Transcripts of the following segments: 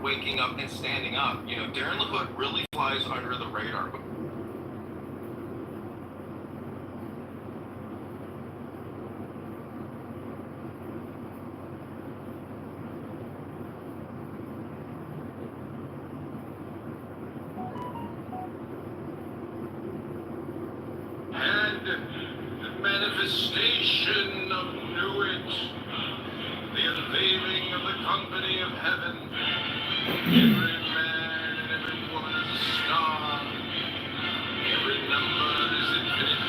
waking up and standing up. You know, Darren LaHood really flies under the radar. And the manifestation of Newitt, the unveiling of the company of heaven. Every man and every woman is a star. Every number is infinite.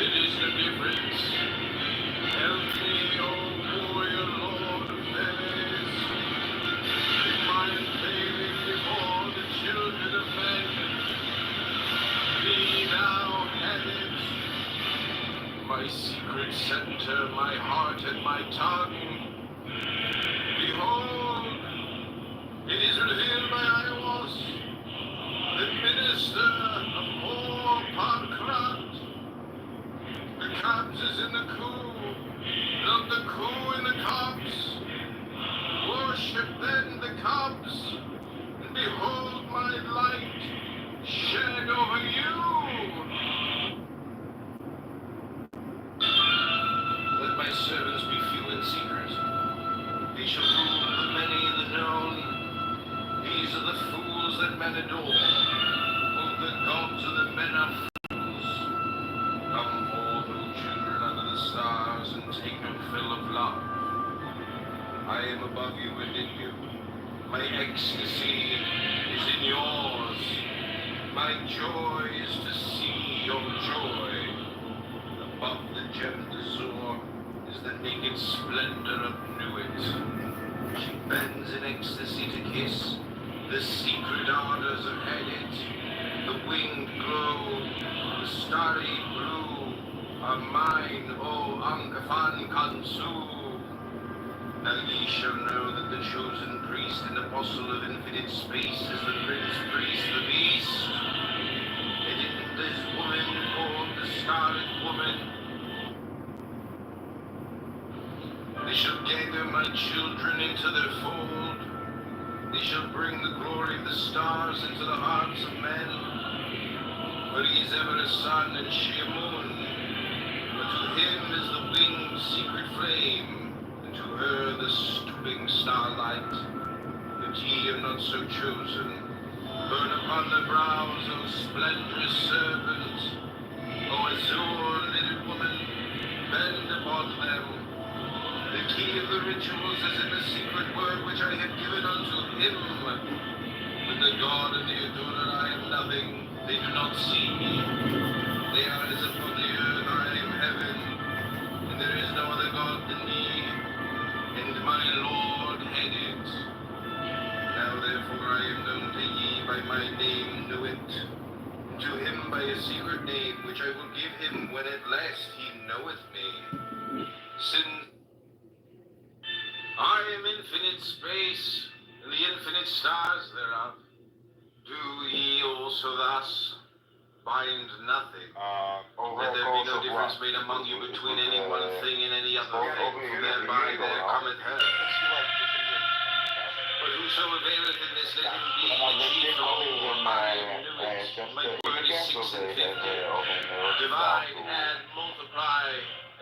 It is the difference. Help me, O warrior lord of Venice, in my unveiling before the children of men. Be thou headed, my secret center, my heart and my tongue. Behold, it is revealed by Ios, the minister of all Pankrat. The cobs is in the coup, not the coup in the cobs. Worship then the cobs, and behold my light shed over you. Let my servants be few in secret. They shall rule the many in the known. These are the fools that men adore. Both the gods and the men are fools. Come forth, O children under the stars, and take your fill of love. I am above you and in you. My ecstasy is in yours. My joy is to see your joy. Above the gemmed azure is the naked splendor of Newitt. She bends in ecstasy to kiss the secret ardors of Hedit. The winged glow, the starry blue are mine, O Ankafan Kansu. Now ye shall know that the chosen priest and apostle of infinite space is the prince priest, the beast. And in this woman called the scarlet woman, they shall gather my children into their fold. They shall bring the glory of the stars into the hearts of men. For he is ever a sun and she a moon. But to him is the winged secret flame, and to her the stooping starlight. But ye are not so chosen. Burn upon the brows, O splendorous serpent. O azure-lidded woman, bend upon them. The key of the rituals is in the secret word which I have given unto him. With the God and the adorer I am nothing. They do not see me. They are as upon the earth, I am heaven. And there is no other God than me. And my Lord headed. Now therefore I am known to ye by my name Newitt. And to him by a secret name which I will give him when at last he knoweth me. Since I am infinite space, and the infinite stars thereof. Do ye also thus bind nothing? Let there be no difference made among you between any one thing and any other thing, for thereby there cometh hell. But whoso availeth in this, let him be the chief of all. I knew it. My word is 6 and 50. Divide, add, multiply,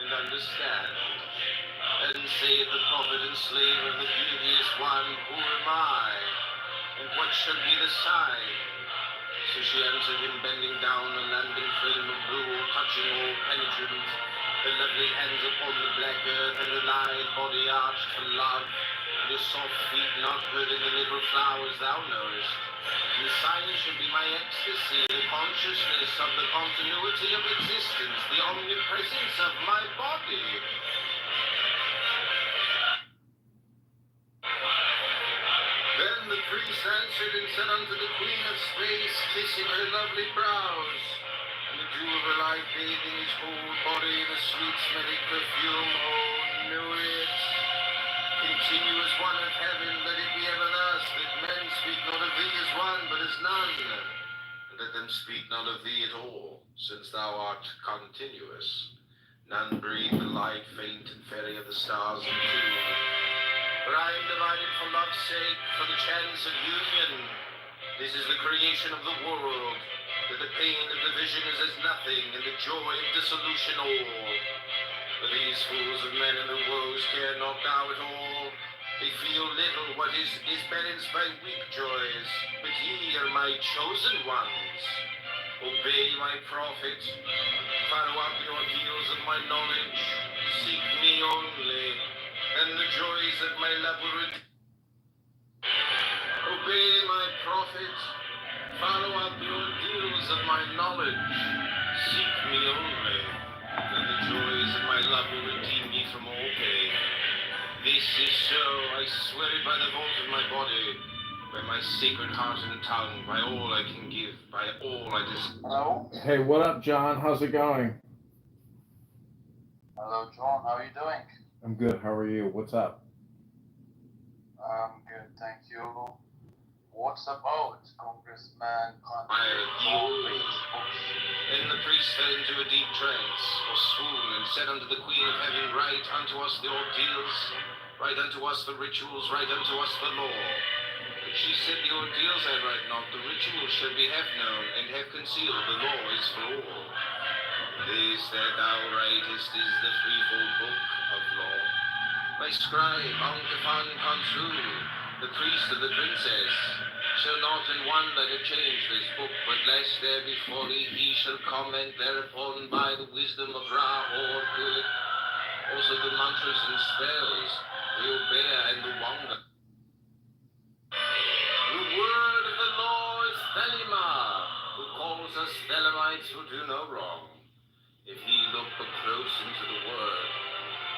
and understand. And saith the prophet and slave of the beauteous one, Who am I? And what shall be the sign? So she answered him, bending down a landing flame of blue, touching all penetrant, her lovely hands upon the black earth, and her lithe body arched for love, and her soft feet not hurting the little flowers thou knowest. And the sign shall be my ecstasy, the consciousness of the continuity of existence, the omnipresence of my body. Then the priest answered and said unto the queen of space, kissing her lovely brows, and the dew of her light bathing his whole body, the sweet smelling perfume, oh, knew it. Continuous one of heaven, let it be ever thus, that men speak not of thee as one, but as none, and let them speak not of thee at all, since thou art continuous. None breathe the light, faint and fairy of the stars and two. For I am divided for love's sake, for the chance of union. This is the creation of the world, that the pain of division is as nothing, and the joy of dissolution all. But these fools of men and their woes care not now at all. They feel little what is balanced by weak joys. But ye are my chosen ones. Obey my prophet. Follow up the ordeals of my knowledge. Seek me only, and the joys of my love will redeem. Obey my prophet. Follow up the ordeals of my knowledge. Seek me only, and the joys of my love will redeem me from all pain. This is so, I swear it by the vault of my body, by my sacred heart and tongue, by all I can give, by all I desire. Hello? Hey, what up, John? How's it going? Hello, John. How are you doing? I'm good. How are you? What's up? I'm good, thank you. What's about, Congressman? Then the priest fell into a deep trance, or swoon, and said unto the Queen of Heaven, Write unto us the ordeals, write unto us the rituals, write unto us the law. But she said, The ordeals I write not, the rituals shall be have known, and have concealed, the law is for all. This that thou writest is the threefold book of law. My scribe, Auntefan Consu, the priest of the princess, shall not in one letter change this book, but lest there be folly, he shall comment thereupon by the wisdom of Ra or good. Also the mantras and spells, the Obeah and the Wanga. The word of the law is Thelema, who calls us Thelemites who do no wrong. If he look but close into the word,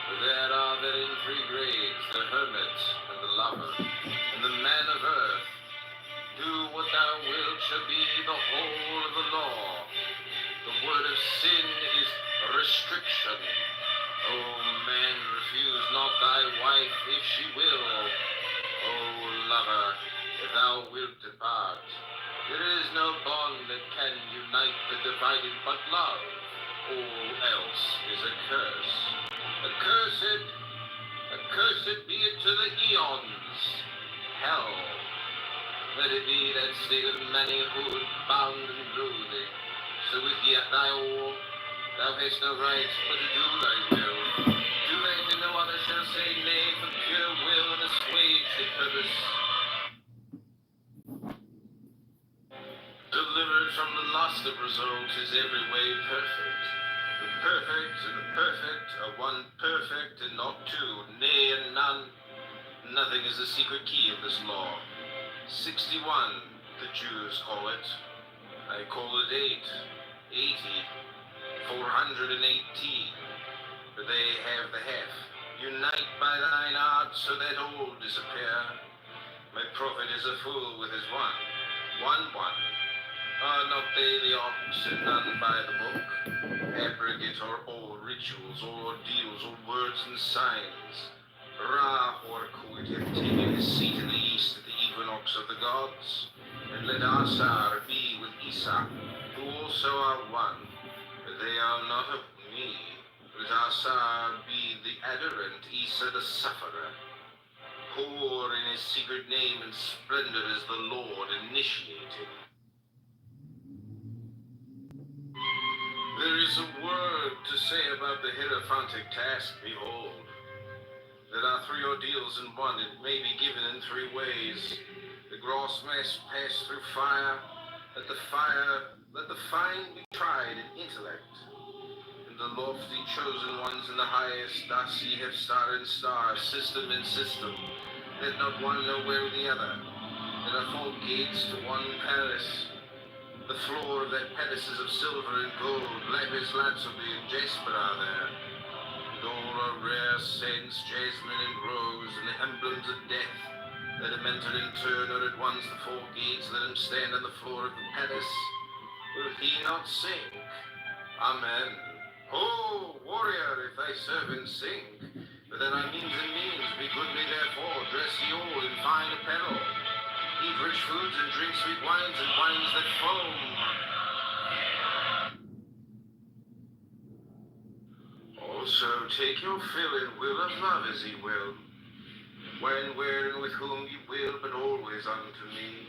for there are therein three grades, the hermit and the lover, and the man of earth. Do what thou wilt shall be the whole of the law. The word of sin is restriction. O man, refuse not thy wife if she will. O lover, if thou wilt depart. There is no bond that can unite the divided but love. All else is a curse. Accursed be it to the eons. Hell. Let it be that state of manihood, bound and loathing. So with yet thy all, thou hast no right but to do thy will. Do that and no other shall say nay, for pure will and assuage the purpose. Delivered from the lust of result is every way perfect. The perfect and the perfect are one perfect and not two, nay and none. Nothing is the secret key of this law. 61, the Jews call it. I call it 8, 80, 418. But they have the half. Unite by thine art so that all disappear. My prophet is a fool with his one. Are not they the ox and none by the book? Abrogate are all rituals, all ordeals, all words and signs. Ra Horkut hath taken his seat in the east at the equinox of the gods, and let Asar be with Isa, who also are one, but they are not of me. Let Asar be the adherent, Isa the sufferer. Poor in his secret name and splendor is the Lord initiated. There is a word to say about the hierophantic task, behold. There are three ordeals in one, it may be given in three ways. The gross mass pass through fire, let the fine be tried in intellect. And the lofty chosen ones in the highest, thus ye have star and star, system and system, let not one know where the other. There are 4 gates to one palace. The floor of that palace is of silver and gold, lapis lazuli and jasper are there. All are rare scents, jasmine and rose, and the emblems of death. Let him enter in turn, or at once the 4 gates, let him stand on the floor of the palace. Will he not sing? Amen. Oh, warrior, if thy servants sing. But then our means and means, be goodly therefore, dress ye all in fine apparel. Eat rich foods and drink sweet wines and wines that foam. Also take your fill in will of love as ye will. when, where, and with whom you will, but always unto me.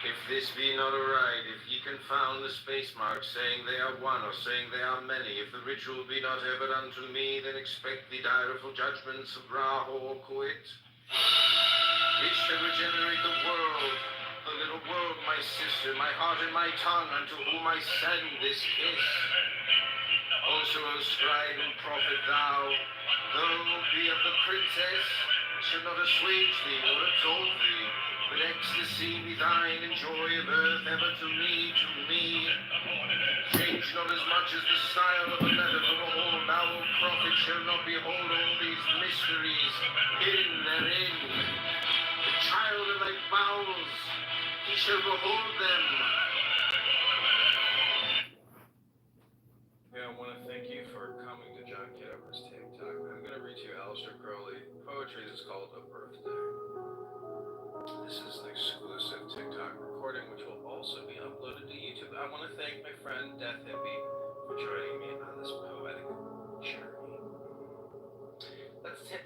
If this be not aright, if ye confound the space marks, saying they are one, or saying they are many, if the ritual be not ever unto me, then expect the direful judgments of Ra or Quit. It shall regenerate the world, the little world, my sister, my heart and my tongue, unto whom I send this kiss. Also, O scribe and prophet, thou, though be of the princess, shall not assuage thee or absolve thee, but ecstasy be thine, and joy of earth ever to me, to me. Change not as much as the style of a letter, for behold, thou, O prophet, shall not behold all these mysteries hidden therein. The child of thy bowels, he shall behold them. Yeah, I want to thank you for coming to John Kitover's TikTok. I'm going to read you Aleister Crowley. Poetry is called A Birthday. This is an exclusive TikTok recording, which will also be uploaded to YouTube. I want to thank my friend Death Hippie for joining me on this poetic journey.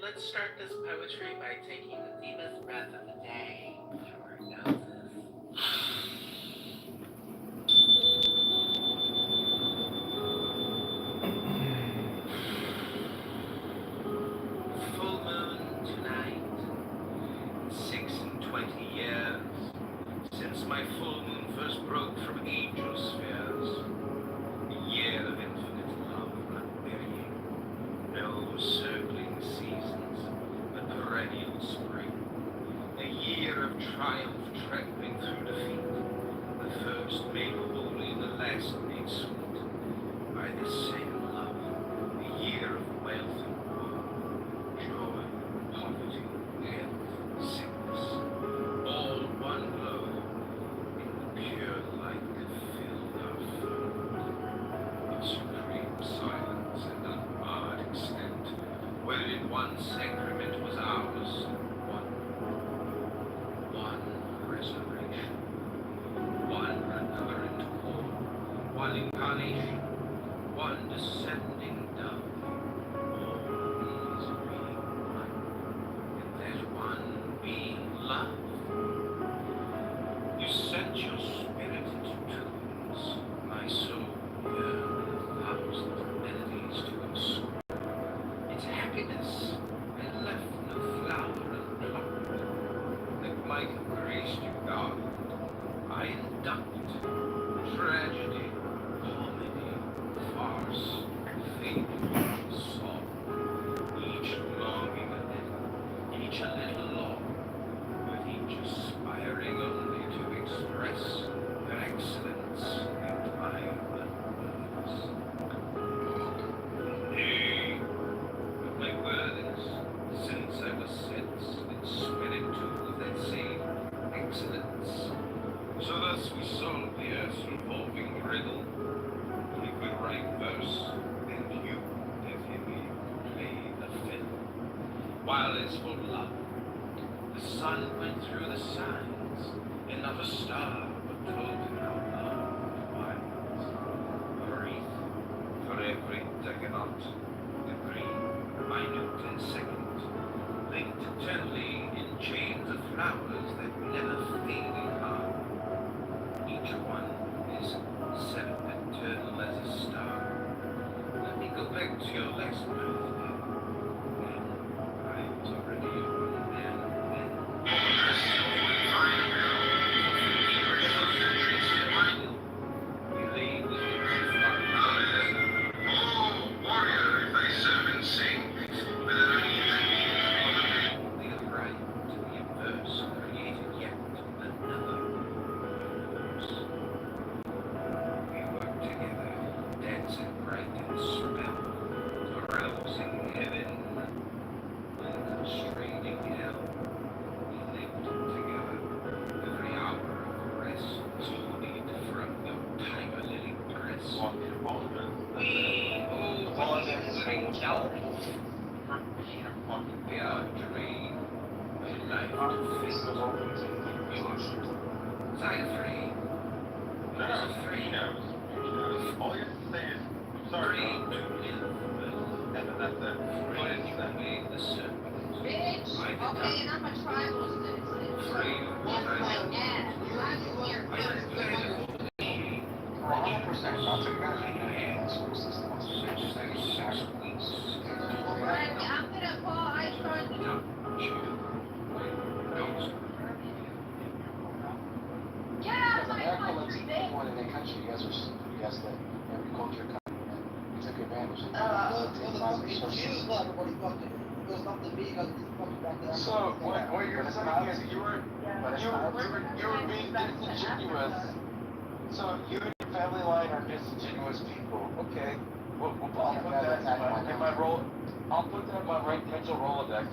Let's start this poetry by taking the deepest breath of the day through our noses. Full moon tonight, 6 and 20 years since my full moon first broke from angel spheres. A year of infinite love unvarying, no circling seasons, but perennial spring. A year of triumph trampling through defeat, the first made holy and the last made sweet. By this same love, a year of wealth and woe, joy, poverty, health, sickness, all one glow, in the pure light that filled our fold. Of supreme silence and unmarred extent, wherein one sacrament was ours, one resurrection, one recurrent core, one incarnation, one descending dove, all these being one, and that one being love. You sent your spirit into tunes, my soul yearned a thousand melodies to insert. Its happiness had left no flower unplucked, that might have graced your garden. I induct tragedy, comedy, farce, fable, song, each longing a little, each a little long, with each aspiring only to express their excellence and my unworthiness. Nay, but my worthiness, since I was sensed and spirit too of that same excellence. So thus we solve the earth's revolving riddle. If we write verse, and you, if you will, play the fiddle. While as for love, the sun went through the signs, and not a star but told him how love winds. A wreath for every decanot, the green, minute and second, linked eternally in chains of flowers that never fade in harm. Each one is set eternal as a star. Let me go back to your last birthday. Then I was already a grown man then. We lay with the flowers. Oh, warrior, if thy servant sing, whether I We have right to be a verse created yet another universe. We work together, dancing bright and spell, arousing heaven and constraining hell. We lived together, every hour of rest was hoodied from your tiger lily breast. We, oh, wandering devils, we are drained by life to fate. Was I afraid? I was afraid. All you have to say is, I'm sorry. Afraid to live and then that's it. Friend who made the serpent. Bitch. I did Okay, and I'm a tribal citizen. Free That's what I my did. ass. I'm here. I declared for the king. 100%. That's a good school system. That's a good 6 weeks. Alright, I'm gonna call. I started. Don't you. Don't. Get out of Because my America lets country, people bitch. into their country. You guys are stupid. You guys let every culture come in. You took advantage of So what you're saying is you were being disingenuous. So you and your family line are disingenuous people. Okay. Well, I'll put that in my roll. I'll put that in my mental Rolodex.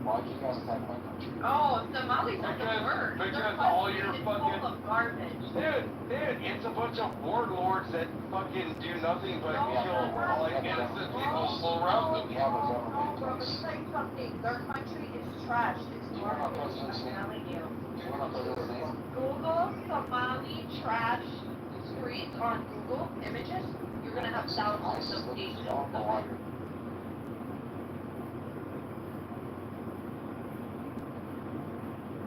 Why do you guys attack my country? Oh, Somali's not the word. Because all your It's fucking full of garbage. dude, it's a bunch of warlords that fucking do nothing but kill like innocent people all around them. We have a government. Bro, let me tell you something. Their country is trash. It's You want our garbage. president's I'm name? telling you. Do you want our president's name? Google Somali trash streets on Google Images. You're gonna have thousands of pages of it.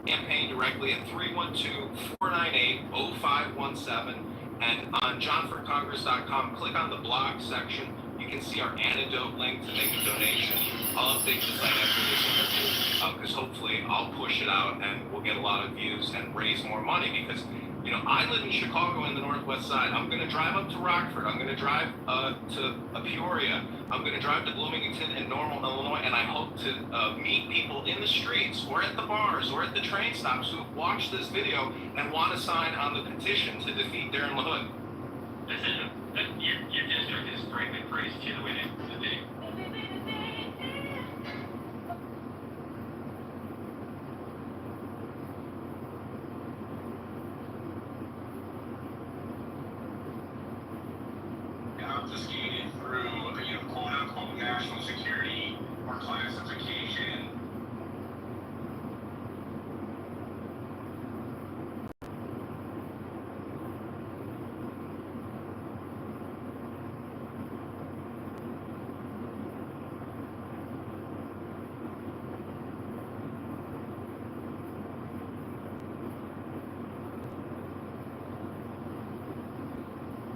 Campaign directly at 312-498-0517 and on johnforcongress.com, click on the blog section. You can see our antidote link to make a donation. I'll update the site after this interview because hopefully I'll push it out and we'll get a lot of views and raise more money because, you know, I live in Chicago in the Northwest Side. I'm going to drive up to Rockford. I'm going to drive to Peoria. I'm going to drive to Bloomington and Normal, Illinois, and I hope to meet people in the streets or at the bars or at the train stops who have watched this video and want to sign on the petition to defeat Darren LaHood. Listen, your district is frankly crazy the way they do. Obfuscated through, quote unquote national security or classification.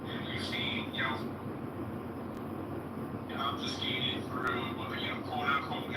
And we've seen, obfuscated through, quote unquote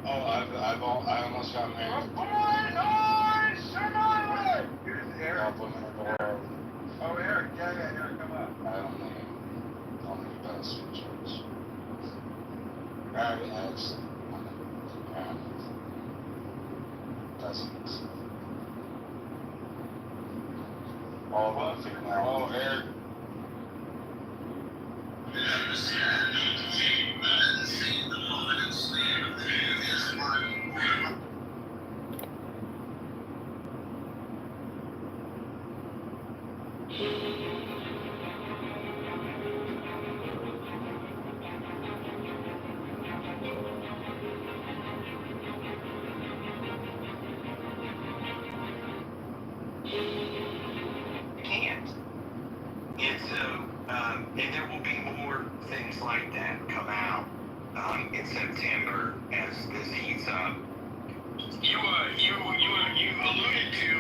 I almost got married. Here's Eric. Top women in the world. Oh, Eric. Yeah, Eric, come up. I only best features. Married as and dozens. All of them female. Oh, Eric. Can't. And so, and there will be more things like that come out in September as this heats up. You alluded to,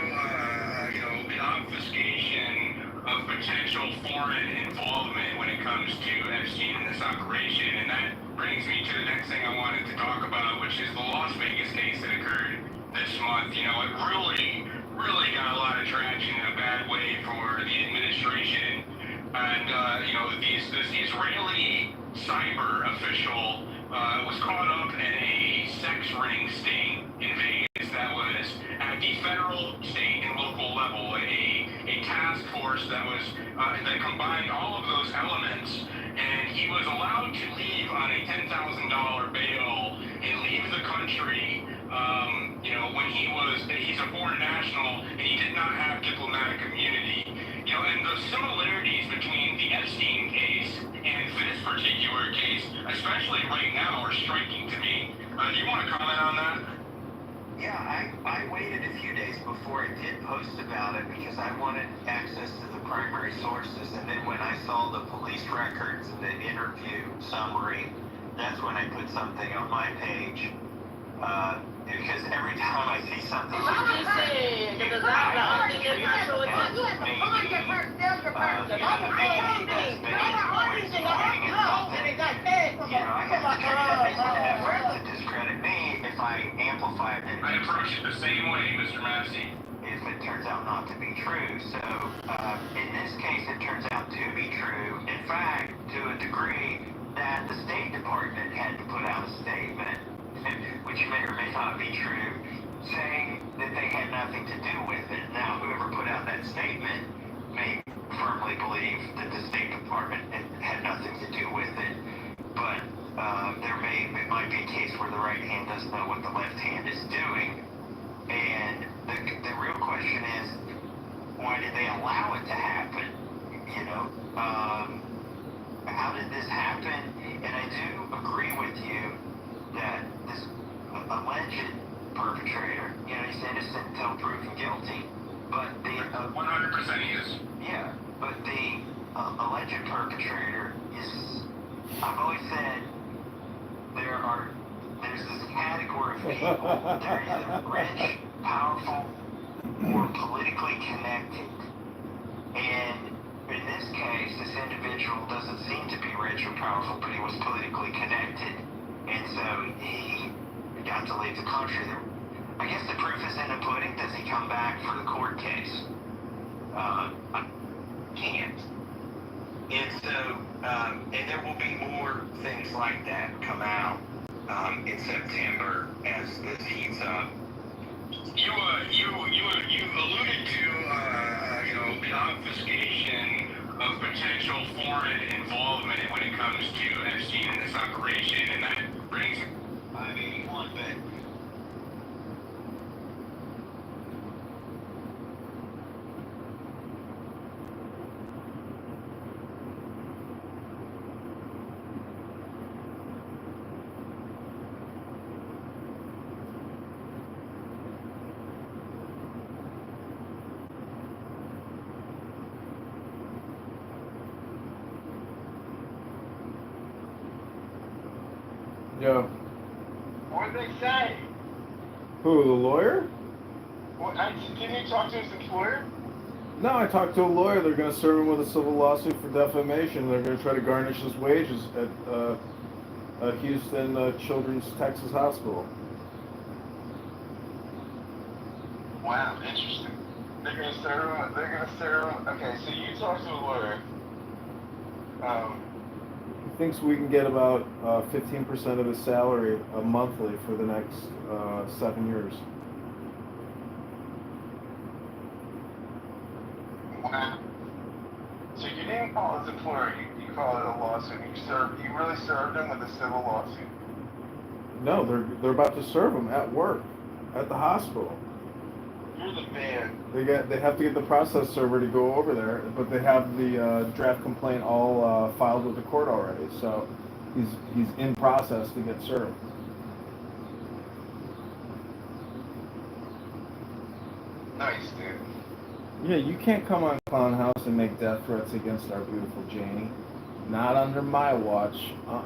the obfuscation of potential foreign involvement when it comes to Epstein in this operation, and that brings me to the next thing I wanted to talk about, which is the Las Vegas case that occurred this month. It really got a lot of traction in a bad way for the administration, and this Israeli cyber official was caught up in a sex ring sting in Vegas that was at the federal, state, and local level, a task force that was that combined all of those elements, and he was allowed to leave on a $10,000 bail and leave the country. When he's a foreign national and he did not have diplomatic immunity. And the similarities between the Epstein case and this particular case, especially right now, are striking to me. Do you want to comment on that? Yeah, I waited a few days before I did post about it because I wanted access to the primary sources, and then when I saw the police records and the interview summary, that's when I put something on my page. Because every time I see something like this, to discredit me if I amplify it. I approach it the same way, Mr. Massey. If it turns out not to be true. So, in this case, it turns out to be true. In fact, to a degree that the State Department had to put out a statement, which may or may not be true, saying that they had nothing to do with it. Now, whoever put out that statement may firmly believe that the State Department had nothing to do with it, but it might be a case where the right hand doesn't know what the left hand is doing. And the real question is, why did they allow it to happen? How did this happen? And I do agree with you that this alleged perpetrator, he's innocent until proven guilty, but the 100% he is. Yeah, but the alleged perpetrator is, I've always said, there's this category of people, they're either rich, powerful, or politically connected. And in this case, this individual doesn't seem to be rich or powerful, but he was politically connected. And so he got to leave the country. I guess the proof is in the pudding. Does he come back for the court case? I can't. And so, and there will be more things like that come out in September as this heats up. You alluded to, the obfuscation of potential foreign involvement when it comes to Epstein in this operation, and that brings 581, but Yeah. What did they say? Who, the lawyer? Didn't you talk to his employer? No, I talked to a lawyer. They're going to serve him with a civil lawsuit for defamation. They're going to try to garnish his wages at Houston Children's Texas Hospital. Wow, interesting. They're gonna serve him. They're gonna serve him. Okay, so you talked to a lawyer. He thinks we can get about 15% of his salary monthly for the next 7 years. Wow. So you didn't call his employer. You called it a lawsuit. You really served him with a civil lawsuit. No, they're about to serve him at work, at the hospital. You're the man. They have to get the process server to go over there, but they have the draft complaint all filed with the court already. So he's in process to get served. Nice, dude. Yeah, you can't come on Clown House and make death threats against our beautiful Janie. Not under my watch. I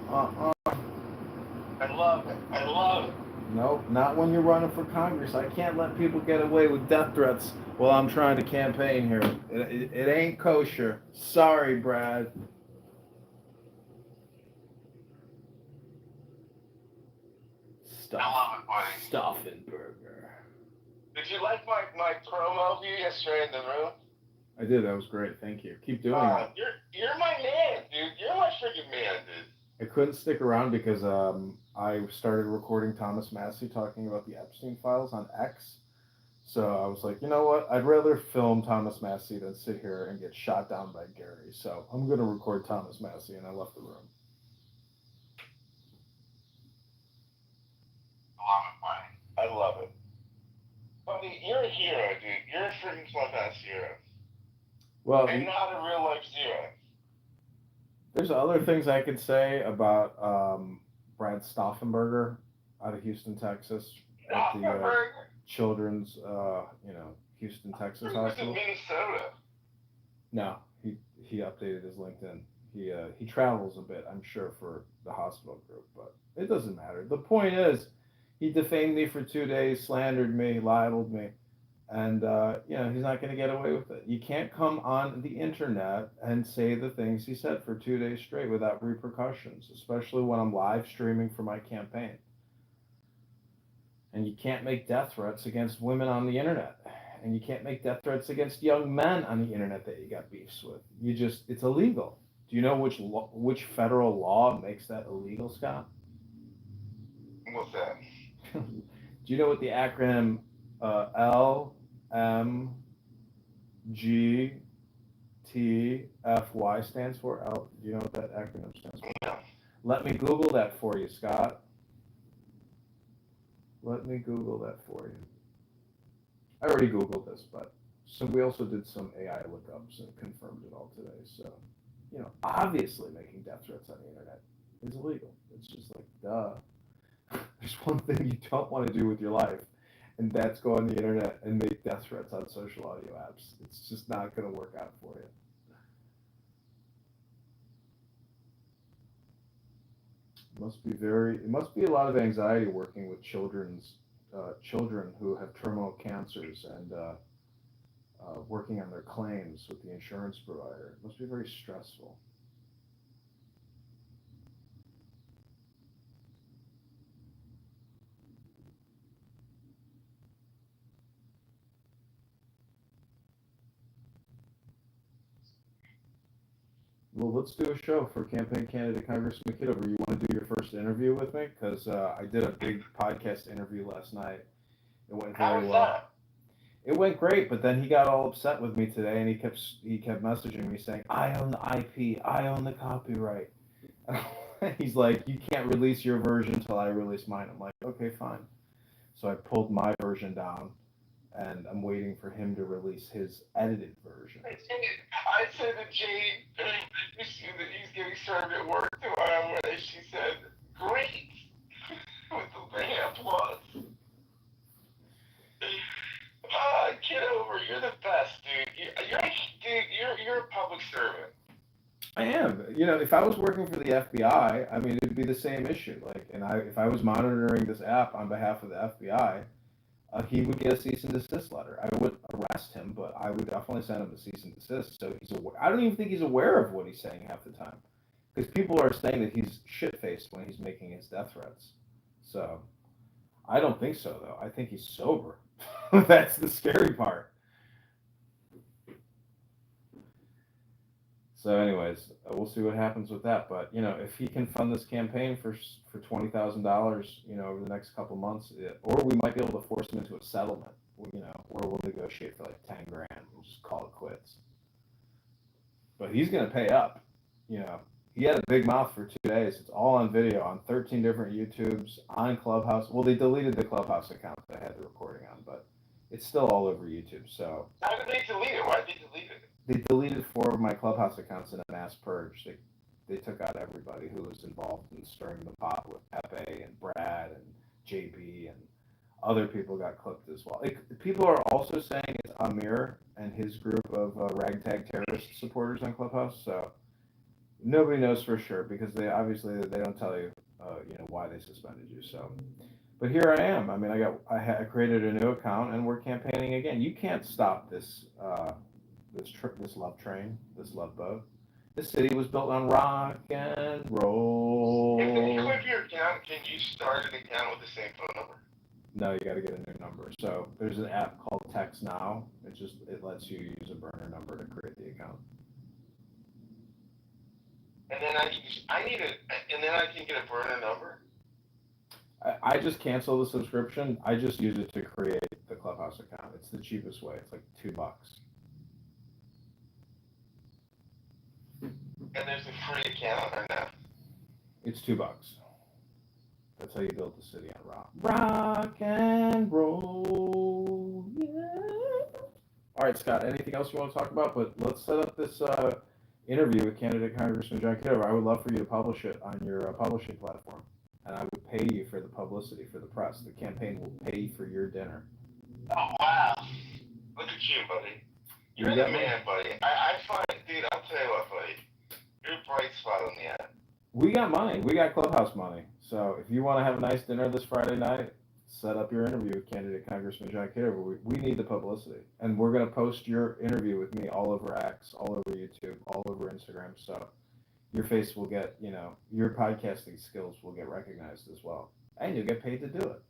love it. I love it. Nope, not when you're running for Congress. I can't let people get away with death threats while I'm trying to campaign here. It ain't kosher. Sorry, Brad. I love it, buddy. Stauffenberger. Did you like my promo of you yesterday in the room? I did. That was great. Thank you. Keep doing it. You're my man, dude. You're my freaking man, dude. I couldn't stick around because I started recording Thomas Massey talking about the Epstein files on X. So I was like, you know what? I'd rather film Thomas Massey than sit here and get shot down by Gary. So I'm going to record Thomas Massey, and I left the room. I love it. Buddy, you're a hero, dude. You're a freaking clubhouse hero. Well, and not a real life zero. There's other things I could say about Brad Stauffenberger out of Houston, Texas, at the Children's, Houston, Texas hospital. He was in Minnesota. No, he updated his LinkedIn. He travels a bit, I'm sure, for the hospital group, but it doesn't matter. The point is, he defamed me for 2 days, slandered me, libeled me, and he's not going to get away with it. You can't come on the internet and say the things he said for 2 days straight without repercussions, especially when I'm live streaming for my campaign. And you can't make death threats against women on the internet. And you can't make death threats against young men on the internet that you got beefs with. It's illegal. Do you know which federal law makes that illegal, Scott? What's that? Do you know what the acronym LMGTFY stands for? Do you know what that acronym stands for? No. Let me Google that for you, Scott. Let me Google that for you. I already Googled this, but we also did some AI lookups and confirmed it all today. So, obviously making death threats on the internet is illegal. It's just like, duh. There's one thing you don't want to do with your life, and that's go on the internet and make death threats on social audio apps. It's just not going to work out for you. It must be a lot of anxiety working with children who have terminal cancers and working on their claims with the insurance provider. It must be very stressful. Well, let's do a show for campaign candidate Congressman Kitover. You want to do your first interview with me? Because I did a big podcast interview last night. It went very well. That? It went great, but then he got all upset with me today, and he kept messaging me saying, "I own the IP, I own the copyright." He's like, "You can't release your version until I release mine." I'm like, "Okay, fine." So I pulled my version down, and I'm waiting for him to release his edited version. I said to Jade, you see that he's getting served at work tomorrow, and she said, "Great," with the big applause. Kitover, you're the best, dude. You're a public servant. I am. If I was working for the FBI, I mean, it'd be the same issue. If I was monitoring this app on behalf of the FBI, he would get a cease and desist letter. I would arrest him, but I would definitely send him a cease and desist. So he's aware. I don't even think he's aware of what he's saying half the time, because people are saying that he's shit-faced when he's making his death threats. So I don't think so, though. I think he's sober. That's the scary part. So, anyways, we'll see what happens with that. But if he can fund this campaign for $20,000, over the next couple months, or we might be able to force him into a settlement, where we'll negotiate for like 10 grand and just call it quits. But he's gonna pay up. He had a big mouth for 2 days. It's all on video on 13 different YouTubes on Clubhouse. Well, they deleted the Clubhouse account that I had the recording on, but it's still all over YouTube. So How did they delete it? Why did they delete it? they deleted 4 of my Clubhouse accounts in a mass purge. They took out everybody who was involved in stirring the pot with Pepe and Brad and JB, and other people got clipped as well. People are also saying it's Amir and his group of ragtag terrorist supporters on Clubhouse. So nobody knows for sure because they don't tell you, why they suspended you. So, but here I am. I mean, I created a new account and we're campaigning again. You can't stop this this love train, this love boat. This city was built on rock and roll. If they clip your account, can you start an account with the same phone number? No, you got to get a new number. So there's an app called Text Now. It lets you use a burner number to create the account. And then I can get a burner number. I just cancel the subscription. I just use it to create the Clubhouse account. It's the cheapest way. It's like $2. And there's a free account or no? It's $2. That's how you build the city on rock. Rock and roll. Yeah. All right, Scott. Anything else you want to talk about? But let's set up this interview with candidate Congressman John Kitover. I would love for you to publish it on your publishing platform, and I would pay you for the publicity for the press. The campaign will pay for your dinner. Oh wow! Look at you, buddy. You're the man, buddy. I find, dude. I'll tell you what, buddy. You're a bright spot on the end. We got money. We got Clubhouse money. So if you want to have a nice dinner this Friday night, set up your interview with candidate Congressman John Kitover. We need the publicity. And we're going to post your interview with me all over X, all over YouTube, all over Instagram. So your face will get, your podcasting skills will get recognized as well. And you'll get paid to do it.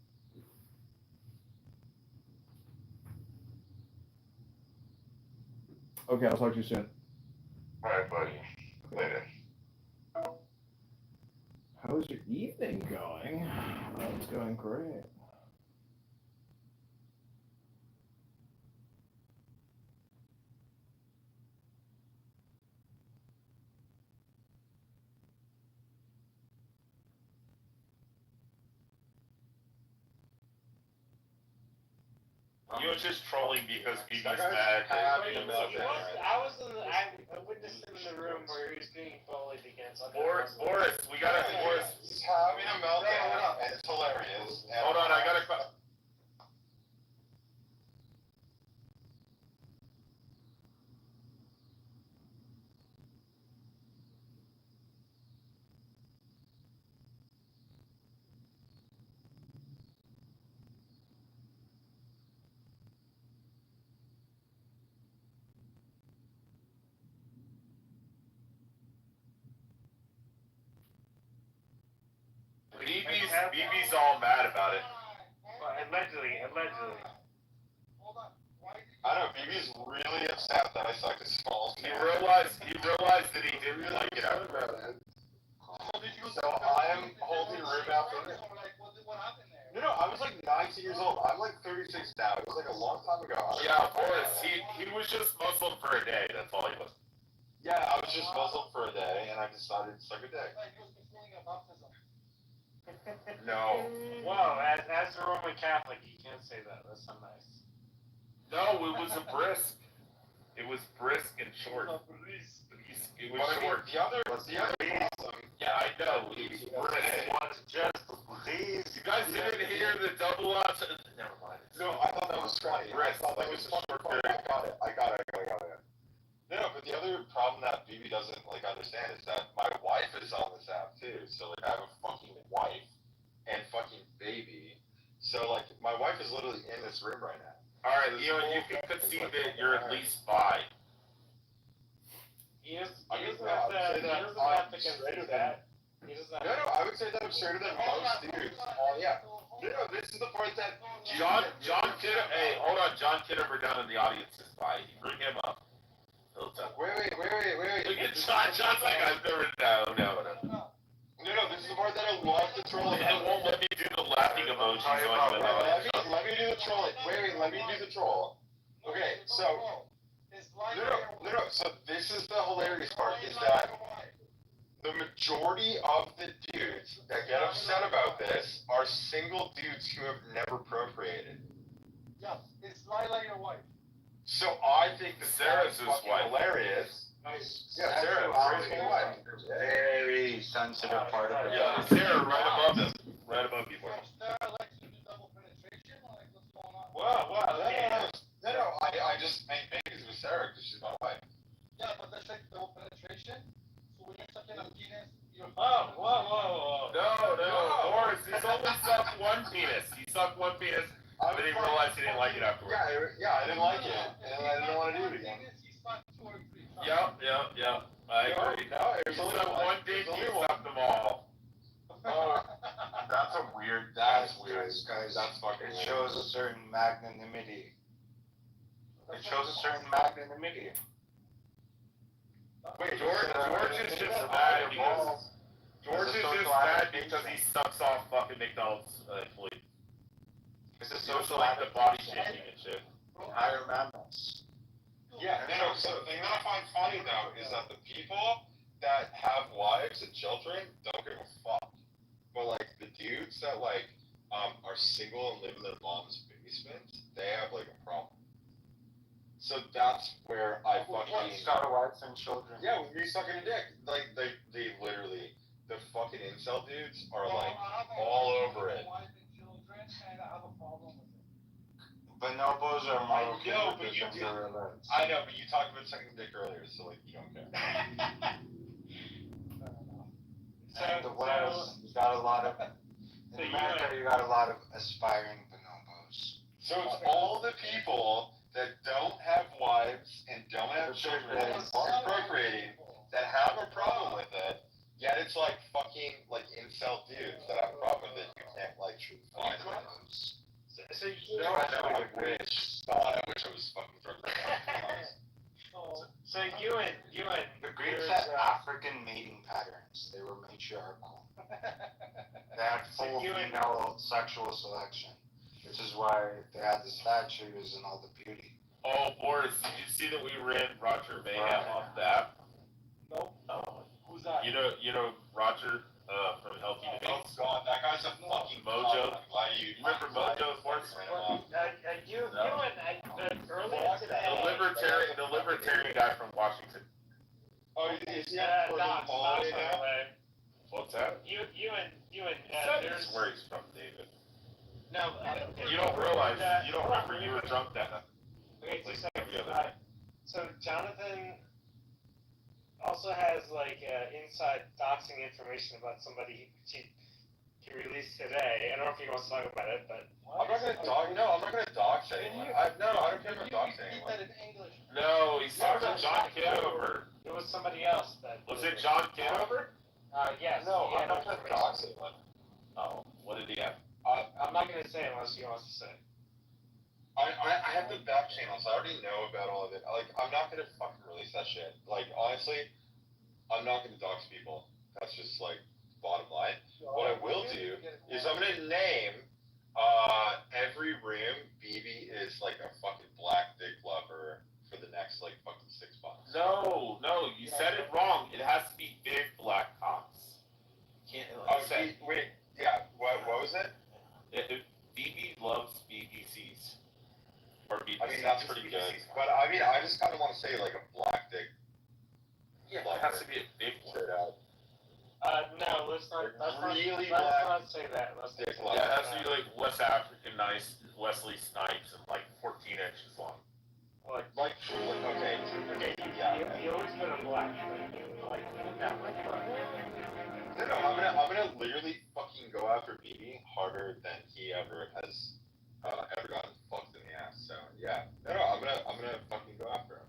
Okay, I'll talk to you soon. All right, buddy. Later. How's your evening going? Oh, it's going great. You were just trolling because BB's mad. I witnessed him in the room where he was being bullied against. Boris, we gotta. Boris, He's having a meltdown, and it's hilarious. hold on, I gotta. BB's all mad about it. Well, allegedly. I know, BB's really upset that I sucked his balls. He realized that he didn't like it out. So I'm holding room out for him. No, I was like 19 years old. I'm like 36 now. It was like a long time ago. Yeah, Boris, he was just Muslim for a day. That's all he was. Yeah, I was just Muslim for a day, and I decided to suck a dick. No. Whoa, as a Roman Catholic, you can't say that. That's not nice. No, it was a brisk. It was brisk and short. It was short. The other awesome. Yeah, I know. It was brisk. You guys didn't hear the double option. Never mind. No, I thought that was funny. I thought that was funny. I got it. No, but the other problem that BB doesn't understand is that my wife is on this app too. So I have a fucking wife and fucking baby. So my wife is literally in this room right now. All right, you can concede that you're at least bi. He doesn't have to concede that. No, I would say that I'm straighter than most dudes. Yeah. No, this is the part that John Kitover. Hey, hold on. John Kitover down in the audience is by. Bring him up. Wait. Look at John. John's like, I've never. No. This is the part that I love to troll. It won't let me do the laughing emoji. Let me do the troll. Wait, let me do the troll. Okay, so. No. So this is the hilarious part, is that the majority of the dudes that get upset about this are single dudes who have never procreated. Yes, it's Lila your wife. So I think that Sarah's his fucking wife. hilarious. Yeah, Sarah, Sarah's my wife. Very sensitive part of it. Yeah, Sarah, right above them. Right above you, boy. Wow. No, I just make babies with Sarah because she's my wife. Yeah, but that's like double penetration. So when you're sucking on penis, you're. Whoa. No. Boris, he's only sucked one penis. He sucked one penis, but he realized he didn't like it afterwards. Yeah, I didn't like it, and I didn't want to do it again. Yep. I agree. No, He sucked one dick, he sucked them all. That's weird. Guys, That's fucking it weird. shows a certain magnanimity. It shows a certain magnanimity. Wait, George is just mad because he sucks off fucking McDonald's employee. It's a He also social like the body shaming and shit. higher mammals. Yeah, no. So the thing that I find funny though is that the people that have wives and children don't give a fuck. But like the dudes that like are single and live in their mom's basement, they have like a problem. So that's where I fucking Start wives and children. yeah, when you're sucking a dick, like they literally the fucking incel dudes are like all over it. Bonobos are more okay know, with but it you than do- gorillas. I know, but you talked about sucking dick earlier, so like you don't care. And the West, you got a lot of. In America, you got a lot of aspiring bonobos. So it's all the people that don't have wives and don't have children and aren't procreating that have a problem with it. Yet it's like fucking like incel dudes that have a problem with it. You can't like find them. So No, I wish. God, I wish I was fucking procreating. So you and the Greeks had African mating patterns. They were matriarchal. They had full female sexual selection, which is why they had the statues and all the beauty. Oh, Boris, did you see that we ran Roger Mayhem off the app? Nope. Oh. Who's that? You know Roger from Healthy Oh Debates? God, that guy's a fucking Mojo. You Remember Mojo, Boris? earlier today. The libertarian guy from Washington. Oh, is he on holiday now? What's that? You and That's where he's from, David. no. You don't realize, you don't remember you were drunk that night. Okay, Like so every other night. so Jonathan also has like inside doxing information about somebody he released today. I don't know if he wants to talk about it, but I'm not gonna dox anyone. I don't care about doxing anyone. No, he's talking to John Kitover. it was somebody else that. Was it John Kitover? Yes. No, he I'm had not gonna information. dox anyone. Oh, what did he have? I'm not gonna say unless he wants to say. I have the back channels. I already know about all of it. Like, I'm not gonna fucking release that shit. Like, honestly, I'm not gonna dox people. That's just like bottom line. What I will do is I'm gonna name every room BB is like a fucking black dick lover for the next like fucking 6 months. No, you said it wrong. It has to be big black cocks. Can't Wait, yeah. What was it? If BB loves BBCs. Or BBCs. I mean, that's pretty good. But I mean, I just kind of want to say like a black dick. Yeah, it has to be a big one. Straight out. No, let's not say that. Dick Yeah, it has to be like West African nice Wesley Snipes and like 14 inches long. Like okay. You always go to black. No, I'm gonna literally fucking go after BB harder than he ever has ever gotten fucked in the ass. So yeah, no, I'm gonna fucking go after him.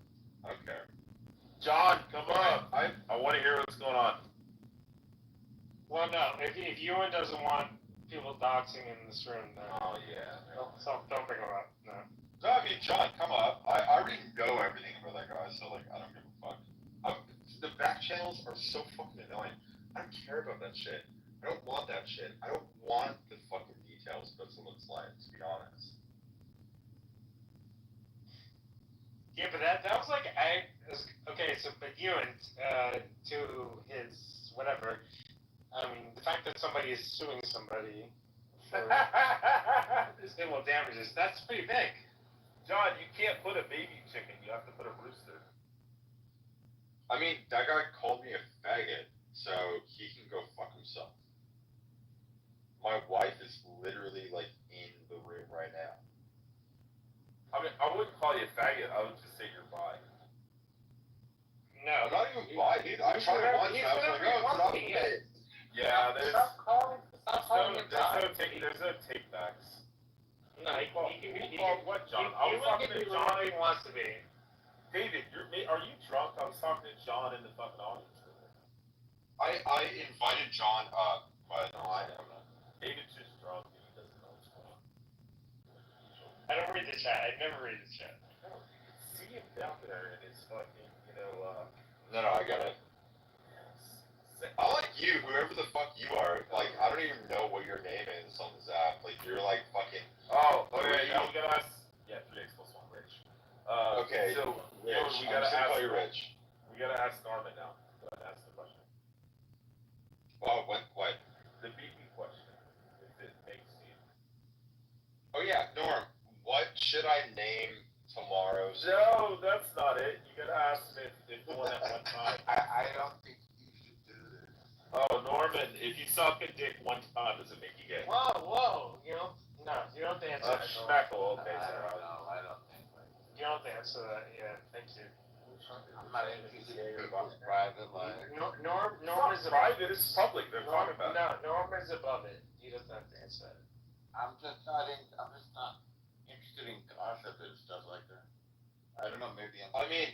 I don't care. John, come on. I want to hear what's going on. Well, no. If Ewan doesn't want people boxing in this room. Oh yeah. Don't bring him up. No. No, I mean, John, come up. I already know everything about that guy, so like, I don't give a fuck. The back channels are so fucking annoying. I don't care about that shit. I don't want that shit. I don't want the fucking details about someone's life, to be honest. Yeah, but that was like okay. So, but Ewan, to his whatever. I mean, the fact that somebody is suing somebody for civil damages, that's pretty big. John, you can't put a baby chicken. You have to put a rooster. I mean, that guy called me a faggot, so he can go fuck himself. My wife is literally, like, in the room right now. I mean, I wouldn't call you a faggot. I would just say you're bi. No. I'm not even bi, dude. I tried it once and I was like, oh, it's not me. Yeah, there's no take backs. No, he what, John? I was talking to John. He wants to be. David, are you drunk? I was talking to John in the fucking audience. I invited John up, but no, I don't know. David's just drunk and he doesn't know what's going on. I don't read the chat. I never read the chat. No, you can see him down there and it's fucking, No, I got it. I like you, whoever the fuck you are. Like, I don't even know what your name is on this app. Like, you're like fucking. Oh, okay. You gotta ask. Yeah, 3x plus 1, Rich. Okay. So, Rich, we gotta ask you, Rich. We gotta ask Norman now. That's the question. Oh, what? The BP question. If it makes you. Oh yeah, Norm. What should I name tomorrow's? No, that's not it. You gotta ask him if the one at one time. I don't think. Oh, Norman, if you suck a dick one time, does it make you gay? Whoa, no, you don't have to answer that. Schmeckle, okay, I don't think. You don't have to answer that, yeah, thank you. I'm not interested in private life. Norm is private, it's public, they're talking about it. No, Norm is above it. He doesn't have to answer that. I'm just not interested in gossip and stuff like that. I don't know, maybe I mean,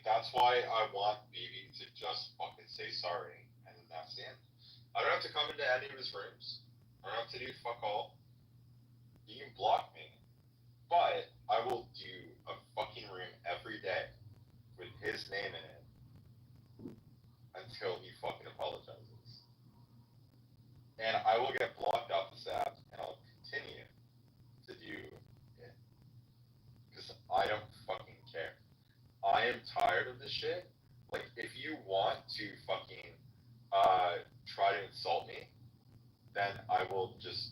that's why I want BB to just fucking say sorry. That's the end. I don't have to come into any of his rooms. I don't have to do fuck all. You can block me. But I will do a fucking room every day with his name in it until he fucking apologizes. And I will get blocked off this app and I'll continue to do it. Because I don't fucking care. I am tired of this shit. Like, if you want to fucking try to insult me, then I will just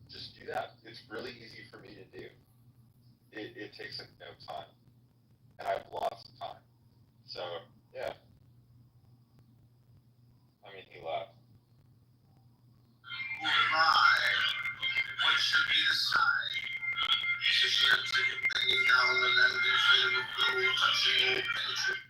do that. It's really easy for me to do. It takes like no time, and I have lots of time. So yeah. I mean, he left. Who am I? What should be the side? Should she have taken banging down the landing filled with blue, touching old penetrating?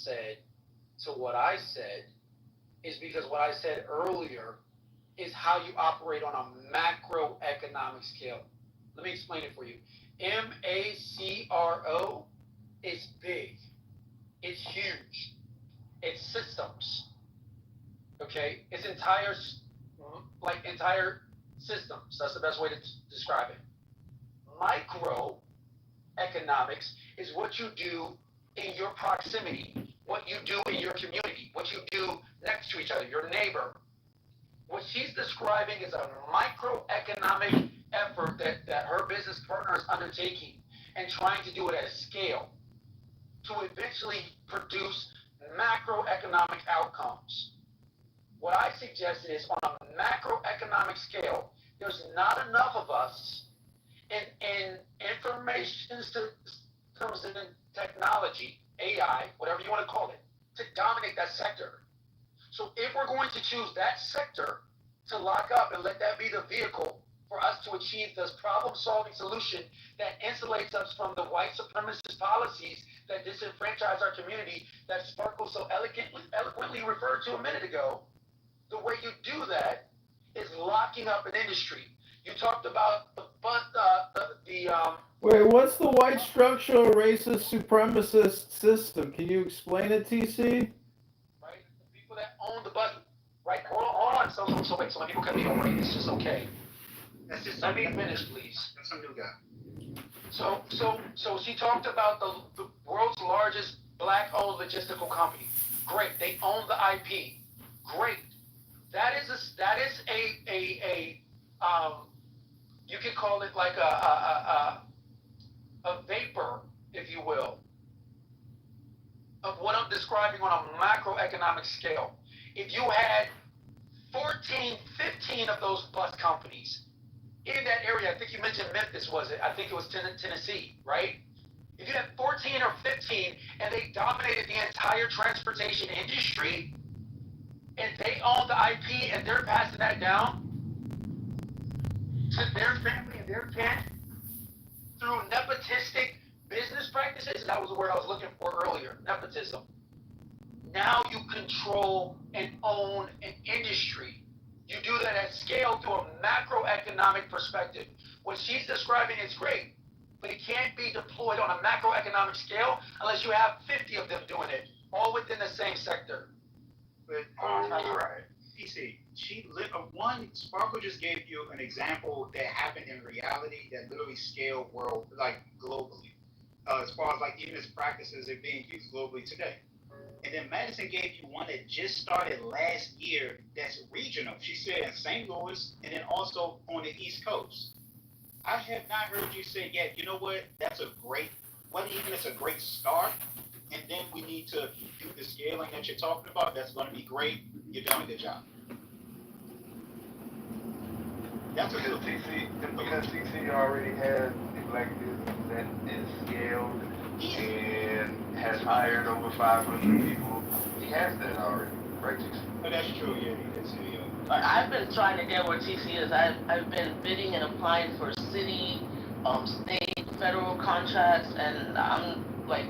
Said to what I said is because what I said earlier is how you operate on a macroeconomic scale. Let me explain it for you. MACRO is big. It's huge. It's systems. Okay? It's entire systems. That's the best way to describe it. Microeconomics is what you do in your proximity, what you do in your community, what you do next to each other, your neighbor. What she's describing is a microeconomic effort that her business partner is undertaking and trying to do it at a scale to eventually produce macroeconomic outcomes. What I suggested is on a macroeconomic scale, there's not enough of us in information systems and technology, AI, whatever you want to call it, to dominate that sector. So if we're going to choose that sector to lock up and let that be the vehicle for us to achieve this problem-solving solution that insulates us from the white supremacist policies that disenfranchise our community that Sparkle so eloquently referred to a minute ago. The way you do that is locking up an industry. You talked about Wait, what's the white structural racist supremacist system? Can you explain it, TC? right, the people that own the buggy, right? Hold on. So wait, so when people cut me off, it's just okay. That's just Let me finish, please. That's some new guy. So she talked about the world's largest black-owned logistical company. Great, they own the IP. Great. That is a you could call it like a vapor, if you will, of what I'm describing on a macroeconomic scale. If you had 14, 15 of those bus companies in that area, I think you mentioned Memphis, was it? I think it was Tennessee, right? If you had 14 or 15 and they dominated the entire transportation industry and they own the IP and they're passing that down to their family and their kin through nepotistic business practices, that was the word I was looking for earlier, nepotism. Now you control and own an industry. You do that at scale through a macroeconomic perspective. What she's describing is great, but it can't be deployed on a macroeconomic scale unless you have 50 of them doing it, all within the same sector. But right. PC, Sparkle just gave you an example that happened in reality that literally scaled world, like globally. As far as like even its practices are being used globally today. And then Madison gave you one that just started last year that's regional. She said in St. Louis and then also on the East Coast. I have not heard you say yet, you know what, that's a great, whether even it's a great start, and then we need to do the scaling that you're talking about, that's going to be great. You're doing a good job. That's because TC already has the black business that is scaled and has hired over 500 people. He has that already, right, TC? Oh, that's true, yeah, he did say, I've been trying to get where TC is. I've been bidding and applying for city, state, federal contracts, and I'm like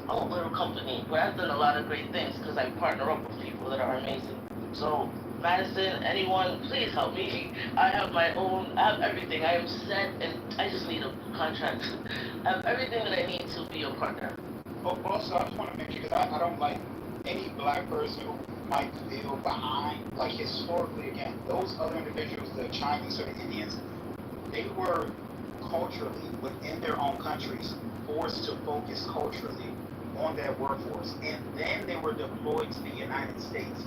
a little company where I've done a lot of great things because I partner up with people that are amazing. So Madison, anyone, please help me. I have everything. I am set, and I just need a contract. I have everything that I need to be a partner. Oh, also, I just want to mention, because I don't like any black person who might feel behind, like historically, again, those other individuals, the Chinese or the Indians, they were culturally, within their own countries, forced to focus culturally on their workforce. And then they were deployed to the United States.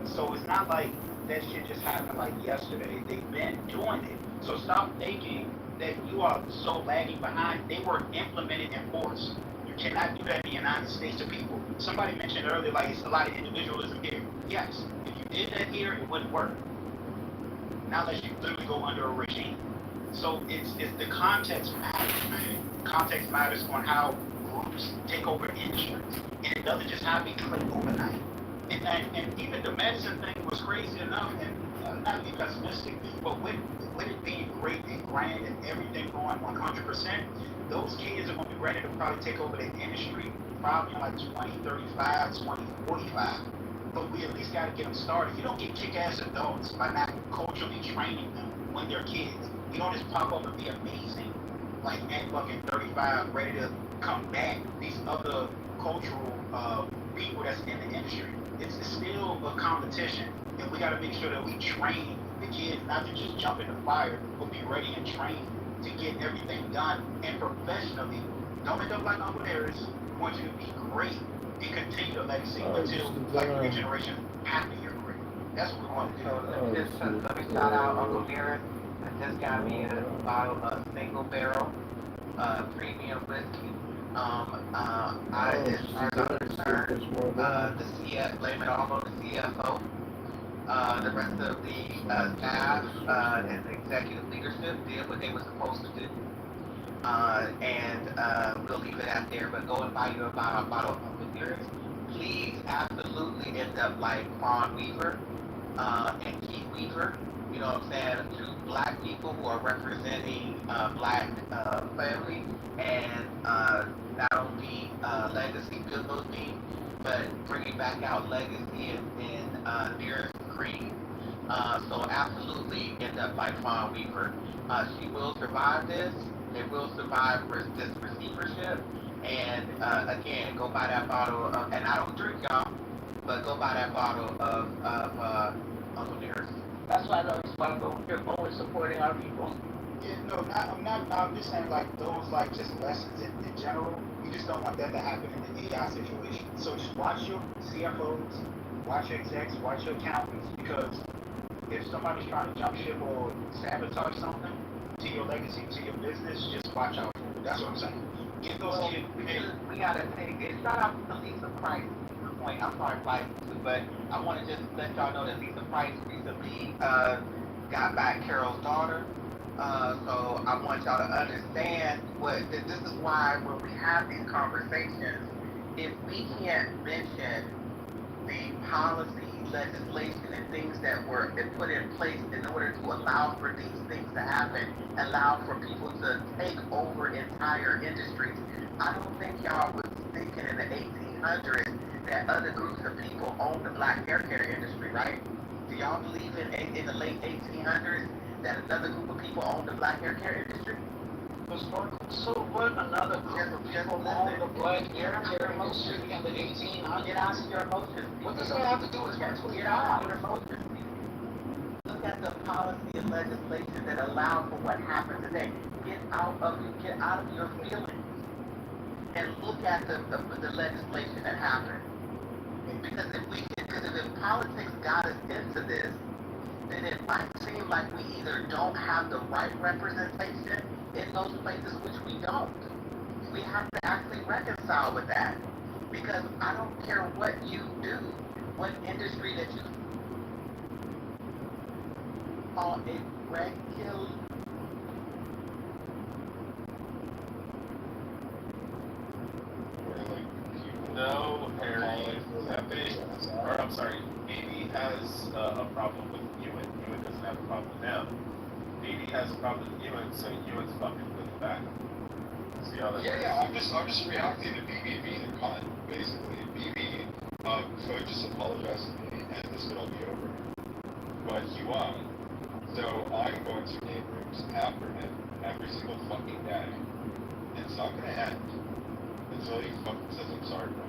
So it's not like that shit just happened like yesterday. They've been doing it. So stop thinking that you are so lagging behind. They were implemented and forced. You cannot do that in the United States to people. Somebody mentioned earlier, like, it's a lot of individualism here. Yes, if you did that here, it wouldn't work. Not unless you literally go under a regime. So it's the context matters, man. Context matters on how groups take over industries. And it doesn't just happen like overnight. And even the medicine thing was crazy enough, and not to be pessimistic, but with it being great and grand and everything going 100%, those kids are going to be ready to probably take over the industry probably in like 2035, 2045. But we at least got to get them started. You don't get kick-ass adults by not culturally training them when they're kids. You don't just pop up and be amazing, like at fucking 35, ready to come back. These other cultural people that's in the industry. It's still a competition, and we got to make sure that we train the kids not to just jump in the fire, but be ready and trained to get everything done and professionally. Don't end up like Uncle Harris. We want you to be great and continue the legacy until like your generation after you're great. That's what we want to do. Let me shout out Uncle Darren. I just got me a bottle of single barrel premium whiskey. As far as I'm concerned, the CF, blame it all on the CFO. The rest of the staff and the executive leadership did what they were supposed to do. And we'll leave it at there, but go and buy you a bottle of Uncle Dearest. Please absolutely end up like Fawn Weaver and Keith Weaver. You know what I'm saying? Two black people who are representing black family and not only legacy building, but bringing back out legacy in nearest green. So absolutely end up like Fawn Weaver. She will survive this. They will survive this receivership. And again, go buy that bottle of, and I don't drink, y'all, but go buy that bottle of Uncle Nearest. That's why I know it's why you're always supporting our people. Yeah, no, I'm just saying like those like just lessons in general. We just don't want that to happen in the AI situation. So just watch your CFOs, watch your execs, watch your accountants, because if somebody's trying to jump ship or sabotage something to your legacy, to your business, just watch out for it. That's what I'm saying. Get those kids. We gotta take it. Shout out to Lisa Price. Point. I'm sorry, Price, but I want to just let y'all know that Lisa Price recently got back Carol's daughter. So I want y'all to understand this is why when we have these conversations, if we can't mention the policy, legislation, and things that were put in place in order to allow for these things to happen, allow for people to take over entire industries. I don't think y'all was thinking in the 1800s that other groups of people owned the black hair care industry, right? Do y'all believe in the late 1800s that another group of people owned the black hair care industry? So what another group of people own the black hair care industry in the 1800s? Get out of your emotions. What does that have to do with Get out of your emotions. Look at the policy and legislation that allow for what happened today. Get out of your feelings and look at the legislation that happened. Because if politics got us into this, then it might seem like we either don't have the right representation in those places, which we don't. We have to actually reconcile with that. Because I don't care what you do, what industry that you call a regular. No, Harry, or I'm sorry, maybe has a problem with Ewan. Ewan doesn't have a problem with him. Maybe has a problem with Ewan, so Ewan's fucking with him back. See how that Yeah, I'm just reacting to BB being a cunt, basically. BB could just apologize to me and this would all be over. But he won't. So I'm going to game rooms after him every single fucking day. And it's not gonna end until he fucking says I'm sorry, bro.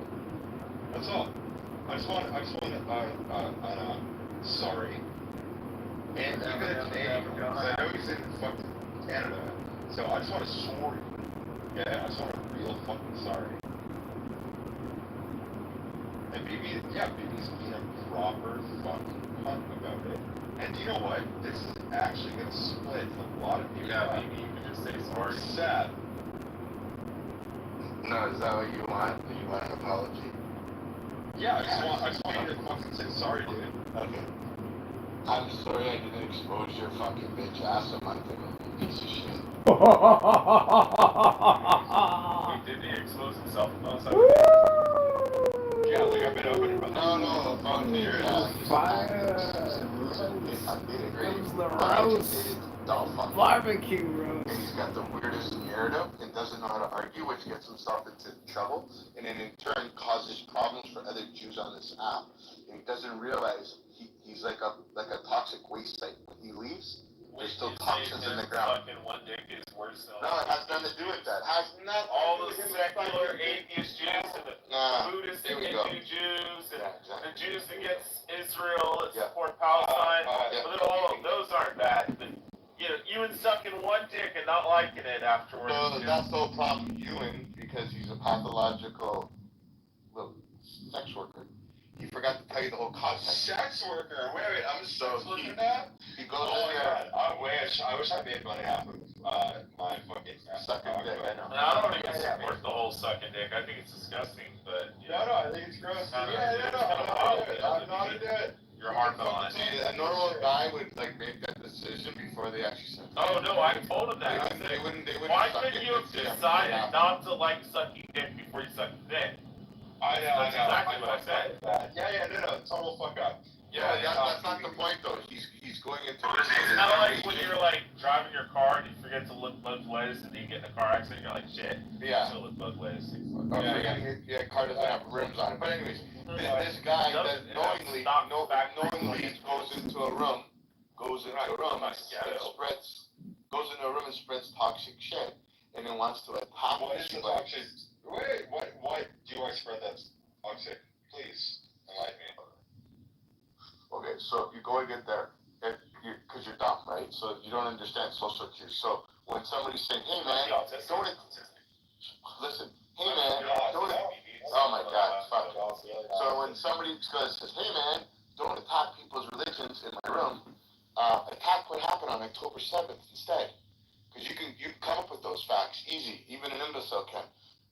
That's all. I just want sorry. And even a Canadian, because I know he's in fucking Canada. So I just want a sorry. Yeah, I just want a real fucking sorry. And BB's being a proper fucking cunt about it. And you know what? This is actually gonna split a lot of people. Yeah, maybe you can just say sorry. It's sad. No, is that what you want? Do you want an apology? Yeah, I just want you to fucking say sorry, dude. Okay. I'm sorry I didn't expose your fucking bitch ass a month ago, you piece of shit. Wait, did he expose himself about something? Yeah, like I've been open about No, fuck me, your ass. Barbecue roast. And he's got the weirdest narrative and doesn't know how to argue, which gets himself into trouble, and then in turn causes problems for other Jews on this app. And he doesn't realize he's like a toxic waste site. When he leaves, there's still toxins in the ground. Fucking one dick is worse than No, it has nothing to do with that. Has not all the secular atheist Jews and the Buddhist and Hindu Jews and the Jews against Israel that support Palestine. But all of those aren't bad. But, you know, Ewan sucking one dick and not liking it afterwards. So that's the whole problem with Ewan, because he's a pathological sex worker. He forgot to tell you the whole context. Sex worker. Wait, I'm a sex worker now? He goes oh in my there. God. I wish I made money off of my fucking sucking dick. I know. And I don't even support the whole sucking dick. I think it's disgusting, but no, I think it's gross. I'm not into it. You're harping on it. See, a normal guy would like make that decision before they actually said. Oh no, I told him that. They wouldn't Why couldn't you have decided not to like sucking dick before you sucked dick? I know. That's exactly what I said. Yeah, no, total fuck up. Yeah, that's not the point though. He's going into this. It's kind of like when you're like driving your car and you forget to look both ways and then you get in a car accident. You're like, shit. Yeah. Should look both ways. Yeah, car doesn't have rims on it. But anyways, this guy that knowingly goes into a room, and spreads toxic shit, and then wants to attack. What is the toxic? Wait, why do I spread that toxic? Please enlighten me. Okay, so you go and get there, because you're dumb, right? So you don't understand social cues. So when somebody's saying, hey man, don't listen, hey man, don't, oh my god, fuck. So when somebody says, hey man, don't attack people's religions in my room, attack what happened on October 7th instead. Because you can come up with those facts easy, even an imbecile can.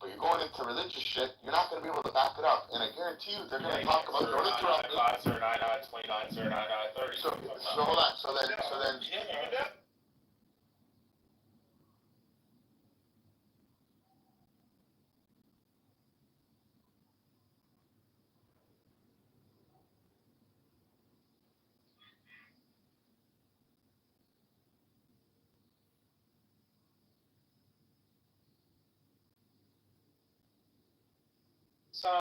But you're going into religious shit, you're not going to be able to back it up. And I guarantee you, they're going to talk about, don't interrupt me. 9, 29, 29, 30. So hold on, so then. So,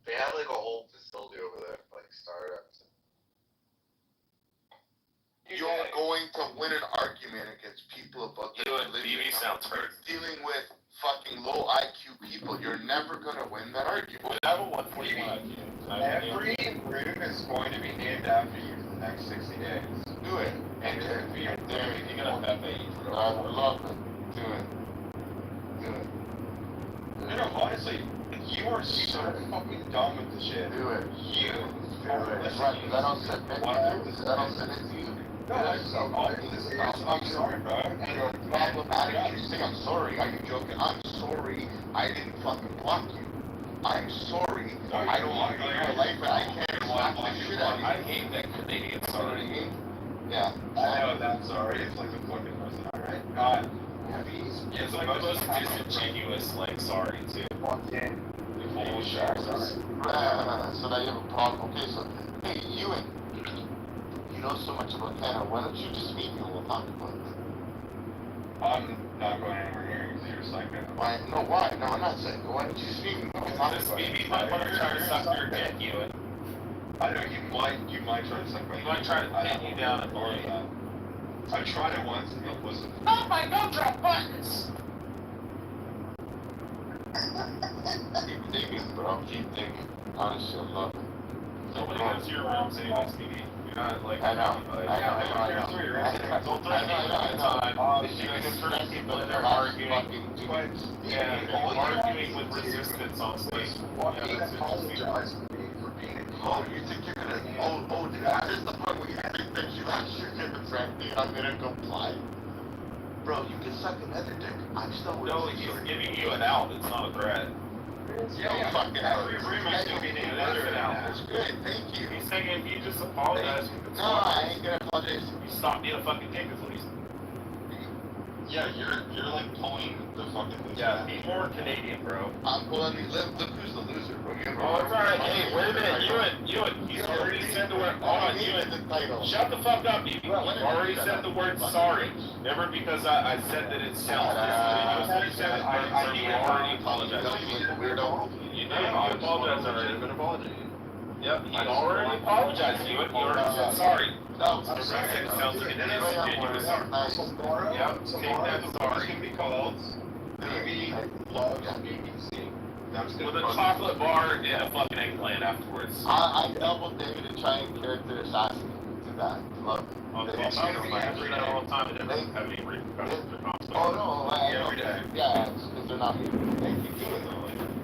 They have like a whole facility over there, like startups. You're going to win an argument against people about their religion. BB sounds hurt. Dealing with fucking low IQ people, you're never going to win that argument. I have a 141 IQ. Every room is going to be named after you for the next 60 days. Do it. And it's going to be your theory. You're going to have that age. I love it. Do it. No, honestly, you are so fucking dumb with the shit. Do it. You. Right, because I don't submit to you. No, I'm sorry, bro. And you're problematic. You say I'm sorry. Are you joking? I'm sorry. I didn't fucking block you. I'm sorry. I don't want to be in your life, and I can't slap the shit out of you. I hate that Canadian sorry. You know what I mean? Yeah. I know that sorry. It's like a fucking person, alright? God. It's like the most disingenuous, like, sorry, too. Fucking. So now you have a problem. Okay, so, hey, Ewan, you know so much about Canada. Why don't you just meet me and we'll talk about it? I'm not going anywhere near you because you're a psycho. Why? No, why? No, I'm not psycho. Why don't you just meet me? We'll talk about it. BB might want to try to suck your dick, Ewan. I know you might try to suck my dick. He might try to pin you down and bully you. I tried it once and it wasn't. Oh my God, drop buttons! Keep thinking, bro. Keep thinking. Honestly, I love it. Nobody goes to your rooms anyways, BB. You're not like. I know. Don't threaten me all the time. You can encourage people that are arguing. Yeah, arguing with resistance on stage. Yeah, that's interesting. Oh, you think you're gonna? Oh, that is the part where you think that you actually gonna threaten me. I'm gonna comply. Bro, you can suck another dick. I'm still with you. No, he's giving you an out. It's not a threat. Yeah, fucking every room is giving you an out. That's good. Thank you. He's saying if you just apologize, no, I ain't gonna apologize. You stop being a fucking dick, is what he's saying. Yeah, you're like pulling the fucking loser. Yeah, be more Canadian, bro. I'm pulling the look who's the loser, bro. Oh, it's alright. Hey, wait a minute, Ewan. He's already said the word. Hold on, Ewan. Shut the fuck up, BB. You already said the word sorry. Remember, because I said that it sounds disingenuous. You said it. You already apologized. Weirdo. You did. You apologized already. Yep, he already apologized, Ewan. He already said sorry. No, I'm sorry. It sounds like an ingenuous nice. Tomorrow, Yep, take tomorrow that the room is sorry. going to be called BB Loves BBC. That's With going a to chocolate bar and a fucking eggplant afterwards. I double David and try and character assassinate to that. Love it. On the It's phone, gonna be I do every that day. all the time. It doesn't have any repercussions or consequences. Oh no, I know. Every day. Yeah, it's because they're not me. They keep doing it.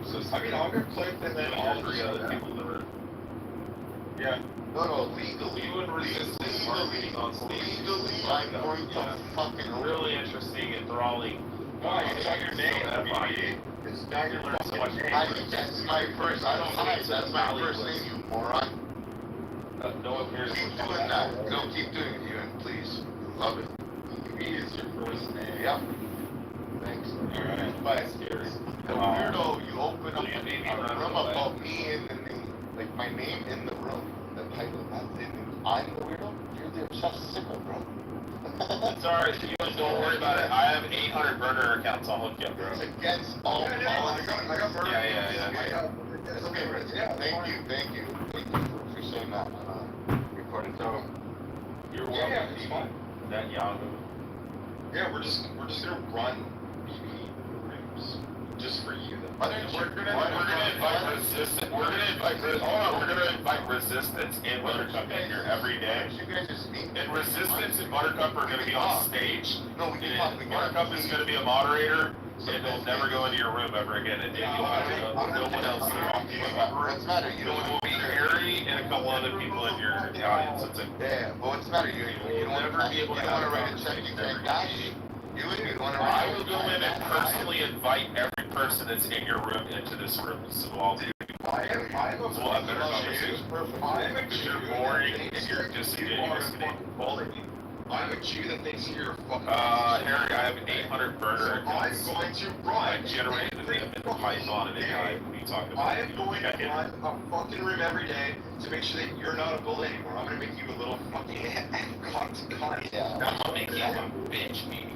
So, I mean, I'll get clicked and then all Three the other people that are. Yeah. No, legally. You and resistance marketing on Legally, I'm going to fucking really interesting, enthralling. No, it's not your name, BB. It's not your fucking name. That's my first. I don't hide. That's my first name, you moron. No one cares. Keep doing that. No, keep doing it, Ewan, please. Love it. BB is your first name. Yep. Thanks. Alright. But the weirdo, you open up a room about me in the name, like my name in the room. The title, that's it. I'm the weirdo. You're the obsessed sicko, bro. It's alright, you don't worry about it. I have 800 burner accounts. I'll hook you up, bro. It's against all policy. I got burned. Yeah. It's okay, Rich. Yeah, thank you for saying that. Recorded. So, You're welcome. Yeah, it's fine. That Yahoo. Yeah, we're just gonna run BB rooms just for you. We're gonna invite resistance. We're gonna invite resistance and Buttercup in here every day. you guys just meet. And resistance and Buttercup are gonna be on stage. No, we can talk. And Buttercup is gonna be a moderator, and they'll never go into your room ever again. And you'll have no one else to talk to. What's the matter? You It will be Harry and a couple other people in your audience. It's a Yeah, but what's the matter? You don't want to be able to write a check, you can't cash it. You want to write. I will go in and personally invite every person that's in your room into this room. So I'll do. I am We'll have better conversation. I am a Because Jew. you're boring and you're disingenuous. I'm a Jew that thinks you're a fucking. Harry, I have 800 burner I'm accounts. going to I run. generated them in Python and AI. What are you talking about? I am going to run a fucking room every day to make sure that you're not a bully anymore. I'm gonna make you a little fucking cunt. Yeah. I'll make you a bitch, me.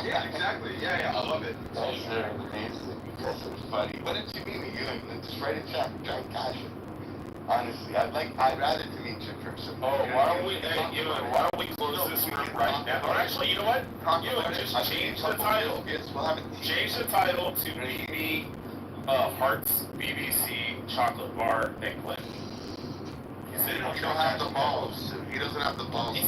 Yeah, exactly. Yeah, I love it. That's amazing. That's so funny. Why don't you meet me? Just write a check, try and cash it. Honestly, I'd rather to meet you person. Oh, why don't we close this room right now? Or actually, you know what? Just change the title. We'll have it. Change the title to BB Hearts BBC Chocolate Bar Eggplant. He don't have the balls. He doesn't have the balls. No,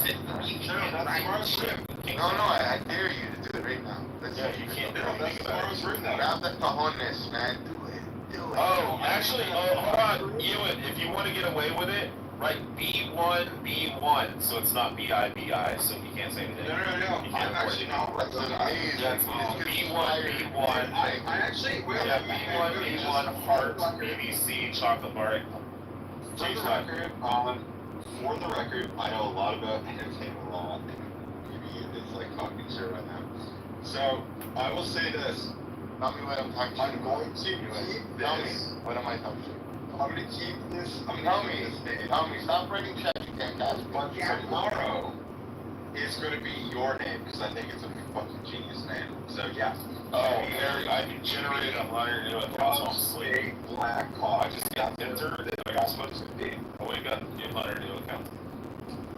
I dare you to do it right now. You can't do anything about it. Grab the cojones, man. Do it. Oh, actually, hold on. Ewan, if you want to get away with it, write B1B1, so it's not BIBI, so you can't say anything. No. I'm actually not. That's amazing. B1B1. I actually will. Yeah, B1B1 Hearts BBC Chocolate Bar Eggplant. For the record, I know a lot about entertainment law, and maybe it's like talking shit right now. So, I will say this. Tell me what I'm talking I'm going to keep Tell me, this. what am I talking I'm going to keep this. Tell me, stop writing checks you can't cash. But tomorrow is going to be your name, because I think it's a fucking genius name. So, yeah. Oh, Harry, I can generate 100 new accounts on sleep. Black I coffee. just got entered like I'm supposed to be. I wake up and 100 new accounts.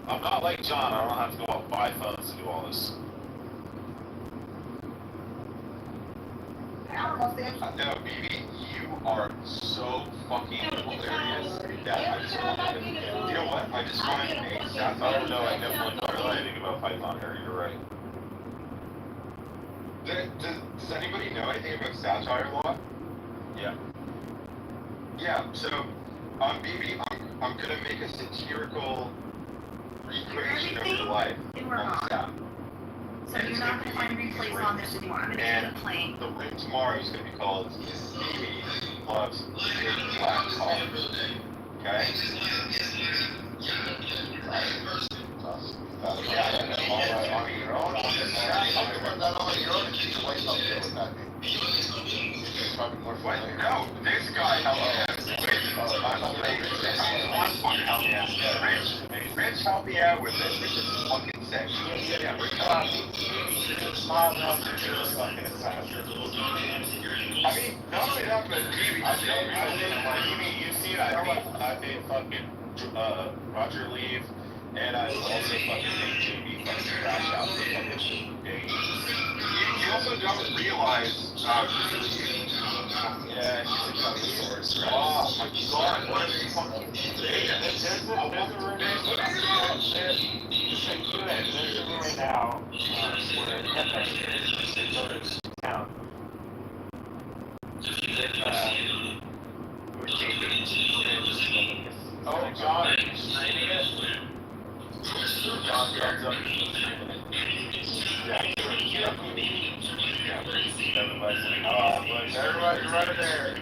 I'm not like John, I don't have to go out and buy phones to do all this. No, BB, you are so fucking hilarious that I just wanted to, you know what? I just wanted to make that. I don't know, I definitely don't know anything about Python, Harry, you're right. Does anybody know anything about satire law? Yeah. Yeah, so on BB, I'm gonna make a satirical recreation of your life on sat. So you're not going to find replays on this anymore. I'm going to keep it playing. The room tomorrow is going to be called BB Loves Big Black Coffee. Okay? No, this guy helped Rich helped me out with it, which is fucking sick. Yeah, Rich helped me. I mean, not only that, but You see, I paid fucking Roger Leave And I also fucking hate JB fucking crash out for fucking days. You also don't realize, yeah, he's a cunning source. Oh my god, what a fucking idiot. There's a rumor right now where FX is going to town with JB. Oh, John, are you streaming it? John comes up and streaming it. Yeah. Everybody's like, oh, look, everybody's right there.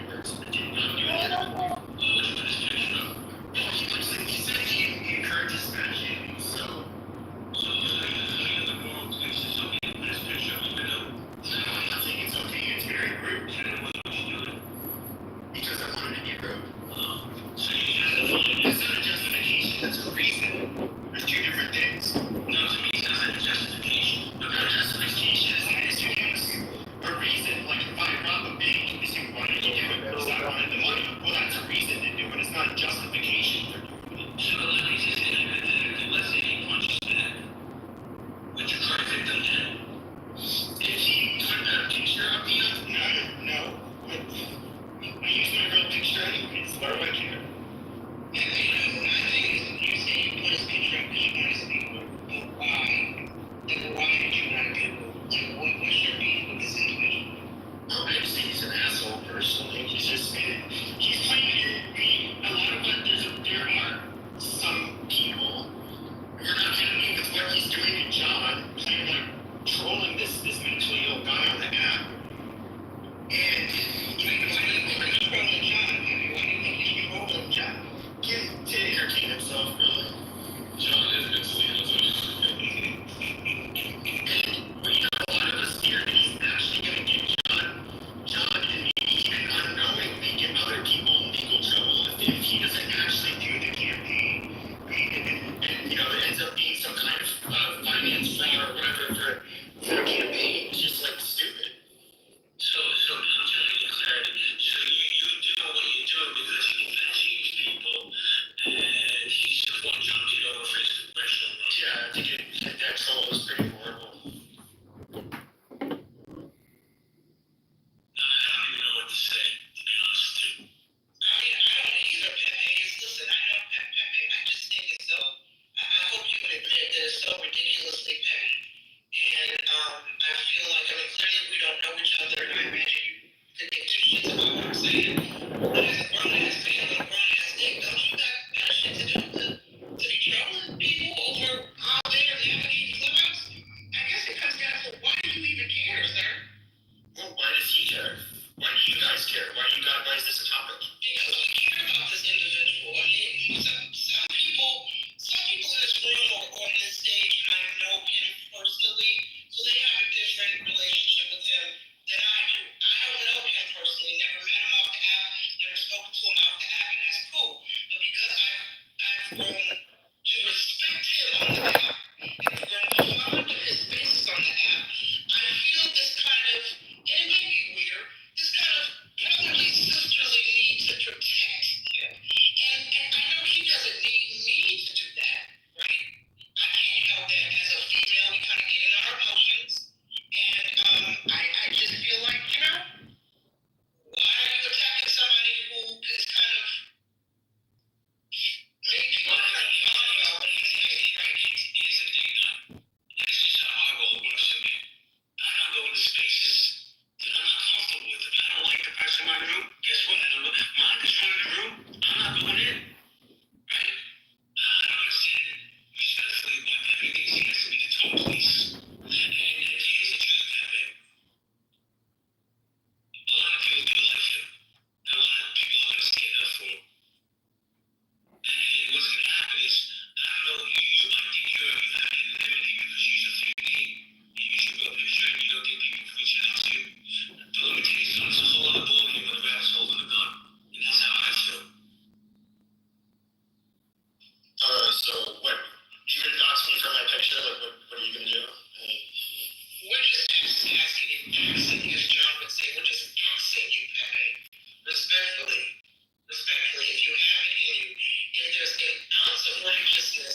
Respectfully,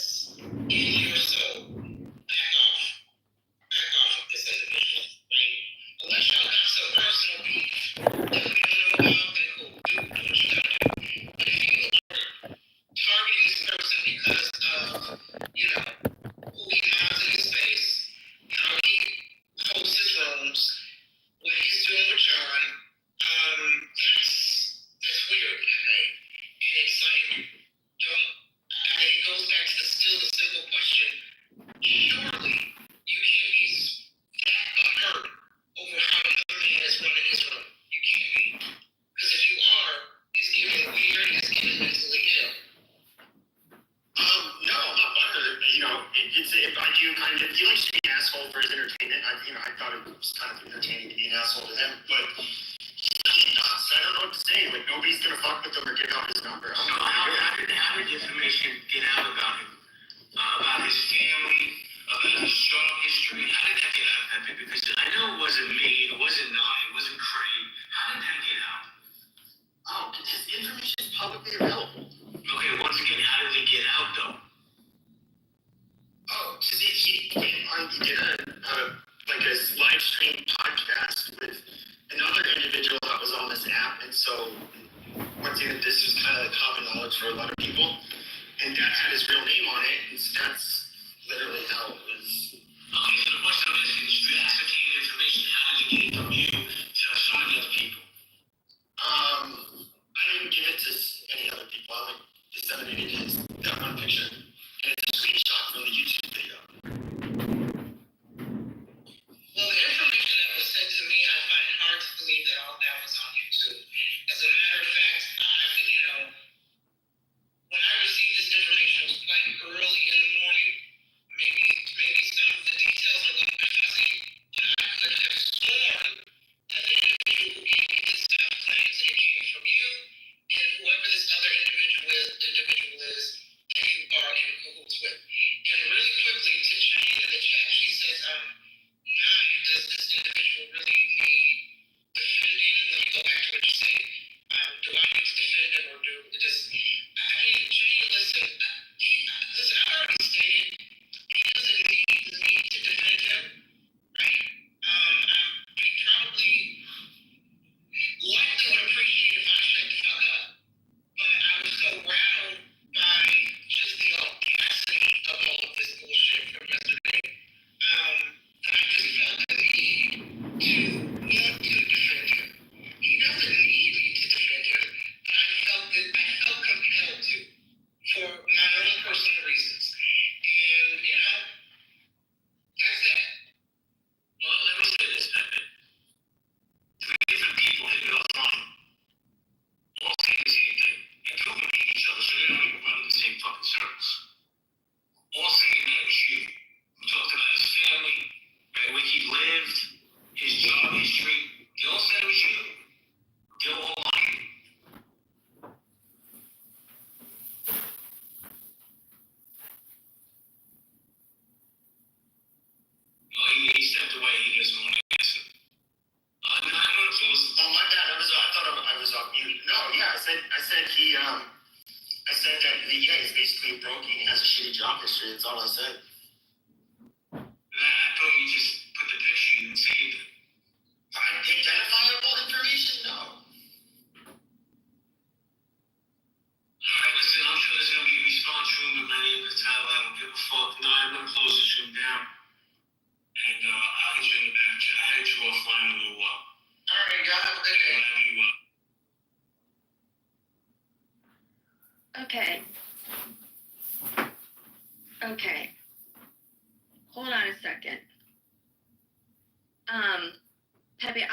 this in your soul. Back off. Back off of this individual, right? Unless y'all got some personal beef that we don't know about, then cool. Do what you gotta do. But if you are targeting this person because of, you know, who he has in his space, how he hosts his rooms, what he's doing with John, that's weird, right? And it's like, it goes back to still the simple question. Surely you can't be that unhurt over how another man is running his room. You can't be. Because if you are, he's getting weird, he's getting mentally ill. No, I'm not butthurt. You know, I do kind of, he likes to be an asshole for his entertainment. I thought it was kind of entertaining to be an asshole to him, but he's nuts. I don't know what to say. Like, nobody's gonna fuck with him or give out his number. How did information get out about him? About his family, about his job history? How did that get out, Pepe? Because I know it wasn't me, it wasn't Nye, it wasn't Craig. How did that get out? Oh, his information is publicly available. Okay, once again, how did it get out, though? Oh, he did a live stream podcast with another individual that was on this app, and so once again, this was kind of common knowledge for a lot of people, and that had his real name on it, and so that's literally how it was. Okay, so the question I'm asking is, you ascertained information, how did it get it from you to some of the other people? I didn't give it to any other people. I disseminated that one picture, and it's a screenshot from the YouTube video. Well, the information that was sent to me, I find it hard to believe that all that was on YouTube. As a matter of fact, when I received this information, it was quite early in the morning. Maybe some of the details are a little bit fuzzy, but I could have sworn that the individual who gave me this stuff claims that it came from you, and whoever this other individual is that you are in cahoots with. And really quickly, to Jane in the chat, she says, does this individual really need defending? Let me go back to what you say. Do I need to defend him, or Jane, listen, I've already stated, he doesn't need me to defend him, right? He probably likely would appreciate if I shut the fuck up, but I was so rattled by just the audacity of all of this bullshit from yesterday, that I just felt the need to want to defend him. He doesn't need me to defend him, but I felt compelled to, for my own personal reasons. And, that's that. Well, let me say this, Pepe. 3 different people hit it offline. All saying the same thing. And 2 of them hate each other, so they don't even run in the same fucking circles. All saying that it was you. We talked about his family, right, where he lived, his job history. They all said it was you. They're all lying. Well, he stepped away. He doesn't want to answer. No, I don't know. Oh, my bad. I thought I was off mute. No, yeah, I said that he's basically a broke. He has a shitty job history. That's all I said. I thought you just put the picture. You didn't say anything. Identifiable information? No. All right, listen, I'm sure there's going to be a response room in my neighborhood. I don't give a fuck. No, I'm going to close this room down. And I'll hit you in the back. I'll hit you offline in a little while. All right, y'all have a good day. Okay. Hold on a second. Pepe,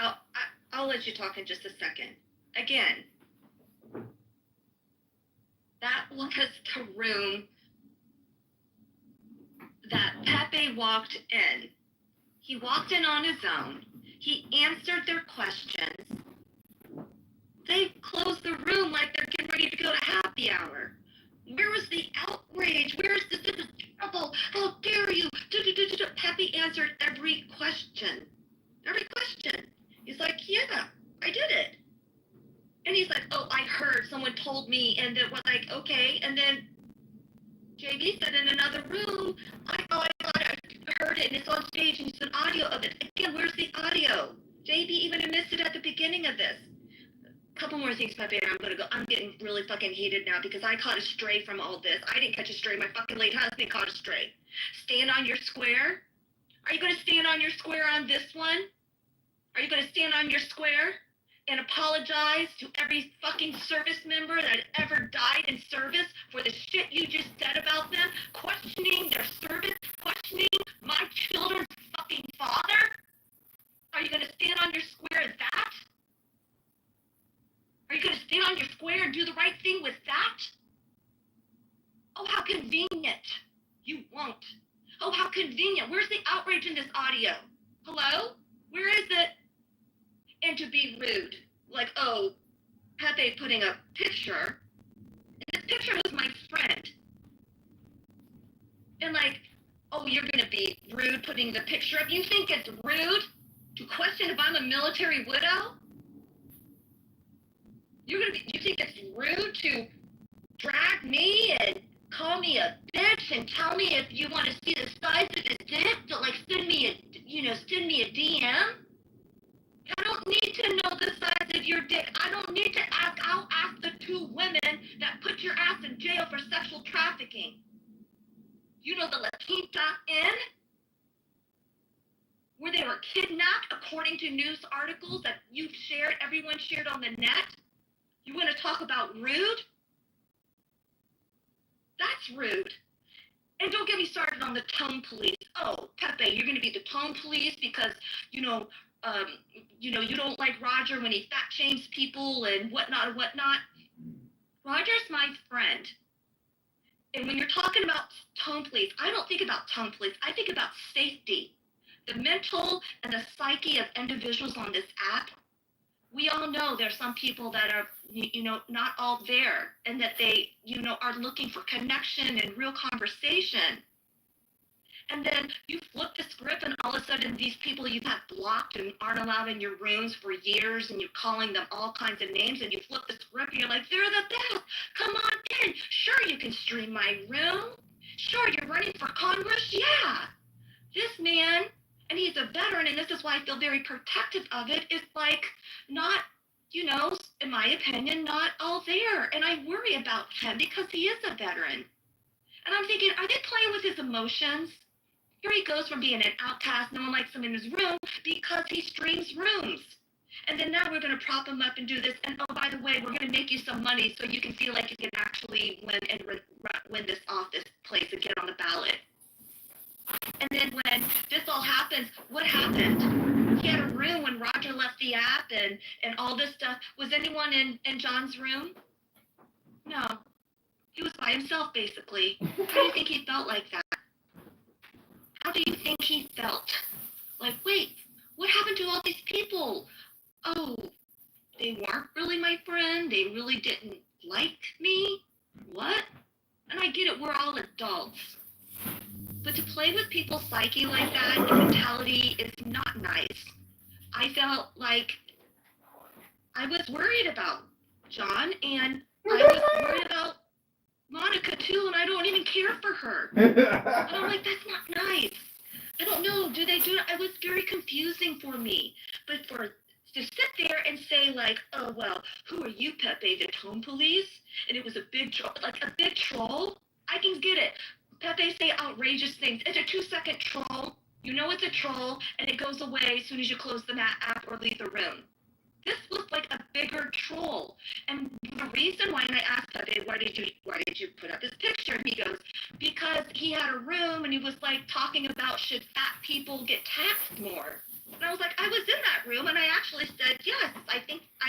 I'll let you talk in just a second. Again, that was the room that Pepe walked in. He walked in on his own. He answered their questions. They closed the room like they're getting ready to go to happy hour. Where was the outrage? Where is this? This is trouble. How dare you? Pepe answered every question. Every question. He's like, yeah, I did it. And he's like, oh, I heard, someone told me, and it was like, okay, and then JB said in another room, I thought I heard it and it's on stage and it's an audio of it. Again, where's the audio? JB even admits it at the beginning of this. Couple more things, Pepe, and I'm gonna go. I'm getting really fucking heated now because I caught a stray from all this. I didn't catch a stray. My fucking late husband caught a stray. Stand on your square. Are you gonna stand on your square on this one? Are you gonna stand on your square and apologize to every fucking service member that ever died in service for the shit you just said about them, questioning their service, questioning my children's fucking father? Are you gonna stand on your square as that? Are you going to stand on your square and do the right thing with that? Oh, how convenient. You won't. Oh, how convenient. Where's the outrage in this audio? Hello? Where is it? And to be rude. Like, oh, Pepe putting a picture. And this picture was my friend. And like, oh, you're going to be rude putting the picture up? You think it's rude to question if I'm a military widow? You think it's rude to drag me and call me a bitch and tell me if you want to see the size of his dick to like send me a DM? I don't need to know the size of your dick. I don't need to ask. I'll ask the 2 women that put your ass in jail for sexual trafficking. You know the La Quinta Inn? Where they were kidnapped according to news articles that you've shared, everyone shared on the net? You want to talk about rude? That's rude. And don't get me started on the tone police. Oh, Pepe, you're going to be the tone police because, you don't like Roger when he fat shames people and whatnot. Roger's my friend. And when you're talking about tone police, I don't think about tone police. I think about safety. The mental and the psyche of individuals on this app. We all know there's some people that are, not all there and that they, are looking for connection and real conversation. And then you flip the script and all of a sudden these people you've had blocked and aren't allowed in your rooms for years and you're calling them all kinds of names and you flip the script and you're like, they're the best. Come on in. Sure, you can stream my room. Sure, you're running for Congress. Yeah. This man, and he's a veteran, and this is why I feel very protective of it, is like not, in my opinion, not all there. And I worry about him because he is a veteran. And I'm thinking, are they playing with his emotions? Here he goes from being an outcast, no one likes him in his room because he streams rooms. And then now we're going to prop him up and do this. And oh, by the way, we're going to make you some money so you can feel like you can actually win this office place and get on the ballot. And then when this all happens, what happened? He had a room when Roger left the app and all this stuff. Was anyone in John's room? No. He was by himself, basically. How do you think he felt like that? How do you think he felt? Like, wait, what happened to all these people? Oh, they weren't really my friend. They really didn't like me. What? And I get it, we're all adults. But to play with people's psyche like that, the mentality is not nice. I felt like I was worried about John, and I was worried about Monica too, and I don't even care for her. And I'm like, that's not nice. I don't know, do they do it? It was very confusing for me. But to sit there and say like, oh, well, who are you, Pepe, the tone police? And it was a big troll, I can get it. Pepe say outrageous things. It's a 2-second troll. You know it's a troll, and it goes away as soon as you close the app or leave the room. This was like a bigger troll. And the reason why, and I asked Pepe, why did you put up this picture? And he goes, because he had a room and he was like talking about should fat people get taxed more. And I was like, I was in that room and I actually said, yes, I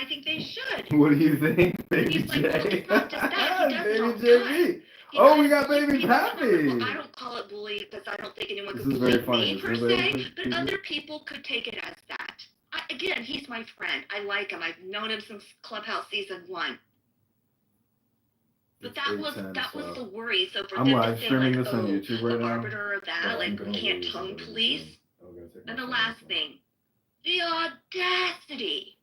think they should. What do you think, Baby He's like, J? well, it's not just that. He does it all Baby the time. JB. Oh, we got Baby Pappy. I don't call it bully because I don't think anyone This could is bully very funny. me per se, but other people could take it as that. Again, he's my friend. I like him. I've known him since Clubhouse season 1. But that was the worry. So for I'm them live to say streaming like, this on YouTube right the now. arbiter of that, like we can't tone police. And the last thing, the audacity.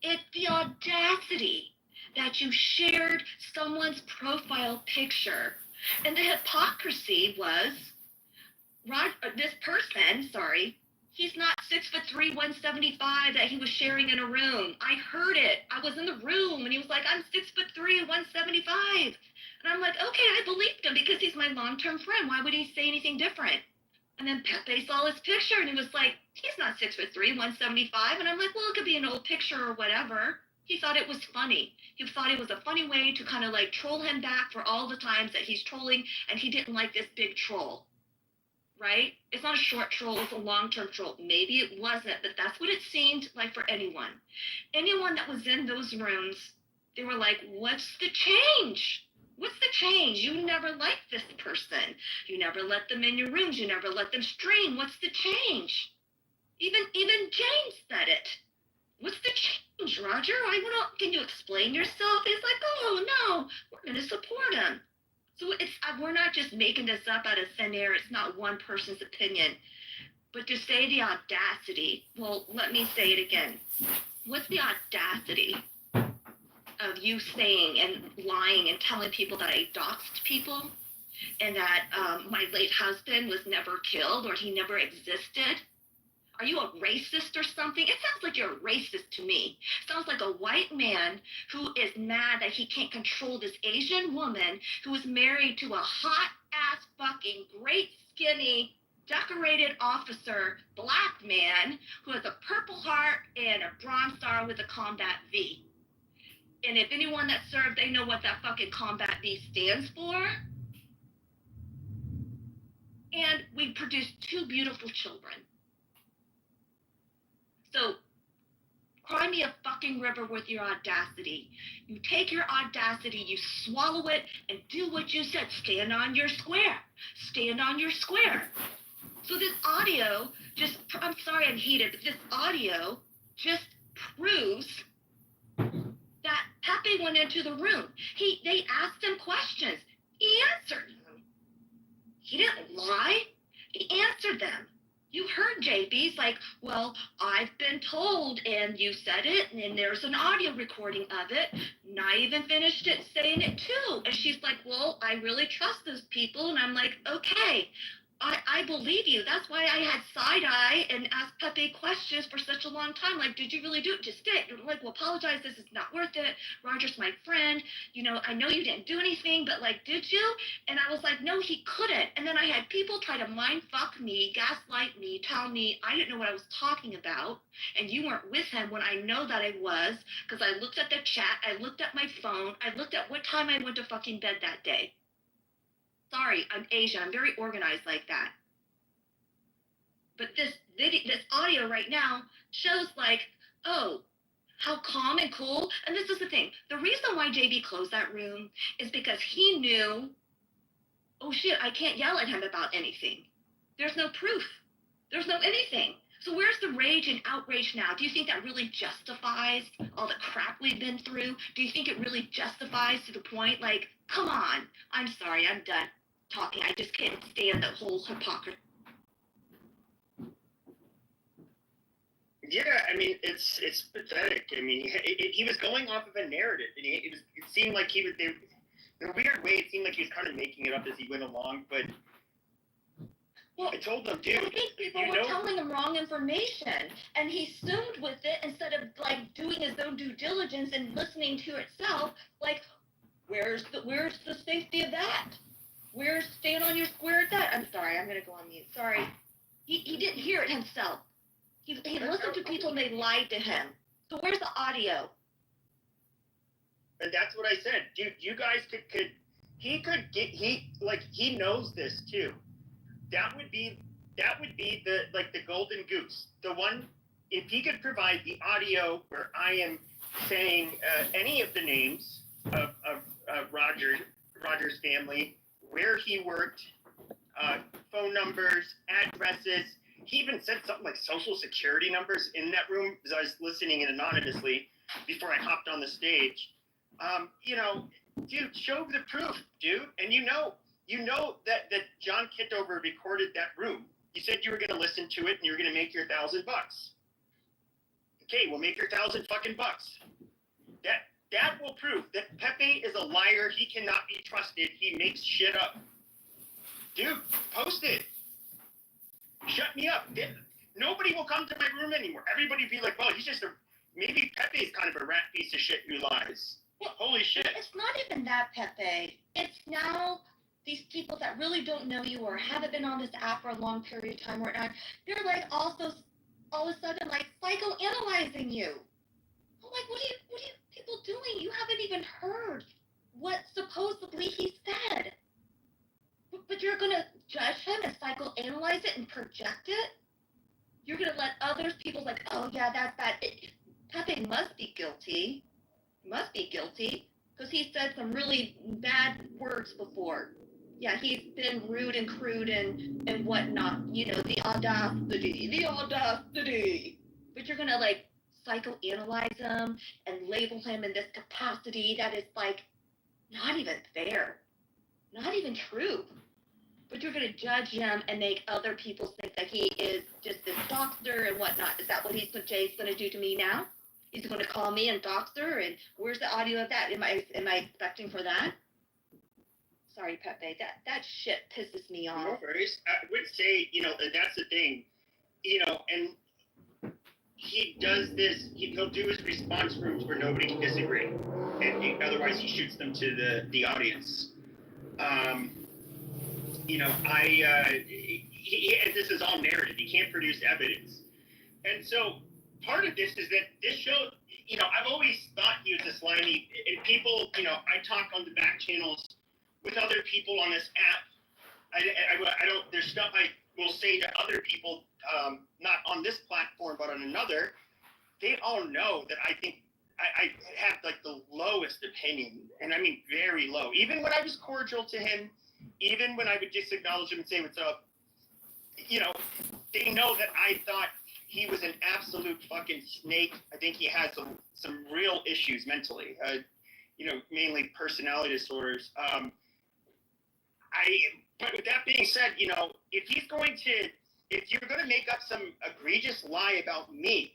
It's the audacity that you shared someone's profile picture And the hypocrisy was, this person, he's not 6'3", 175 that he was sharing in a room. I heard it. I was in the room, and he was like, I'm 6'3", 175. And I'm like, okay, I believed him because he's my long-term friend. Why would he say anything different? And then Pepe saw his picture, and he was like, he's not 6'3", 175. And I'm like, well, it could be an old picture or whatever. He thought it was funny. He thought it was a funny way to kind of like troll him back for all the times that he's trolling, and he didn't like this big troll. Right? It's not a short troll, it's a long-term troll. Maybe it wasn't, but that's what it seemed like for anyone. Anyone that was in those rooms, they were like, what's the change? What's the change? You never liked this person. You never let them in your rooms. You never let them stream. What's the change? Even James said it. What's the change, Roger? Can you explain yourself? He's like, oh, no, we're going to support him. So we're not just making this up out of thin air. It's not one person's opinion. But to say the audacity, well, let me say it again. What's the audacity of you saying and lying and telling people that I doxed people and that my late husband was never killed or he never existed? Are you a racist or something? It sounds like you're a racist to me. Sounds like a white man who is mad that he can't control this Asian woman who is married to a hot-ass fucking great skinny decorated officer, black man who has a Purple Heart and a Bronze Star with a Combat V. And if anyone that served, they know what that fucking Combat V stands for. And we produced 2 beautiful children. So, cry me a fucking river with your audacity. You take your audacity, you swallow it, and do what you said. Stand on your square. Stand on your square. So this audio I'm sorry I'm heated, but this audio just proves that Pepe went into the room. They asked him questions. He answered them. He didn't lie. He answered them. You heard JB's like, well, I've been told, and you said it, and there's an audio recording of it, and I even finished it saying it too. And she's like, well, I really trust those people, and I'm like, okay, I believe you. That's why I had side-eye and asked Pepe questions for such a long time. Like, did you really do it? Just stay. You're like, well, apologize. This is not worth it. Roger's my friend. You know, I know you didn't do anything, but, like, did you? And I was like, no, he couldn't. And then I had people try to mind fuck me, gaslight me, tell me I didn't know what I was talking about, and you weren't with him when I know that I was, because I looked at the chat, I looked at my phone, I looked at what time I went to fucking bed that day. Sorry, I'm Asian. I'm very organized like that. But this audio right now shows like, oh, how calm and cool. And this is the thing. The reason why JB closed that room is because he knew, oh shit, I can't yell at him about anything. There's no proof. There's no anything. So where's the rage and outrage now? Do you think that really justifies all the crap we've been through? Do you think it really justifies to the point, like, come on. I'm sorry, I'm done talking. I just can't stand the whole hypocrisy. Yeah, I mean, it's pathetic. I mean, he was going off of a narrative, and it seemed like he was, in a weird way, it seemed like he was kind of making it up as he went along, but I told him, dude, I think people were telling him wrong information, and he assumed with it instead of, like, doing his own due diligence and listening to itself, like, where's the safety of that? Where's staying on your square at that? I'm sorry, I'm going to go on mute. Sorry. He didn't hear it himself. He listened to people and they lied to him. So where's the audio? And that's what I said. Dude, you guys he knows this too. That would be the golden goose. The one, if he could provide the audio where I am saying any of the names of Roger's family, where he worked, phone numbers, addresses. He even said something like social security numbers in that room because I was listening in anonymously before I hopped on the stage. Dude, show the proof, dude. And you know that John Kitover recorded that room. You said you were going to listen to it and you were going to make your $1,000. Okay, we'll make your $1,000 fucking bucks. That will prove that Pepe is a liar. He cannot be trusted. He makes shit up. Dude, post it. Shut me up. Nobody will come to my room anymore. Everybody will be like, well, he's just maybe Pepe's kind of a rat piece of shit who lies. Well, holy shit. It's not even that, Pepe. It's now these people that really don't know you or haven't been on this app for a long period of time or not. They're like also all of a sudden like psychoanalyzing you. I'm like, what are you people doing? You haven't even heard what supposedly he said. But you're gonna judge him and psychoanalyze it and project it? You're gonna let other people like, oh yeah, that's bad. Pepe must be guilty. Must be guilty. Because he said some really bad words before. Yeah, he's been rude and crude and whatnot. You know, the audacity. But you're gonna like psychoanalyze him and label him in this capacity that is like not even fair. Not even true. But you're going to judge him and make other people think that he is just this doxer and whatnot. Is that what Jay's going to do to me now? He's going to call me a doxer? And where's the audio of that? Am I expecting for that? Sorry, Pepe. That shit pisses me off. No worries. I would say, that's the thing. And he does this. He'll do his response rooms where nobody can disagree. And otherwise he shoots them to the audience. This is all narrative. He can't produce evidence. And so part of this is that this show, I've always thought he was a slimy, and people, I talk on the back channels with other people on this app. I don't, there's stuff I will say to other people, not on this platform, but on another. They all know that I think I have like the lowest opinion, and I mean very low. Even when I was cordial to him, even when I would just acknowledge him and say what's up, they know that I thought he was an absolute fucking snake. I think he has some real issues mentally, mainly personality disorders. But with that being said, if you're going to make up some egregious lie about me,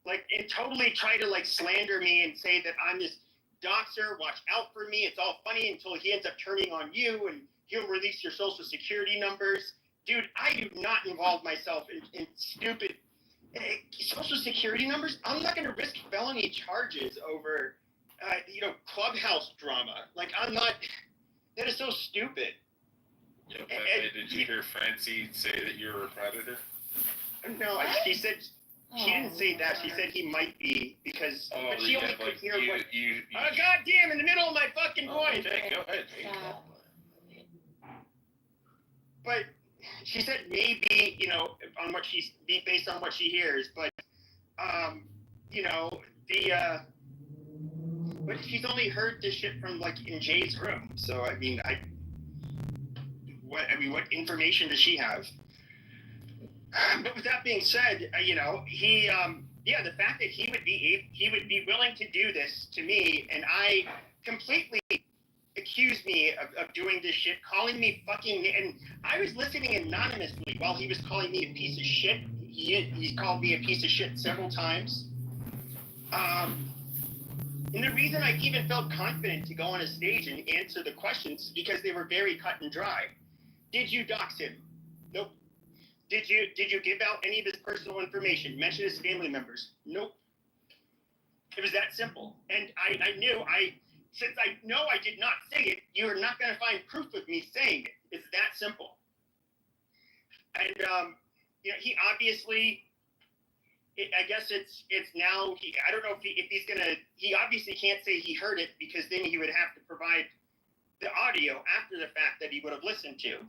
like, and totally try to like slander me and say that I'm this doxer, watch out for me, it's all funny until he ends up turning on you and he'll release your social security numbers. Dude, I do not involve myself in stupid social security numbers. I'm not going to risk felony charges over, clubhouse drama. Like, I'm not, that is so stupid. Yeah, did you hear Francie say that you're a predator? No, she said... She didn't say that. She said he might be because but she only could hear what. God damn! In the middle of my fucking voice. Okay, go ahead. But she said maybe on what she's based on what she hears, but but she's only heard this shit from like in Jay's room. So I mean, what information does she have? But with that being said, the fact that he would be willing to do this to me, and I completely accused me of doing this shit, calling me fucking, and I was listening anonymously while he was calling me a piece of shit. He called me a piece of shit several times. And the reason I even felt confident to go on a stage and answer the questions is because they were very cut and dry. Did you dox him? Nope. Did you give out any of his personal information? Mention his family members? Nope. It was that simple. And I knew since I know I did not say it, you're not going to find proof of me saying it. It's that simple. And he obviously, I guess it's now. I don't know if he's gonna. He obviously can't say he heard it because then he would have to provide the audio after the fact that he would have listened to.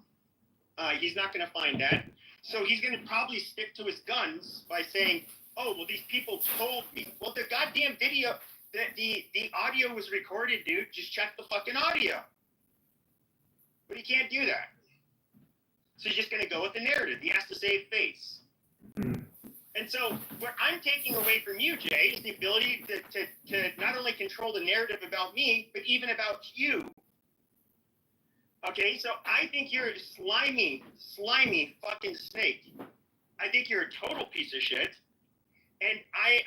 He's not going to find that. So he's going to probably stick to his guns by saying, oh, well, these people told me. Well, the goddamn video, the audio was recorded, dude. Just check the fucking audio. But he can't do that. So he's just going to go with the narrative. He has to save face. And so what I'm taking away from you, Jay, is the ability to not only control the narrative about me, but even about you. Okay, so I think you're a slimy fucking snake. I think you're a total piece of shit. And I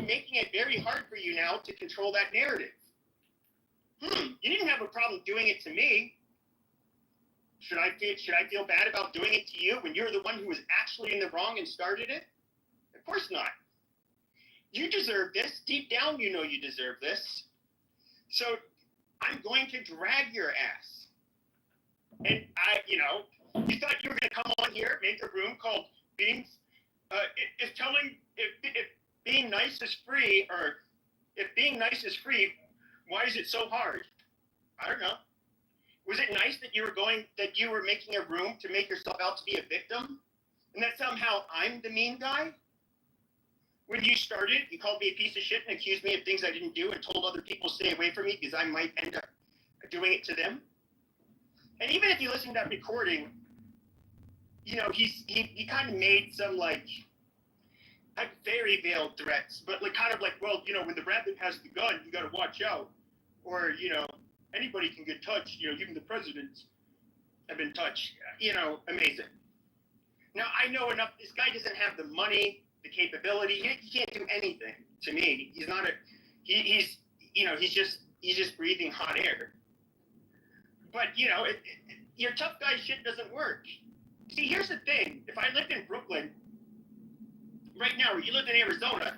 making it very hard for you now to control that narrative. You didn't have a problem doing it to me. Should I feel bad about doing it to you when you're the one who was actually in the wrong and started it? Of course not. You deserve this. Deep down, you know you deserve this. So I'm going to drag your ass. And you thought you were going to come on here, make a room called being, if being nice is free, or if being nice is free, why is it so hard? I don't know. Was it nice that you were making a room to make yourself out to be a victim? And that somehow I'm the mean guy? When you started, you called me a piece of shit and accused me of things I didn't do and told other people to stay away from me because I might end up doing it to them. And even if you listen to that recording, he kind of made some very veiled threats, but when the rabbit has the gun, you got to watch out, or anybody can get touched. Even the presidents have been touched. Amazing. Now I know enough. This guy doesn't have the money, the capability. He can't do anything to me. He's not he's just breathing hot air. But your tough guy shit doesn't work. See, here's the thing. If I lived in Brooklyn right now, or you lived in Arizona,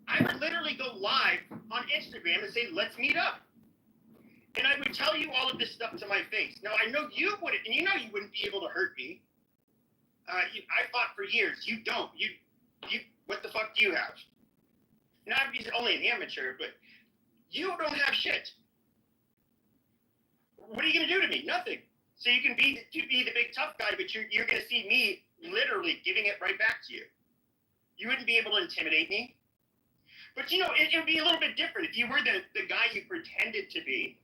I would literally go live on Instagram and say, let's meet up. And I would tell you all of this stuff to my face. Now, I know you wouldn't, and you wouldn't be able to hurt me. I fought for years. You don't. You. What the fuck do you have? Now, he's only an amateur, but you don't have shit. What are you going to do to me? Nothing. So you can be the big tough guy, but you're going to see me literally giving it right back to you. You wouldn't be able to intimidate me. But, it would be a little bit different if you were the guy you pretended to be.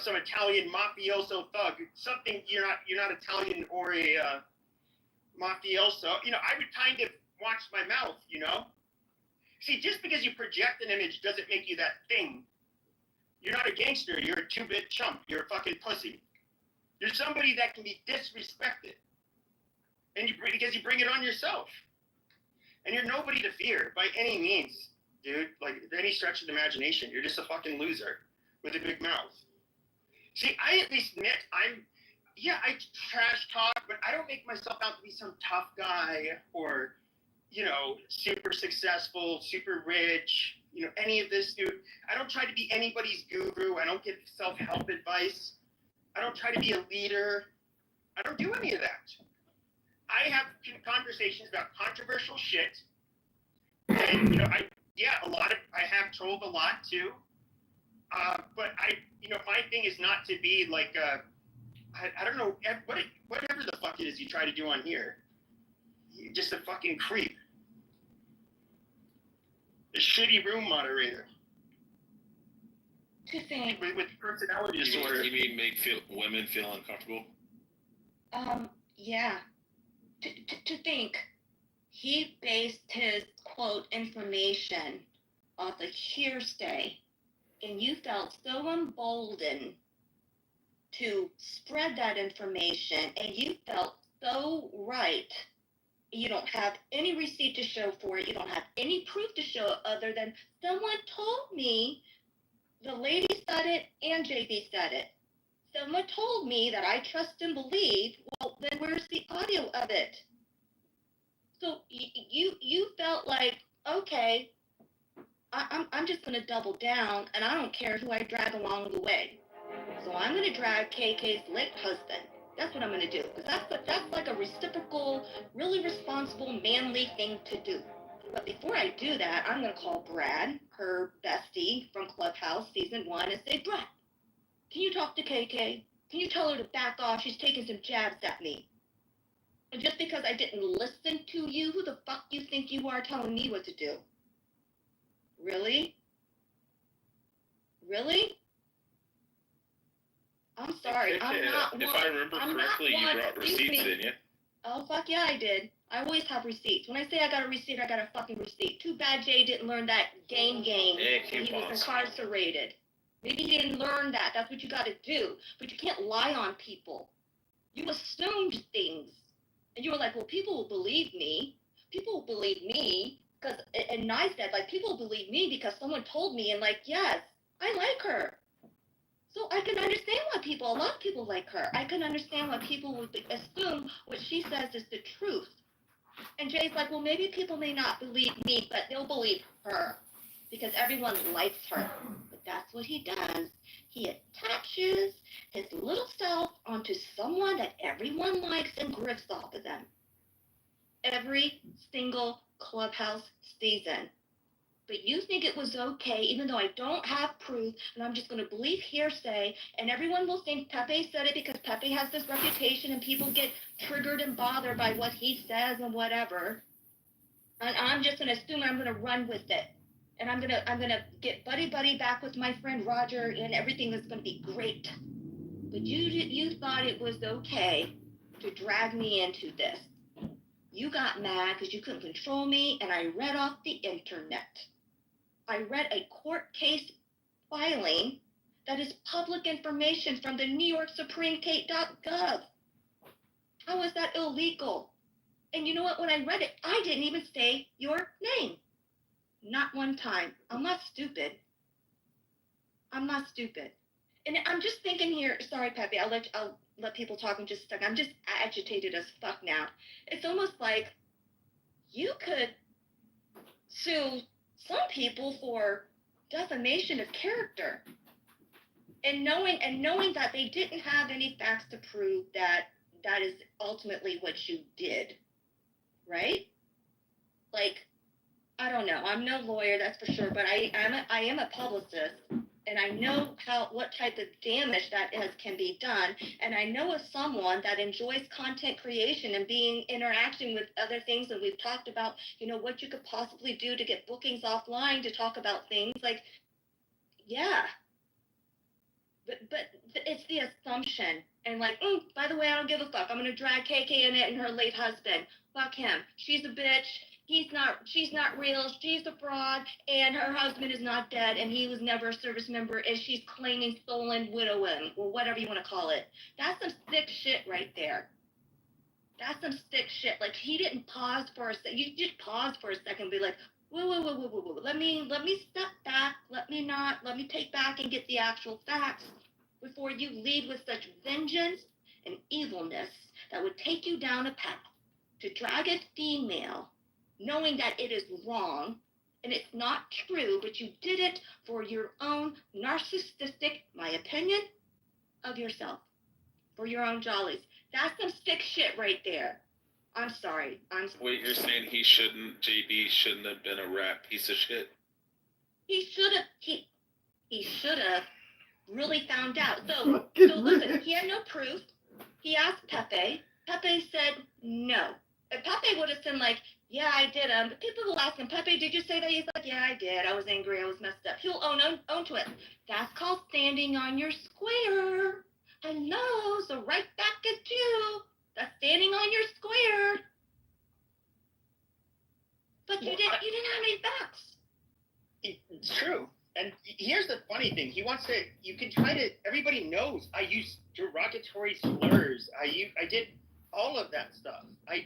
Some Italian mafioso thug. Something you're not Italian or a mafioso. I would kind of watch my mouth, See, just because you project an image doesn't make you that thing. You're not a gangster. You're a two-bit chump. You're a fucking pussy. You're somebody that can be disrespected. And because you bring it on yourself. And you're nobody to fear by any means, dude. Any stretch of the imagination. You're just a fucking loser with a big mouth. See, I at least admit I trash talk, but I don't make myself out to be some tough guy or, super successful, super rich, any of this, dude. I don't try to be anybody's guru. I don't give self-help advice. I don't try to be a leader. I don't do any of that. I have conversations about controversial shit. And, I have trolled a lot too. But my thing is not to be I don't know, whatever the fuck it is you try to do on here. You're just a fucking creep. A shitty room moderator. With personality disorder. You mean make women feel uncomfortable? Yeah. To think, he based his, quote, information off of hearsay, and you felt so emboldened to spread that information, and you felt so right. You don't have any receipt to show for it. You don't have any proof to show other than someone told me, the lady said it and JB said it. Someone told me that I trust and believe. Well, then where's the audio of it? So you felt like, okay, I'm just going to double down, and I don't care who I drag along the way. So I'm going to drag KK's late husband. That's what I'm going to do. Because that's like a reciprocal, really responsible, manly thing to do. But before I do that, I'm going to call Brad, her bestie from Clubhouse Season 1, and say, Brad, can you talk to KK? Can you tell her to back off? She's taking some jabs at me. And just because I didn't listen to you, who the fuck you think you are telling me what to do? Really? Really? I'm sorry. I'm not if I remember correctly, you brought receipts, didn't you? Oh, fuck yeah, I did. I always have receipts. When I say I got a receipt, I got a fucking receipt. Too bad Jay didn't learn that game when he was incarcerated. Maybe he didn't learn that. That's what you got to do. But you can't lie on people. You assumed things. And you were like, well, people will believe me. People will believe me Because, and I said, like, people believe me because someone told me, and like, yes, I like her. So I can understand why a lot of people like her. I can understand why people would assume what she says is the truth. And Jay's like, well, maybe people may not believe me, but they'll believe her because everyone likes her. But that's what he does. He attaches his little self onto someone that everyone likes and grifts off of them. Every single Clubhouse season. But you think it was okay, even though I don't have proof, and I'm just going to believe hearsay, and everyone will think Pepe said it because Pepe has this reputation, and people get triggered and bothered by what he says and whatever. And I'm just going to assume I'm going to run with it. And I'm gonna get buddy back with my friend Roger, and everything is going to be great. But you thought it was okay to drag me into this. You got mad because you couldn't control me, and I read off the internet. I read a court case filing that is public information from the New York SupremeCate.gov. How is that illegal? And you know what? When I read it, I didn't even say your name. Not one time. I'm not stupid. I'm not stupid. And I'm just thinking here, sorry, Pepe, I'll let people talk in just a second. I'm just agitated as fuck now. It's almost like you could sue some people for defamation of character. And knowing that they didn't have any facts to prove that is ultimately what you did. Right? Like, I don't know. I'm no lawyer, that's for sure, but I am a publicist, and I know what type of damage that can be done, and I know of someone that enjoys content creation and interacting with other things, and we've talked about, what you could possibly do to get bookings offline to talk about things like, yeah. But it's the assumption, and like, by the way, I don't give a fuck. I'm gonna drag KK in it and her late husband. Fuck him. She's a bitch. She's not real. She's a fraud, and her husband is not dead, and he was never a service member, and she's claiming stolen widowing, or whatever you want to call it. That's some sick shit right there. That's some sick shit. Like, he didn't pause for a second. You just pause for a second and be like, whoa. Let me step back. Let me take back and get the actual facts before you lead with such vengeance and evilness that would take you down a path to drag a female, knowing that it is wrong and it's not true, but you did it for your own narcissistic, my opinion, of yourself, for your own jollies. That's some sick shit right there. I'm sorry. Wait, you're saying JB shouldn't have been a rat piece of shit? He should have really found out. So listen, he had no proof. He asked Pepe. Pepe said no. If Pepe would have said like, yeah, I did him, but people will ask him, Pepe, did you say that? He's like, yeah, I did. I was angry. I was messed up. He'll own to it. That's called standing on your square. Hello, so right back at you. That's standing on your square. But you didn't have any facts. It's true. And here's the funny thing. You can try to, everybody knows I use derogatory slurs. I did all of that stuff. I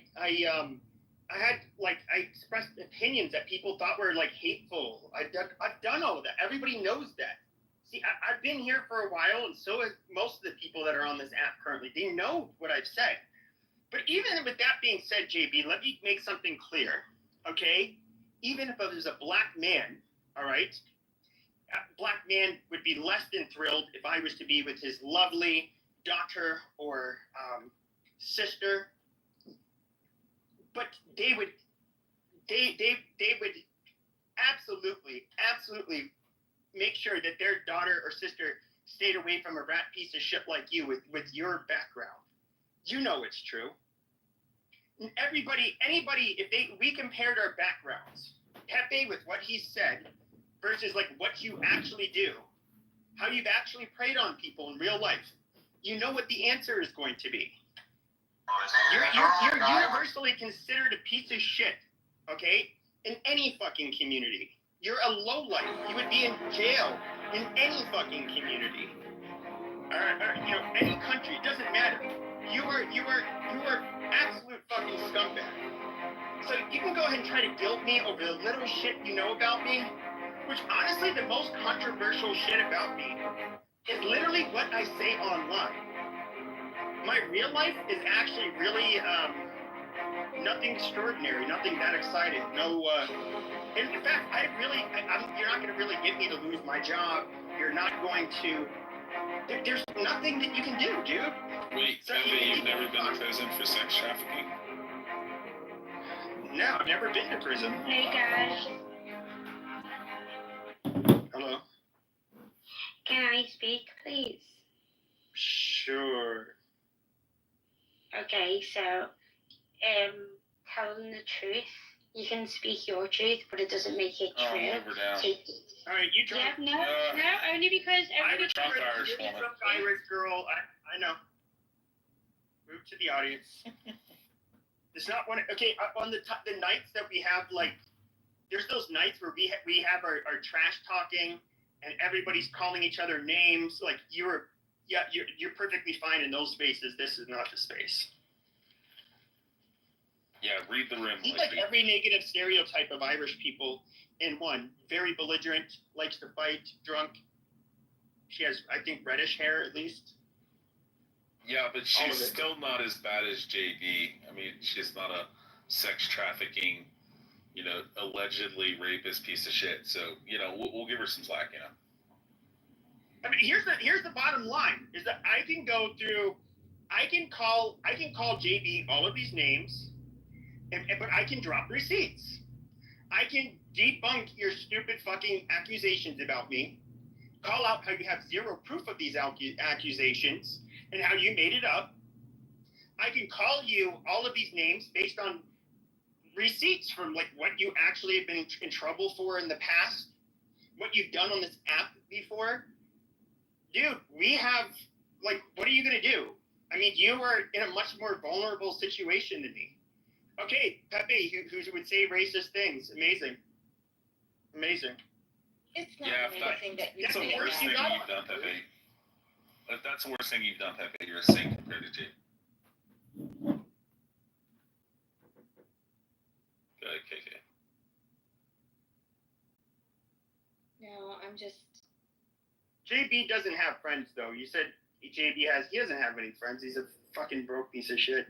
expressed opinions that people thought were like hateful. I've done all of that. Everybody knows that. See, I've been here for a while, and so has most of the people that are on this app currently. They know what I've said. But even with that being said, JB, let me make something clear, okay? Even if I was a black man, all right, a black man would be less than thrilled if I was to be with his lovely daughter or sister. But they would absolutely make sure that their daughter or sister stayed away from a rat piece of shit like you with your background. You know it's true. And anybody, we compared our backgrounds, Pepe with what he said versus like what you actually do, how you've actually preyed on people in real life, you know what the answer is going to be. You're universally considered a piece of shit, okay? In any fucking community. You're a lowlife. You would be in jail in any fucking community. Or any country. It doesn't matter. You are absolute fucking scumbag. So you can go ahead and try to guilt me over the little shit you know about me, which honestly, the most controversial shit about me is literally what I say online. My real life is actually really nothing extraordinary, nothing that exciting. No, in fact, you're not going to really get me to lose my job. You're not going to. There's nothing that you can do, dude. Wait, So you've never been to prison for sex trafficking? No, I've never been to prison. Hey guys, Hello. can I speak, please? Sure. Okay, so, tell them the truth. You can speak your truth, but it doesn't make it true. Over down. So, All right, you drunk. yeah, no, only because Irish girl. I know. Move to the audience. It's not one. Okay, on the nights that we have, like, there's those nights where we have our trash talking and everybody's calling each other names. Like you're perfectly fine in those spaces. This is not the space. Yeah, read the room. He's like every negative stereotype of Irish people in one. Very belligerent, likes to fight, drunk. She has, I think, reddish hair at least. Yeah, but she's still not as bad as JD. I mean, she's not a sex trafficking, allegedly rapist piece of shit. So, we'll give her some slack, I mean, here's the bottom line: is that I can go through, I can call JB all of these names, but I can drop receipts. I can debunk your stupid fucking accusations about me, call out how you have zero proof of these accusations and how you made it up. I can call you all of these names based on receipts from like what you actually have been in trouble for in the past, what you've done on this app before. Dude, we have, like, what are you going to do? I mean, you are in a much more vulnerable situation than me. Okay, Pepe, who would say racist things. Amazing. It's not amazing that you That's the say worst that. thing you've done, Pepe. If that's the worst thing you've done, Pepe, you're a saint compared to Jay. Go ahead, KK. No, I'm just. JB doesn't have friends, though. You said he doesn't have any friends. He's a fucking broke piece of shit.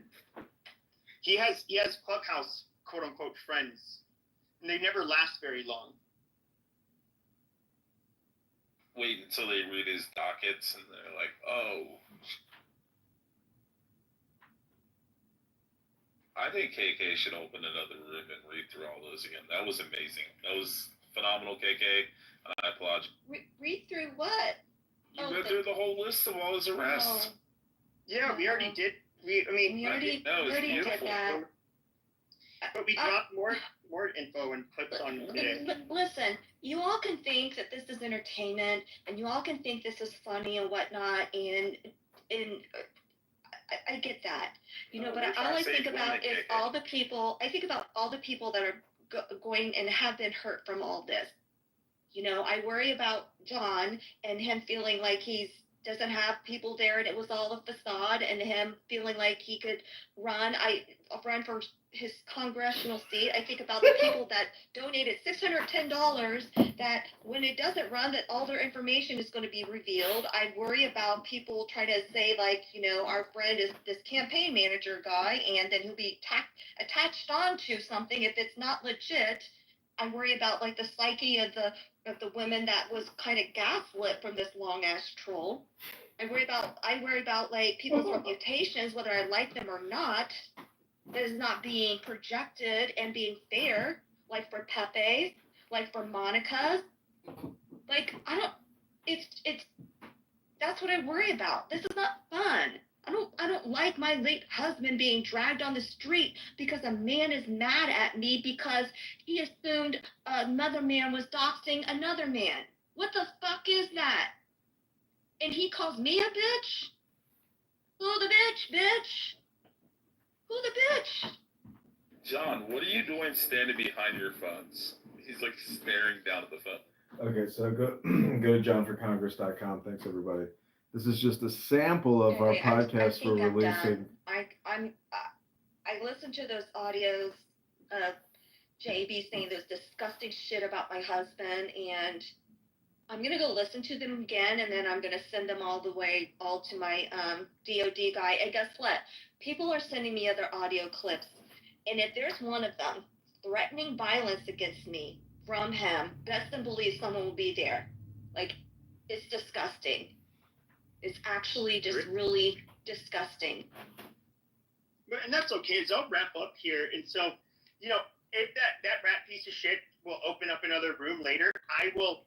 He has Clubhouse, quote unquote, friends, and they never last very long. Wait until they read his dockets and they're like, oh. I think KK should open another room and read through all those again. That was amazing. That was phenomenal, KK. I applaud you. Read through what? You went through the whole list of all his arrests. Oh. Yeah, we already did. We already did that. But we dropped more info and clips on today. Listen, you all can think that this is entertainment, and you all can think this is funny and whatnot, and I get that, but all I think about is all the people. I think about all the people that are going and have been hurt from all this. I worry about John and him feeling like he doesn't have people there and it was all a facade, and him feeling like he could run for his congressional seat. I think about the people that donated $610 that when it doesn't run, that all their information is going to be revealed. I worry about people trying to say, like, our friend is this campaign manager guy, and then he'll be attached onto something if it's not legit. I worry about, like, the psyche of the women that was kind of gaslit from this long ass troll. I worry about like people's reputations, whether I like them or not, that is not being projected and being fair, like for Pepe, like for Monica. Like, that's what I worry about. This is not fun. I don't like my late husband being dragged on the street because a man is mad at me because he assumed another man was doxing another man. What the fuck is that? And he calls me a bitch? Who the bitch? Who the bitch? John, what are you doing standing behind your phones? He's like staring down at the phone. Okay, so go to johnforcongress.com. Thanks, everybody. This is just a sample of our podcast we're releasing. I listened to those audios JB saying those disgusting shit about my husband, and I'm gonna go listen to them again, and then I'm gonna send them all to my DOD guy. And guess what? People are sending me other audio clips, and if there's one of them threatening violence against me from him, best and believe someone will be there. Like, it's disgusting. It's actually just really disgusting. And that's okay. So I'll wrap up here. And so, if that rat piece of shit will open up another room later, I will,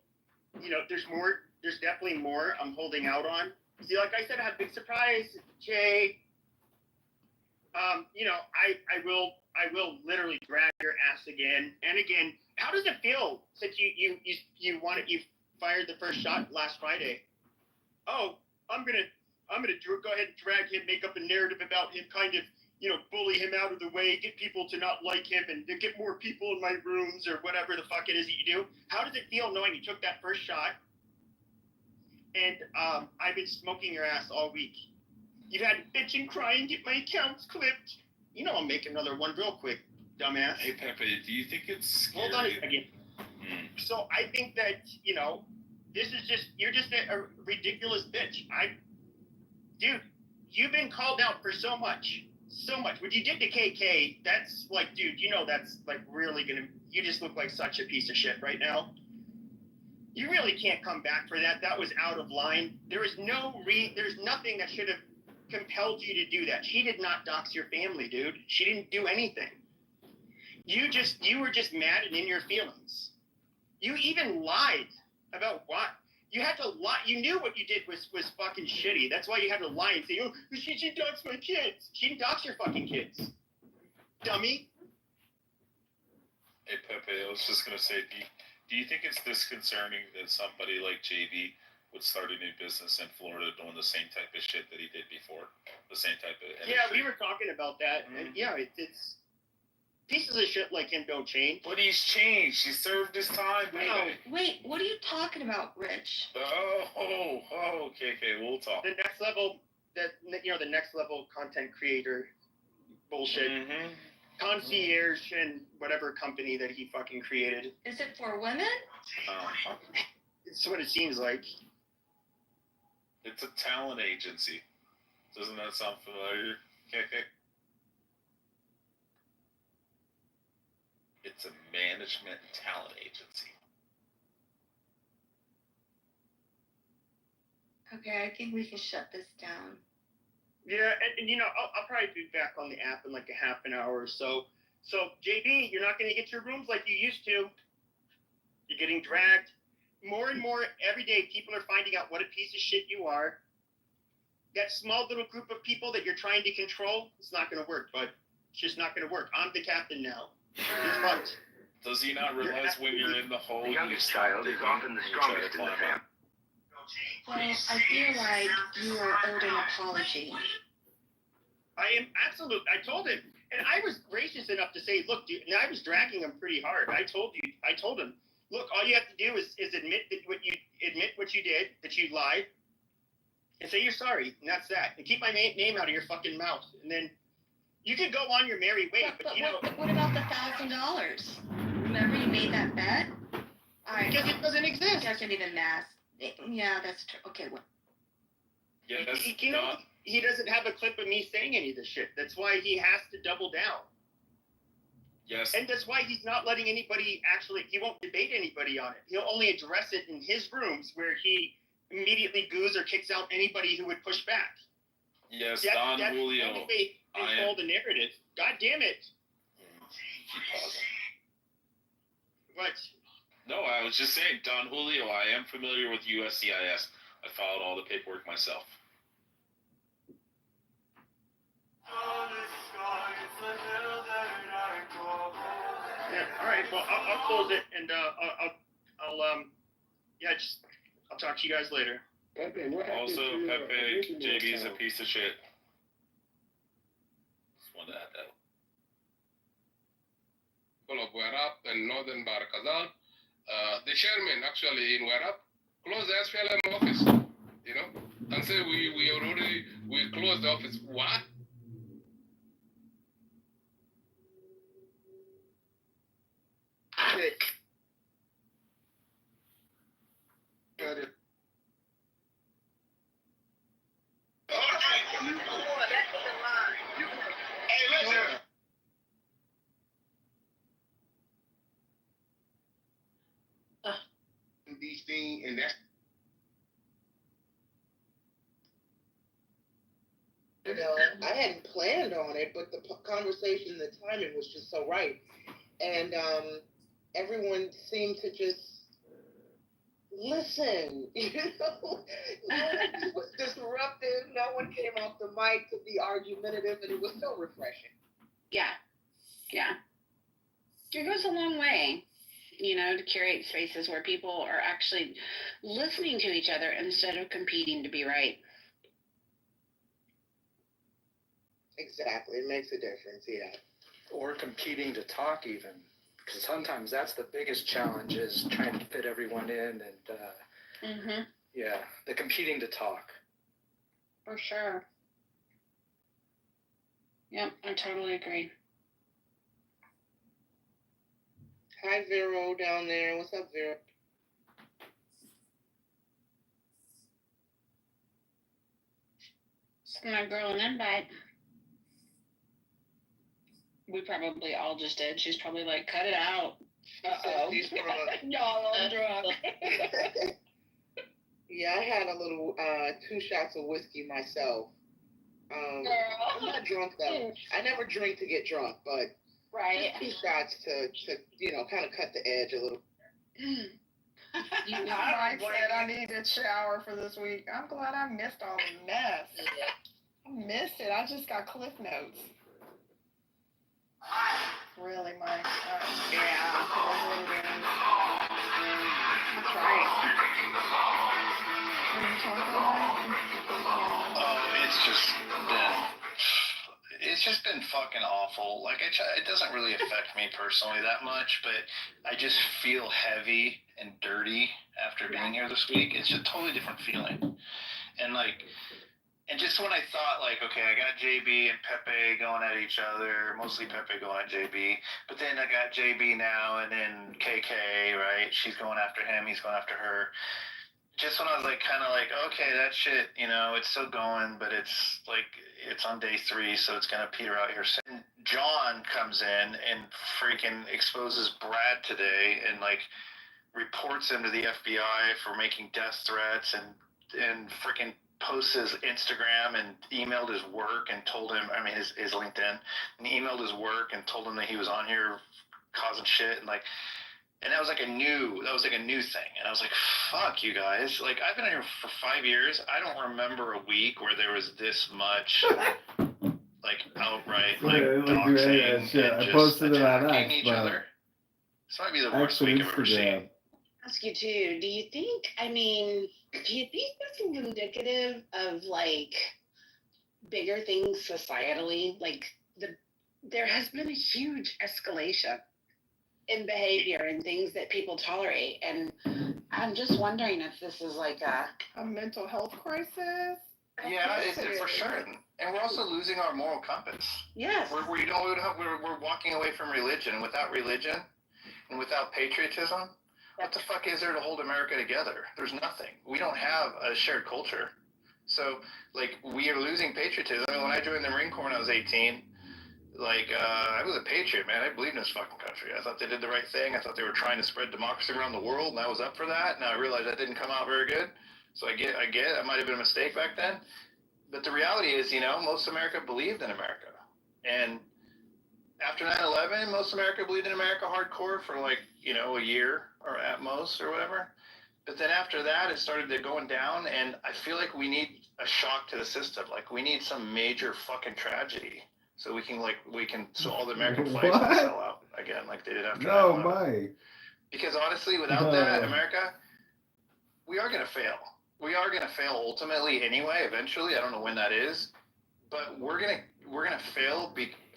there's definitely more I'm holding out on. See, like I said, I have a big surprise, Jay. I will literally drag your ass again and again. How does it feel since you fired the first shot last Friday? Oh, I'm gonna go ahead and drag him, make up a narrative about him, kind of, bully him out of the way, get people to not like him, and to get more people in my rooms or whatever the fuck it is that you do. How does it feel knowing you took that first shot? And I've been smoking your ass all week. You've had to bitch and cry and get my accounts clipped. I'll make another one real quick, dumbass. Hey, Pepe, do you think it's scary? Hold on a second. So I think that, you're just a ridiculous bitch. Dude, you've been called out for so much. What you did to KK, that's like, dude, that's like really you just look like such a piece of shit right now. You really can't come back for that. That was out of line. There's nothing that should have compelled you to do that. She did not dox your family, dude. She didn't do anything. You were just mad and in your feelings. You even lied about what? You had to lie. You knew what you did was fucking shitty. That's why you had to lie and say, oh, she doxed my kids. She didn't dox your fucking kids. Dummy. Hey, Pepe, I was just going to say, do you think it's disconcerting that somebody like JB would start a new business in Florida doing the same type of shit that he did before? The same type of industry? Yeah, we were talking about that. Mm-hmm. And yeah, it's pieces of shit like him don't change. But he's changed. He served his time. Wait, what are you talking about, Rich? Okay, we'll talk. The next level, the next level content creator bullshit. Mm-hmm. Concierge and whatever company that he fucking created. Is it for women? It's what it seems like. It's a talent agency. Doesn't that sound familiar? Okay. It's a management and talent agency. Okay, I think we can shut this down. Yeah, and I'll probably be back on the app in like a half an hour or so. So, JB, you're not going to get your rooms like you used to. You're getting dragged. More and more every day, people are finding out what a piece of shit you are. That small little group of people that you're trying to control, it's not going to work, bud. It's just not going to work. I'm the captain now. You're fucked. Does he not realize when you're in the hole, the youngest child is often the strongest in the family? Well, I feel like you are owed an apology. I am absolute. I told him, and I was gracious enough to say, look, dude, and I was dragging him pretty hard. I told him, look, all you have to do is admit what you did, that you lied, and say you're sorry, and that's that. And keep my name out of your fucking mouth, and then you could go on your merry way. But what about the $1,000? Remember you made that bet? Because it doesn't exist. It doesn't even matter. Yeah, that's true. Okay, what? Yeah, he doesn't have a clip of me saying any of this shit. That's why he has to double down. Yes. And that's why he's not letting anybody he won't debate anybody on it. He'll only address it in his rooms where he immediately goos or kicks out anybody who would push back. Yes, Don Julio. That's the way they control the narrative. God damn it. What? No, I was just saying, Don Julio, I am familiar with USCIS. I followed all the paperwork myself. Yeah, all right. Well, I'll close it, and I'll talk to you guys later. Also, Pepe, JB's a piece of shit. Just wanted to add that. Of Werap and Northern Barakazal. The chairman actually in Werap closed the SPLM office, and say we closed the office. What? You know, I hadn't planned on it, but the conversation, the timing was just so right. And everyone seemed to just listen. You know, no one was disruptive. No one came off the mic to be argumentative, and it was so refreshing. Yeah. It goes a long way, you know, to curate spaces where people are actually listening to each other instead of competing to be right. Exactly. It makes a difference, yeah. Or competing to talk even. Because sometimes that's the biggest challenge is trying to fit everyone in and, yeah, the competing to talk. For sure. Yep, I totally agree. Hi, Vero down there. What's up, Vero? Send my girl an invite. We probably all just did. She's probably like, cut it out. Uh-oh. No, I'm drunk. Yeah, I had a little 2 shots of whiskey myself. I'm not drunk though. I never drink to get drunk, but right. 2 shots to you know, kind of cut the edge a little. I said I need a shower for this week. I'm glad I missed all the mess. I missed it. I just got Cliff Notes. Really, Mike? Yeah. That's right. What are you talking about? It's just been fucking awful. Like, it doesn't really affect me personally that much, but I just feel heavy and dirty after being here this week. It's a totally different feeling. And just when I thought, like, okay, I got JB and Pepe going at each other, mostly Pepe going at JB, but then I got JB now, and then KK, right? She's going after him, he's going after her. Just when I was, like, kind of like, okay, that shit, you know, it's still going, but it's, like, it's on day 3, so it's going to peter out here soon. John comes in and freaking exposes Brad today and, like, reports him to the FBI for making death threats and freaking posts his Instagram and emailed his work and told him, I mean, his LinkedIn, and he emailed his work and told him that he was on here causing shit, and, like, and that was like a new thing. And I was like, fuck you guys. Like, I've been here for 5 years. I don't remember a week where there was this much, like, outright, like, doxing and just attacking each other. This might be the worst week I've ever seen. Ask you too, do you think this is indicative of, like, bigger things societally? Like, there has been a huge escalation in behavior and things that people tolerate, and I'm just wondering if this is like a mental health crisis. Yeah, for sure. And we're also losing our moral compass. Yes. We're walking away from religion. Without religion and without patriotism, what the fuck is there to hold America together? There's nothing. We don't have a shared culture. So, like, we are losing patriotism. I mean, when I joined the Marine Corps when I was 18, like, I was a patriot, man. I believed in this fucking country. I thought they did the right thing. I thought they were trying to spread democracy around the world, and I was up for that. Now I realize that didn't come out very good. So I get, it might have been a mistake back then. But the reality is, you know, most America believed in America. And after 9/11, most America believed in America hardcore for, like, you know, a year or at most or whatever. But then after that, it started going down, and I feel like we need a shock to the system. Like, we need some major fucking tragedy. So so all the American flags can sell out again, like they did after 9/11. Mike. Because honestly, without that, America, we are going to fail. We are going to fail ultimately anyway, eventually. I don't know when that is. But we're going to fail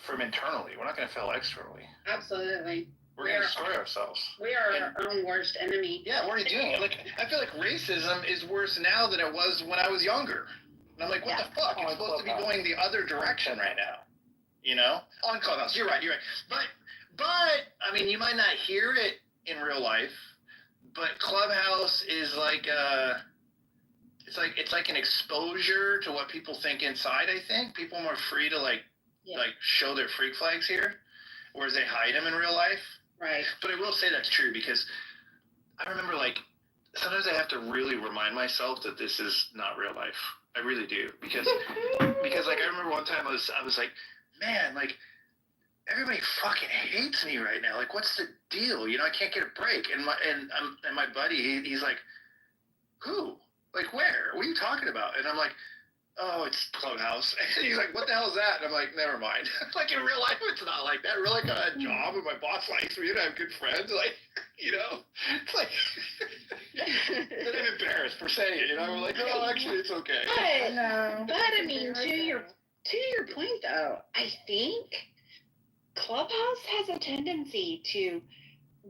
from internally. We're not going to fail externally. Absolutely. We're going to destroy ourselves. We are our own worst enemy. Yeah, we're already doing it. Like, I feel like racism is worse now than it was when I was younger. And I'm like, what the fuck? It's supposed to be going the other direction right now. You know, on Clubhouse, you're right. But I mean, you might not hear it in real life, but Clubhouse is like it's like an exposure to what people think inside. I think people are more free to like show their freak flags here, whereas they hide them in real life. Right. But I will say that's true because I remember, like, sometimes I have to really remind myself that this is not real life. I really do, because like I remember one time I was like, man, like everybody fucking hates me right now. Like, what's the deal? You know, I can't get a break. And my buddy, he's like, who? Like, where? What are you talking about? And I'm like, oh, it's Clubhouse. And he's like, what the hell is that? And I'm like, never mind. Like, in real life, it's not like that. Real life, I got a job, and my boss likes me, and I have good friends. Like, you know, it's like, then I'm embarrassed for saying it. You know, I'm like, no, actually, it's okay. But I mean, to your point, though, I think Clubhouse has a tendency to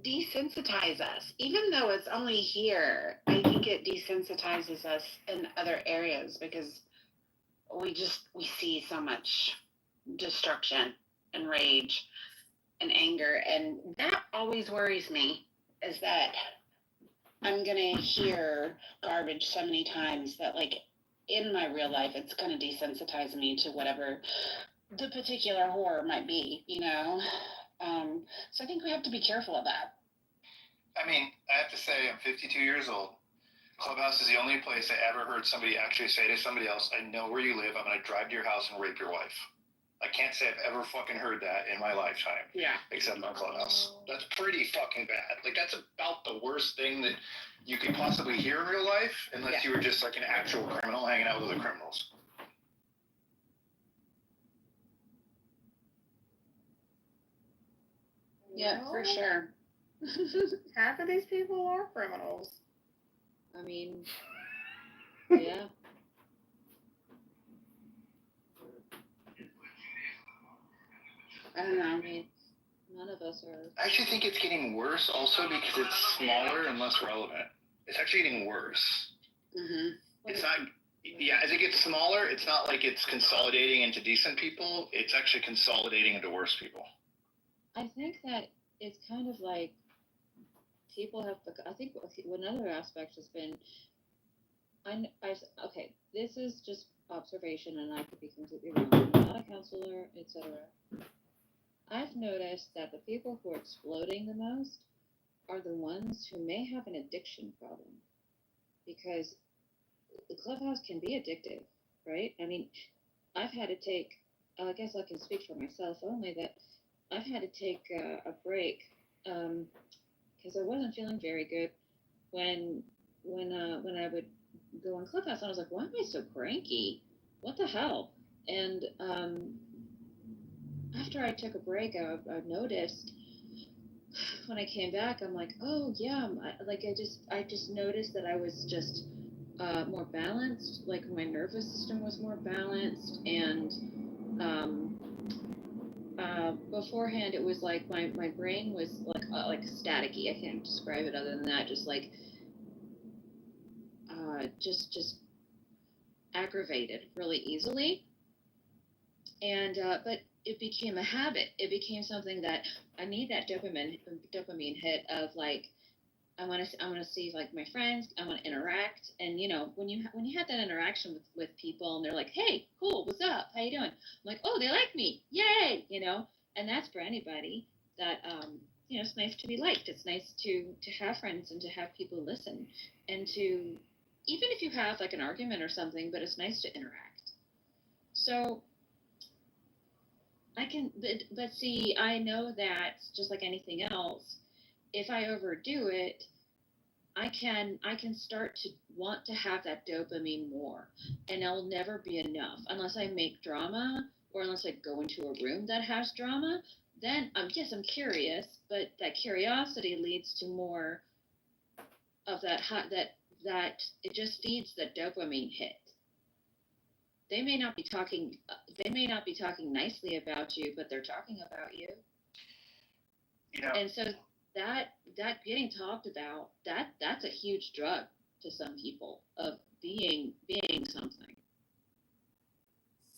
desensitize us. Even though it's only here, I think it desensitizes us in other areas because we see so much destruction and rage and anger, and that always worries me, is that I'm gonna hear garbage so many times that, like, in my real life, it's gonna desensitize me to whatever the particular horror might be, you know? So I think we have to be careful of that. I mean, I have to say, I'm 52 years old. Clubhouse is the only place I ever heard somebody actually say to somebody else, I know where you live, I'm going to drive to your house and rape your wife. I can't say I've ever fucking heard that in my lifetime. Yeah. Except on Clubhouse. That's pretty fucking bad. Like, that's about the worst thing that you could possibly hear in real life, unless you were just like an actual criminal hanging out with other criminals. Yeah, for sure. Half of these people are criminals. I mean, yeah. I don't know. I mean, none of us are. I actually think it's getting worse also because it's smaller and less relevant. It's actually getting worse. Mm-hmm. It's not, yeah, as it gets smaller, it's not like it's consolidating into decent people. It's actually consolidating into worse people. I think that it's kind of like people have, I think another aspect has been, okay, this is just observation and I could be completely wrong. I'm not a counselor, etc. I've noticed that the people who are exploding the most are the ones who may have an addiction problem, because the Clubhouse can be addictive, right? I mean, I've had to take, I guess I can speak for myself only, that I've had to take a break because I wasn't feeling very good when I would go on Clubhouse, and I was like, why am I so cranky? What the hell? And after I took a break, I noticed when I came back, I'm like, oh yeah, I just noticed that I was just more balanced. Like my nervous system was more balanced, and beforehand it was like my brain was like staticky. I can't describe it other than that. Just like just aggravated really easily, and but it became a habit. It became something that I need that dopamine hit of like I want to see like my friends. I want to interact, and you know when you have that interaction with people and they're like, hey, cool, what's up? How you doing? I'm like, oh, they like me, yay, you know. And that's for anybody that you know, it's nice to be liked. It's nice to have friends and to have people listen, and to even if you have like an argument or something, but it's nice to interact. So I can, but see, I know that just like anything else, if I overdo it, I can start to want to have that dopamine more, and it'll never be enough unless I make drama or unless I go into a room that has drama. Then yes, I'm curious, but that curiosity leads to more of that that it just feeds the dopamine hit. They may not be talking nicely about you, but they're talking about you. You know, and so that getting talked about, that's a huge drug to some people of being something.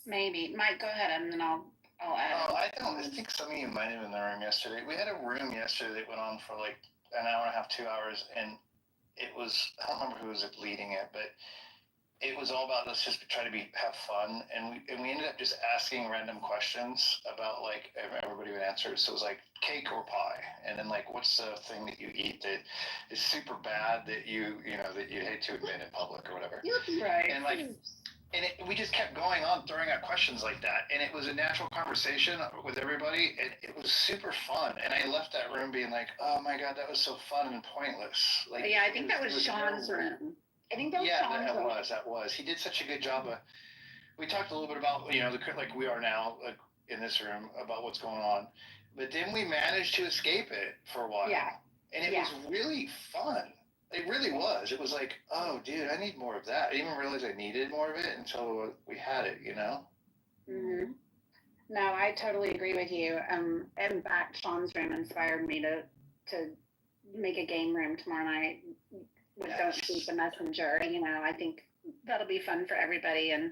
Maybe. Mike, go ahead, and then I'll add. Oh, I think some of you might have been in the room yesterday. We had a room yesterday that went on for like an hour and a half, 2 hours, and it was, I don't remember who was leading it, but it was all about let's just try to have fun, and we ended up just asking random questions about like everybody would answer. So it was like cake or pie, and then like what's the thing that you eat that is super bad that you know that you hate to admit in public or whatever. Right. And like. And we just kept going on, throwing out questions like that. And it was a natural conversation with everybody. And it was super fun. And I left that room being like, oh my God, that was so fun and pointless. Like, yeah, I think that was Sean's room. I think that was Sean's room. That was. He did such a good job of, we talked a little bit about, you know, like we are now like, in this room about what's going on. But then we managed to escape it for a while. Yeah. And it was really fun. It really was. It was like, oh, dude, I need more of that. I didn't even realize I needed more of it until we had it, you know? Mm-hmm. No, I totally agree with you. In fact, Sean's room inspired me to make a game room tomorrow night with Don't Shoot the Messenger. You know, I think that'll be fun for everybody, and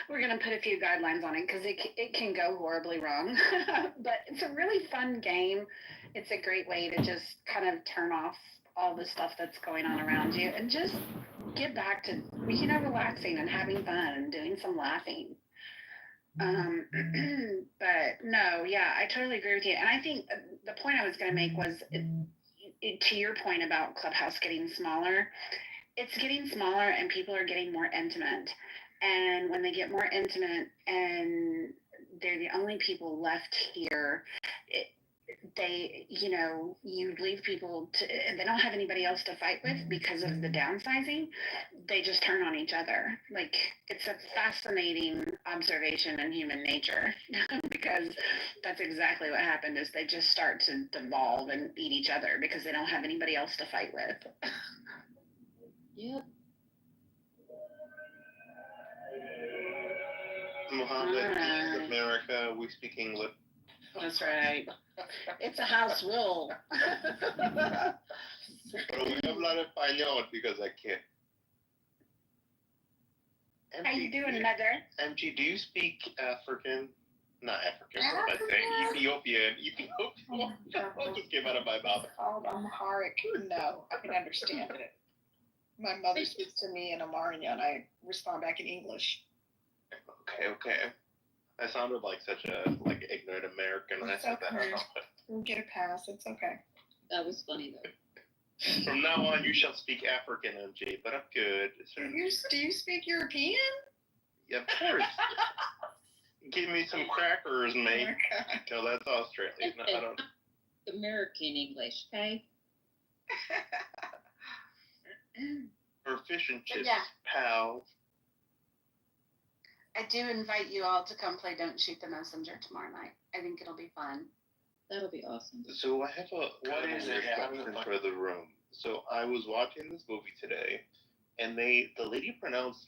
we're going to put a few guidelines on it because it can go horribly wrong. But it's a really fun game. It's a great way to just kind of turn off all the stuff that's going on around you and just get back to, you know, relaxing and having fun and doing some laughing. But no, yeah, I totally agree with you. And I think the point I was going to make was to your point about Clubhouse getting smaller. It's getting smaller and people are getting more intimate. And when they get more intimate and they're the only people left here, they, you know, you leave people to, they don't have anybody else to fight with because of the downsizing. They just turn on each other. Like, it's a fascinating observation in human nature because that's exactly what happened is they just start to devolve and eat each other because they don't have anybody else to fight with. Yep. Muhammad, this is America, we speak English. That's right. It's a house rule. Pero voy a hablar español because I can't. How you doing, Mother? MG, do you speak African? Not African, what am I saying? Ethiopian. What just came out of my mouth? Called Amharic. No, I can understand it. My mother speaks to me in Amharic and I respond back in English. Okay. I sounded like such a ignorant American when I said that. We'll get a pass. It's okay. That was funny though. From now on, you shall speak African, MG. But I'm good. Do you speak European? Yeah, of course. Give me some crackers, mate. No, that's Australian. No, I don't. American English, okay? Or fish and chips, Yeah. pal. I do invite you all to come play Don't Shoot the Messenger tomorrow night. I think it'll be fun. That'll be awesome. So I have a question for the room. So I was watching this movie today, and the lady pronounced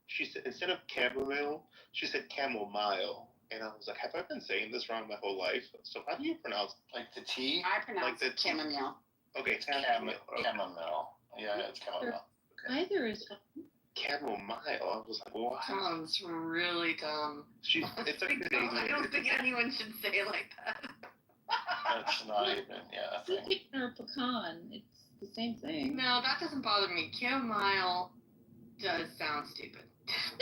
she said instead of chamomile, she said chamomile. And I was like, have I been saying this wrong my whole life? So how do you pronounce like the T? I pronounce it chamomile. Okay, chamomile. Chamomile. Yeah, it's chamomile. Either is chamomile. I was like, wow. Sounds really dumb. It's like I don't think anyone should say it like that. That's not even, yeah. Pecan or pecan, it's the same thing. No, that doesn't bother me. Chamomile does sound stupid.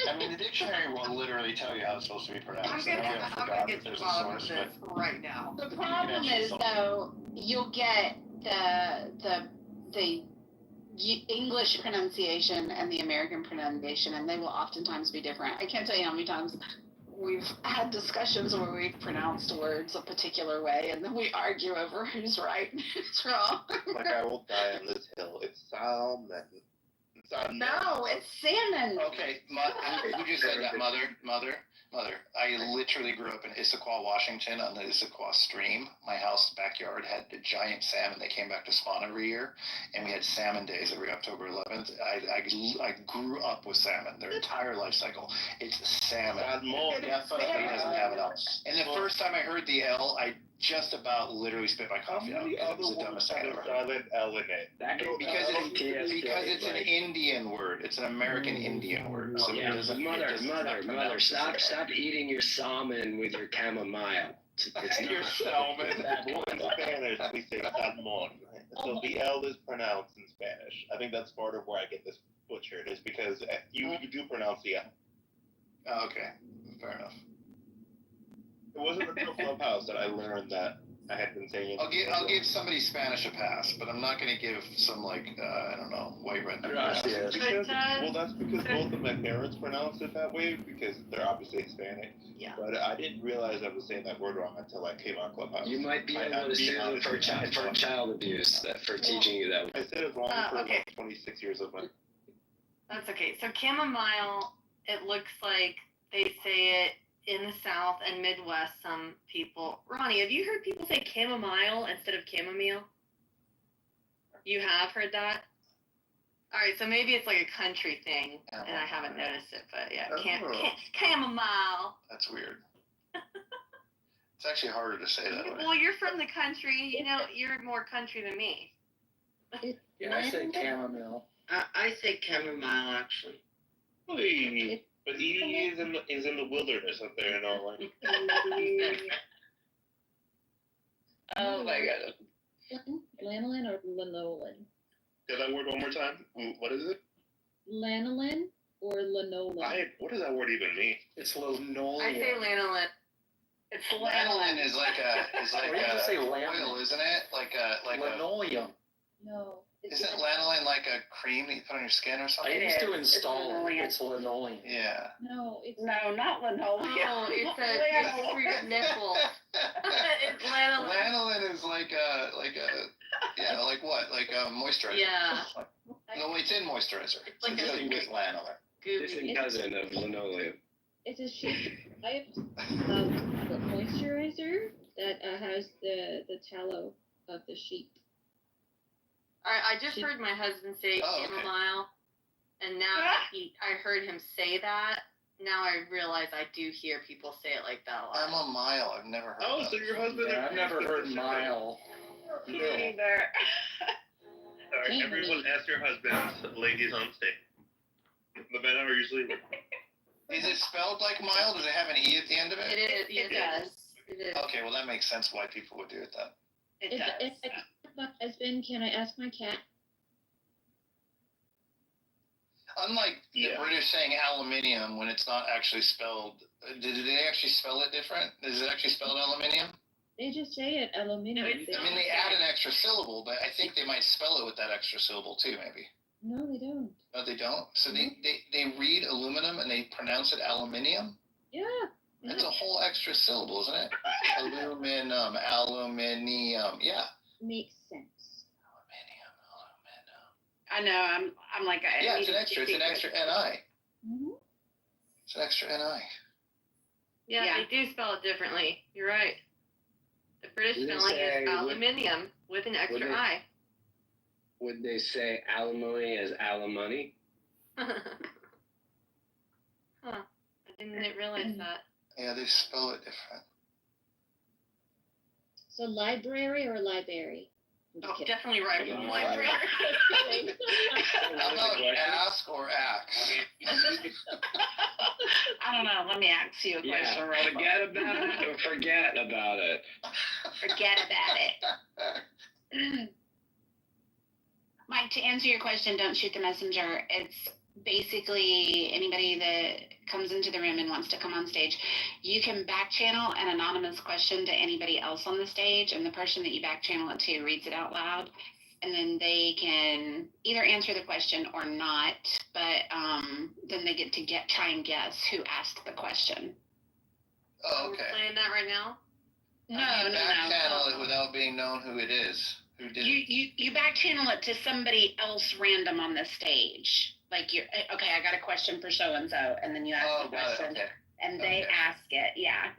I mean, the dictionary will literally tell you how it's supposed to be pronounced. I'm gonna get to the bottom of this right now. The problem is, though, you'll get the English pronunciation and the American pronunciation, and they will oftentimes be different. I can't tell you how many times we've had discussions where we've pronounced words a particular way, and then we argue over who's right and who's wrong. Like I will die on this hill. It's salmon. No, it's salmon. Okay, who just said that? Mother. I literally grew up in Issaquah, Washington, on the Issaquah Stream. My house backyard had the giant salmon. They came back to spawn every year, and we had salmon days every October 11th. I grew up with salmon their entire life cycle. It's salmon. Yeah, it doesn't have it else. And the first time I heard the L, I just about literally spit my coffee out. It was the dumbest thing I've ever heard. Silent L in it. Because it's an Indian word. It's an American Indian word. So yeah, mother, stop eating your salmon with your chamomile. It's your salmon. In Spanish, we say salmon. So the L is pronounced in Spanish. I think that's part of where I get this butchered is because you do pronounce the L. Oh, okay, fair enough. It wasn't until Clubhouse that I learned that I had been saying it. I'll give somebody Spanish a pass, but I'm not going to give some I don't know, white redneck. Well, that's because both of my parents pronounced it that way because they're obviously Hispanic. Yeah. But I didn't realize I was saying that word wrong until I came on Clubhouse. You might be able to sue them for child abuse for teaching you that. I said it wrong for okay. about 26 years of my life. That's okay. So chamomile, it looks like they say it in the South and Midwest, some people. Ronnie, have you heard people say chamomile instead of chamomile? You have heard that? All right, so maybe it's like a country thing, and I haven't noticed it, but yeah, chamomile. That's weird. It's actually harder to say that way. Well, you're from the country. You know, you're more country than me. Yeah, I say chamomile. I say chamomile, actually. Hey, but he is in the wilderness up there in Norway. Oh my god. Lanolin or lanolin? Say that word one more time. What is it? Lanolin or lanolin? What does that word even mean? It's linoleum. I say lanolin. It's Lanolin is like a oil, isn't it? Like linoleum. No. Isn't lanolin like a cream that you put on your skin or something? I used to install it. It's linoleum. Yeah. No, it's not linoleum. No, it's for your nipples. It's lanolin. Lanolin is like a what? Like a moisturizer. Yeah. No, it's in moisturizer. It's like something with lanolin. Distant cousin of linoleum. It's a sheep type of moisturizer that has the tallow of the sheep. I just heard my husband say chamomile, and now I heard him say that. Now I realize I do hear people say it like that a lot. I'm a mile. I've never heard. Oh, so your husband? Yeah, I've never heard mile. Me either. All right, everyone, ask your husbands, ladies on stage. The men are usually. Is it spelled like mile? Does it have an E at the end of it? It is. It does. It is. Okay, well that makes sense why people would do it then. It does. If I ask my husband, can I ask my cat? Unlike the British saying aluminium when it's not actually spelled, did they actually spell it different? Is it actually spelled aluminium? They just say it aluminium. I mean, they add an extra syllable, but I think they might spell it with that extra syllable too, maybe. No, they don't. No, they don't? So they read aluminum and they pronounce it aluminium? Yeah. That's a whole extra syllable, isn't it? Aluminum, aluminium, yeah. Makes sense. I know. I'm like. It's an extra. It's an extra NI. Mm-hmm. It's an extra NI. Yeah, they do spell it differently. You're right. The British spelling is aluminium with an extra I. Would they say alimony as alimony? Huh. I didn't realize that. Yeah, they spell it different. So library or library? Oh, definitely right. Library. How about ask or axe? I don't know. Let me ask you a question right Forget about it or forget about it. Forget about it. Mike, to answer your question, don't shoot the messenger. It's basically anybody that comes into the room and wants to come on stage. You can back channel an anonymous question to anybody else on the stage, and the person that you back channel it to reads it out loud, and then they can either answer the question or not, but then they get to try and guess who asked the question. Oh, okay. We're playing that right now? No. Back channel it without being known who it is. Who did it? You back channel it to somebody else random on the stage. Like I got a question for so and so, and then you ask the question, and they ask it. Yeah.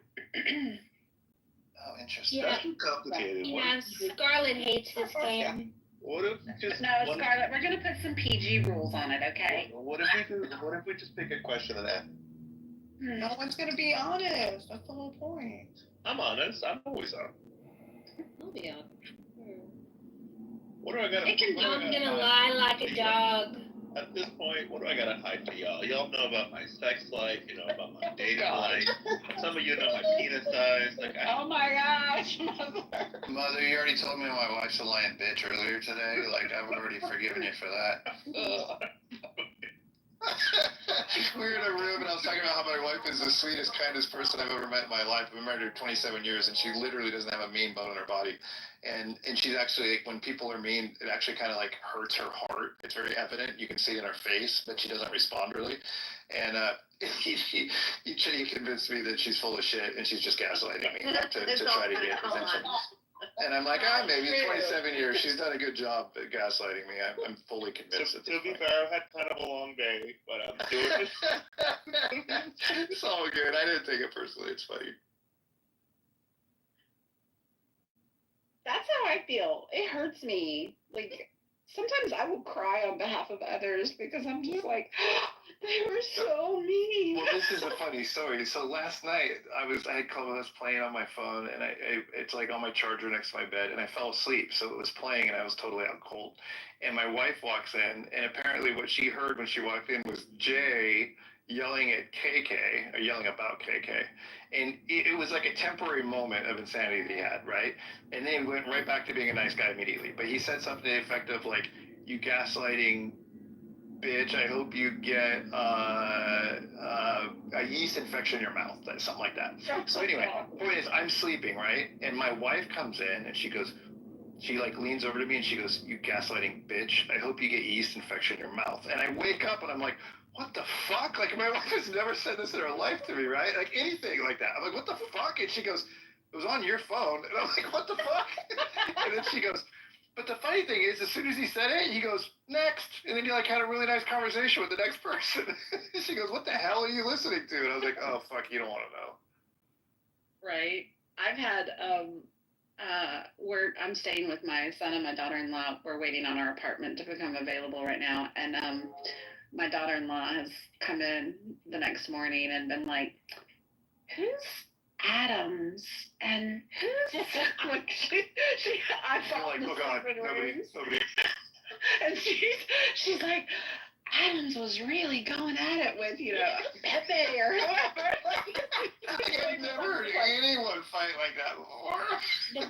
Oh, interesting. Yeah. That's a complicated one. Yeah, Scarlett hates this game. What if just Scarlett, we're gonna put some PG rules on it, okay? What if we just pick a question and answer? No one's gonna be honest. That's the whole point. I'm honest. I'm always on. I'll be honest. What do I gotta? I'm gonna lie like a dog. At this point, what do I gotta hide for y'all? Y'all know about my sex life, about my dating life. Some of you know my penis size. Oh my gosh, Mother, you already told me my wife's a lying bitch earlier today. Like, I've already forgiven you for that. we were in a room, and I was talking about how my wife is the sweetest, kindest person I've ever met in my life. I've been married her 27 years, and she literally doesn't have a mean bone in her body. And she's actually, like, when people are mean, it actually kind of like hurts her heart. It's very evident. You can see in her face that she doesn't respond really. And he convinced me that she's full of shit and she's just gaslighting me to try to get attention. And I'm like, maybe 27 years. She's done a good job at gaslighting me. I'm fully convinced. To be fair, I've had kind of a long day, but I'm doing it. It's all good. I didn't take it personally. It's funny. That's how I feel. It hurts me. Like, sometimes I will cry on behalf of others because I'm just like, they were so mean. Well, this is a funny story. So last night I had Clubhouse playing on my phone, and it's like on my charger next to my bed, and I fell asleep. So it was playing, and I was totally out cold. And my wife walks in, and apparently what she heard when she walked in was Jay yelling at KK, or yelling about KK. And it was like a temporary moment of insanity that he had, right? And then he went right back to being a nice guy immediately. But he said something to the effect of, like, you gaslighting bitch, I hope you get a yeast infection in your mouth, something like that. So anyway, point is, I'm sleeping, right? And my wife comes in, and she like leans over to me, and she goes, you gaslighting bitch, I hope you get yeast infection in your mouth. And I wake up, and I'm like, what the fuck? Like, my wife has never said this in her life to me, right? Like, anything like that. I'm like, what the fuck? And she goes, it was on your phone. And I'm like, what the fuck? And then she goes, but the funny thing is, as soon as he said it, he goes, next. And then you like had a really nice conversation with the next person. She goes, what the hell are you listening to? And I was like, oh, fuck, you don't want to know. Right. I've had, I'm staying with my son and my daughter-in-law. We're waiting on our apartment to become available right now. And my daughter-in-law has come in the next morning and been like, who's Adams and who's like I thought like, oh God, nobody. And she's like, Adams was really going at it with, Pepe or whoever. I've never heard anyone fight like that before.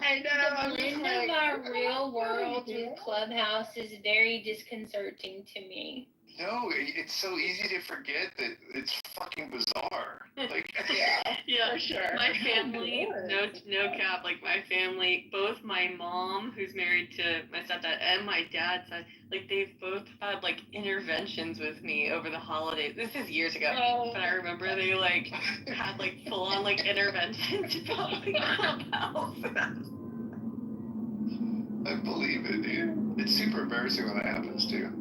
I know. The blend of our real world with Clubhouse is very disconcerting to me. No, it's so easy to forget that it's fucking bizarre. Like, yeah, for sure. My family, no cap, like my family, both my mom, who's married to my stepdad, and my dad's side, like they've both had like interventions with me over the holidays. This is years ago, but I remember they like had like full on like interventions about like Clubhouse. I believe it, dude. It's super embarrassing when that happens too.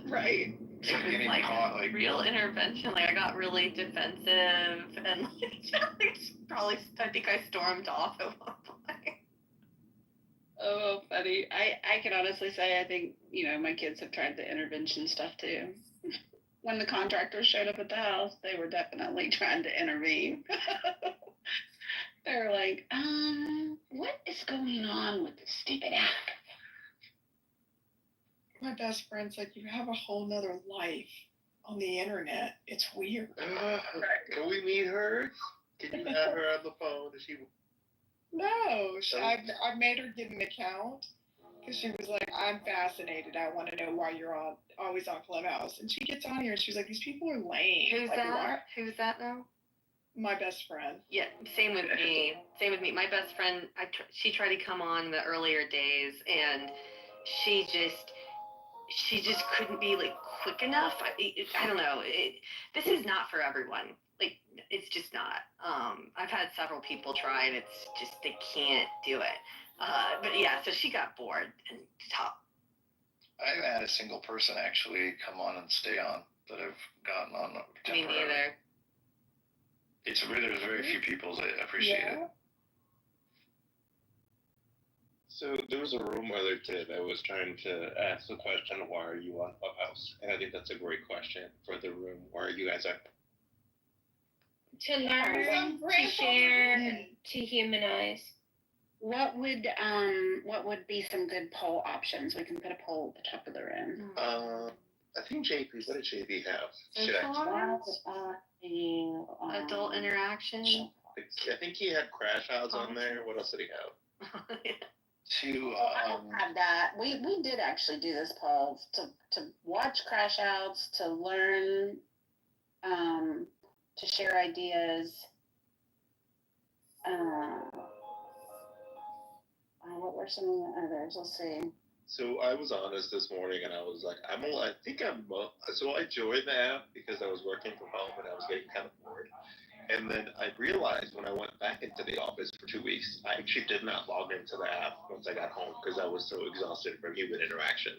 Right. It was like caught, like real intervention. Like I got really defensive and probably I think I stormed off at one point. Oh, funny. I can honestly say I think, my kids have tried the intervention stuff too. When the contractors showed up at the house, they were definitely trying to intervene. They were like, what is going on with this stupid app? My best friend said, you have a whole nother life on the internet. It's weird. Can we meet her? Can you have her on the phone? Is she... No, I've made her get an account because she was like, I'm fascinated. I want to know why you're always on Clubhouse. And she gets on here and she's like, these people are lame. Who's like, that? Who's that now? My best friend. Yeah, same with me. My best friend, she tried to come on in the earlier days, and she just couldn't be like quick enough. I don't know. This is not for everyone. Like, it's just not. I've had several people try, and it's just they can't do it. But yeah, so she got bored and stopped. I haven't had a single person actually come on and stay on that I've gotten on temporarily. Me neither. There's very few people that appreciate it. So there was a room earlier today that was trying to ask the question, why are you on Clubhouse? And I think that's a great question for the room. Why are you guys at? To learn, to share, to humanize. What would be some good poll options? We can put a poll at the top of the room. I think JP, what did JP have? Adult interaction. I think he had Crash House on there. What else did he have? to I don't have that. We did actually do this, Paul, to watch crash outs, to learn, to share ideas. What were some of the others? Let's see. So I was honest this morning, and I was like, so I joined the app because I was working from home and I was getting kind of bored. And then I realized when I went back into the office for 2 weeks, I actually did not log into the app once I got home because I was so exhausted from human interaction.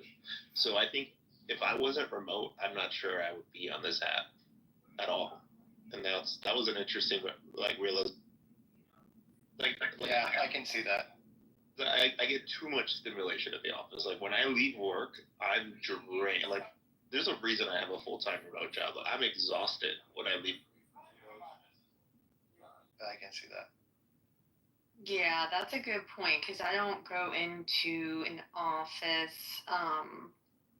So I think if I wasn't remote, I'm not sure I would be on this app at all. And that was an interesting realization. Yeah, I can see that. I get too much stimulation at the office. Like when I leave work, I'm drained. Like there's a reason I have a full-time remote job. I'm exhausted when I leave. I can see that. Yeah, that's a good point because I don't go into an office.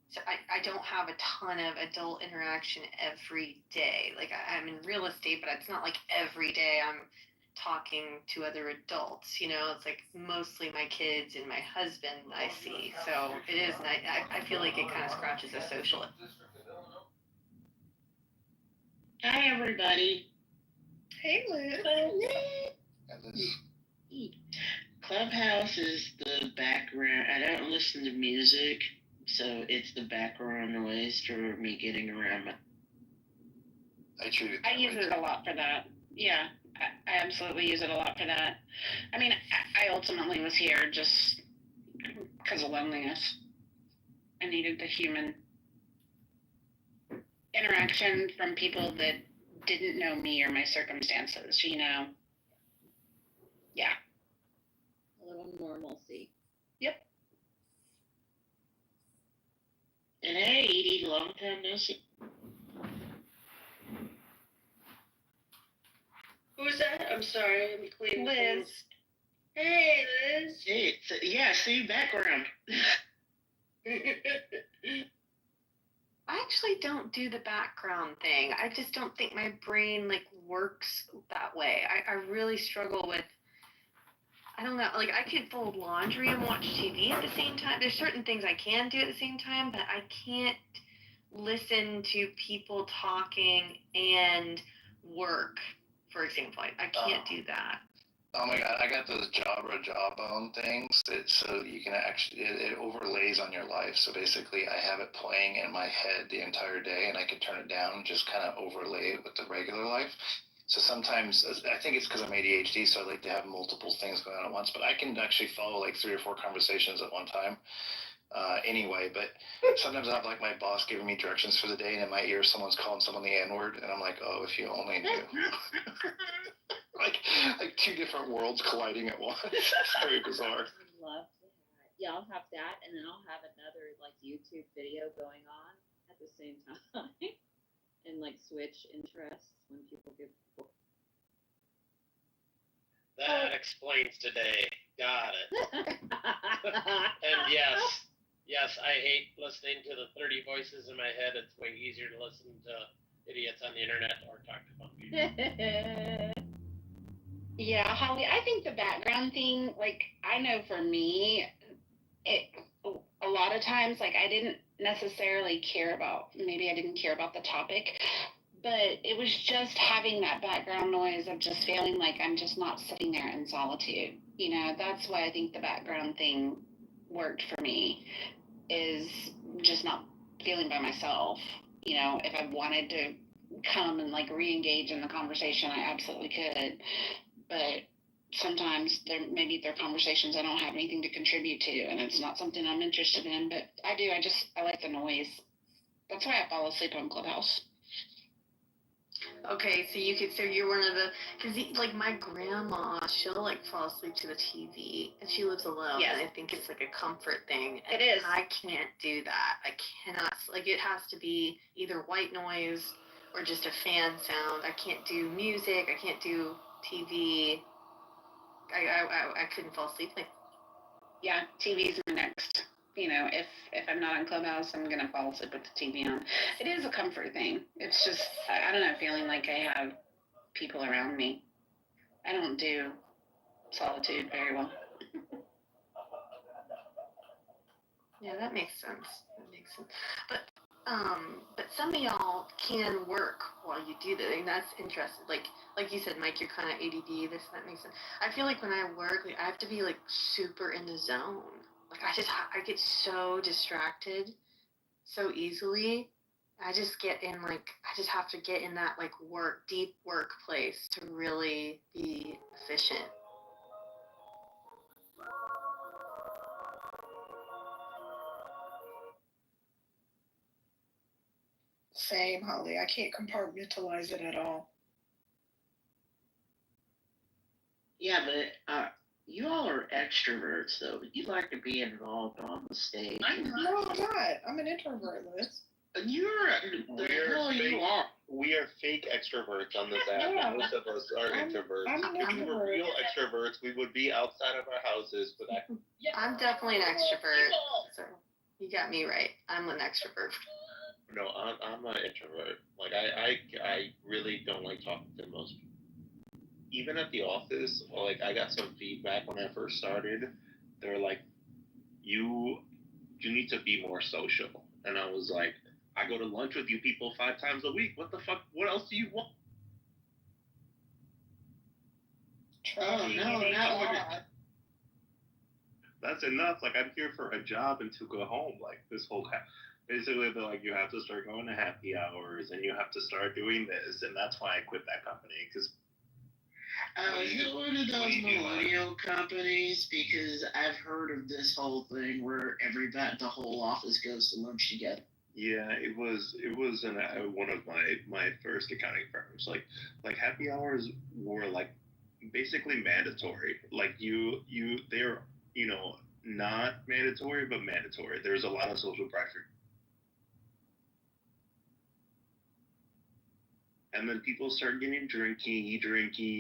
So I don't have a ton of adult interaction every day. Like I'm in real estate, but it's not like every day I'm talking to other adults. It's like mostly my kids and my husband I see. So it is, and I feel like it kind of scratches the social. Hi, everybody. Hey, Liz. Clubhouse is the background. I don't listen to music, so it's the background noise for me getting around. I use it a lot for that. Yeah, I absolutely use it a lot for that. I mean, I ultimately was here just because of loneliness. I needed the human interaction from people that didn't know me or my circumstances, Yeah. A little normalcy. Yep. And hey, Edie, long time no see. Who's that? I'm sorry, I'm cleaning. Liz. Hey, Liz. Hey, see background. I actually don't do the background thing. I just don't think my brain works that way. I really struggle with, I don't know, I could fold laundry and watch TV at the same time. There's certain things I can do at the same time, but I can't listen to people talking and work, for example. I can't do that. Oh my god, I got those jawbone things so you can actually, it overlays on your life. So basically I have it playing in my head the entire day and I can turn it down and just kind of overlay it with the regular life. So sometimes, I think it's because I'm ADHD, so I like to have multiple things going on at once, but I can actually follow 3 or 4 conversations at one time. Anyway, but sometimes I have my boss giving me directions for the day and in my ear someone's calling someone the N-word and I'm like, oh, if you only knew. like 2 different worlds colliding at once. It's very bizarre. Love to have. Yeah, I'll have that, and then I'll have another YouTube video going on at the same time, and switch interests when people give. That explains today. Got it. And yes, I hate listening to the 30 voices in my head. It's way easier to listen to idiots on the internet or talk to fun people. Yeah, Holly, I think the background thing, I know for me, a lot of times, I didn't necessarily care about, maybe I didn't care about the topic, but it was just having that background noise of just feeling like I'm just not sitting there in solitude. That's why I think the background thing worked for me, is just not feeling by myself. If I wanted to come and re-engage in the conversation, I absolutely could. But sometimes they're conversations I don't have anything to contribute to, and it's not something I'm interested in. But I do. I like the noise. That's why I fall asleep on Clubhouse. Okay, so you're one of the, because my grandma, she'll fall asleep to the TV, and she lives alone. Yes. And I think it's a comfort thing. It is. I can't do that. I cannot, it has to be either white noise or just a fan sound. I can't do music. I can't do TV. I couldn't fall asleep. Yeah, TV's my next. If I'm not on Clubhouse, I'm gonna fall asleep with the TV on. It is a comfort thing. It's just I don't know, feeling like I have people around me. I don't do solitude very well. Yeah, that makes sense. But some of y'all can work while you do that, and that's interesting. Like you said, Mike, you're kind of ADD. That makes sense. I feel like when I work, I have to be super in the zone. I get so distracted so easily. I just have to get in that deep work place to really be efficient. Same, Holly. I can't compartmentalize it at all. Yeah, but you all are extroverts, though. You like to be involved on the stage. No, I'm not. I'm an introvert, Liz. We are fake extroverts on this app. Yeah. Most of us are introverts. I'm an If we were introvert. real extroverts, we would be outside of our houses. But I'm definitely an extrovert. So you got me right. I'm an extrovert. no, I'm an introvert. I really don't like talking to most people. Even at the office, I got some feedback when I first started. They're like, you need to be more social. And I was like, I go to lunch with you people 5 times a week. What the fuck? What else do you want? That's enough. I'm here for a job and to go home. This whole basically, they're like, you have to start going to happy hours and you have to start doing this. And that's why I quit that company. Because is it one of those millennial companies? Because I've heard of this whole thing where the whole office goes to lunch together. Yeah, it was one of my first accounting firms. Happy hours were basically mandatory. They're not mandatory but mandatory. There's a lot of social pressure. And then people start getting drinky,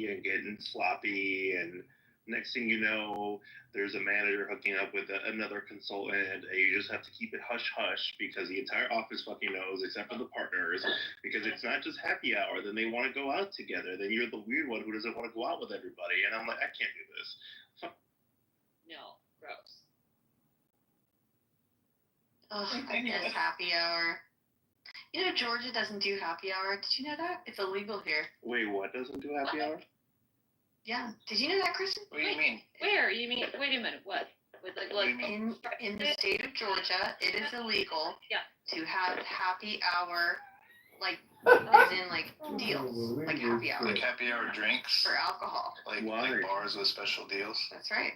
and getting sloppy, and next thing you know, there's a manager hooking up with another consultant, and you just have to keep it hush-hush because the entire office fucking knows, except for the partners, because it's not just happy hour. Then they want to go out together. Then you're the weird one who doesn't want to go out with everybody. And I'm like, I can't do this. No, gross. Oh, I miss happy hour. Georgia doesn't do happy hour. Did you know that? It's illegal here. Wait, what doesn't do happy hour? Yeah. Did you know that, Kristen? What do you mean? Where? You mean, wait a minute, what? With in the state of Georgia, it is illegal to have happy hour, as in deals, happy hour. Like happy hour drinks? For alcohol. Like bars with special deals? That's right.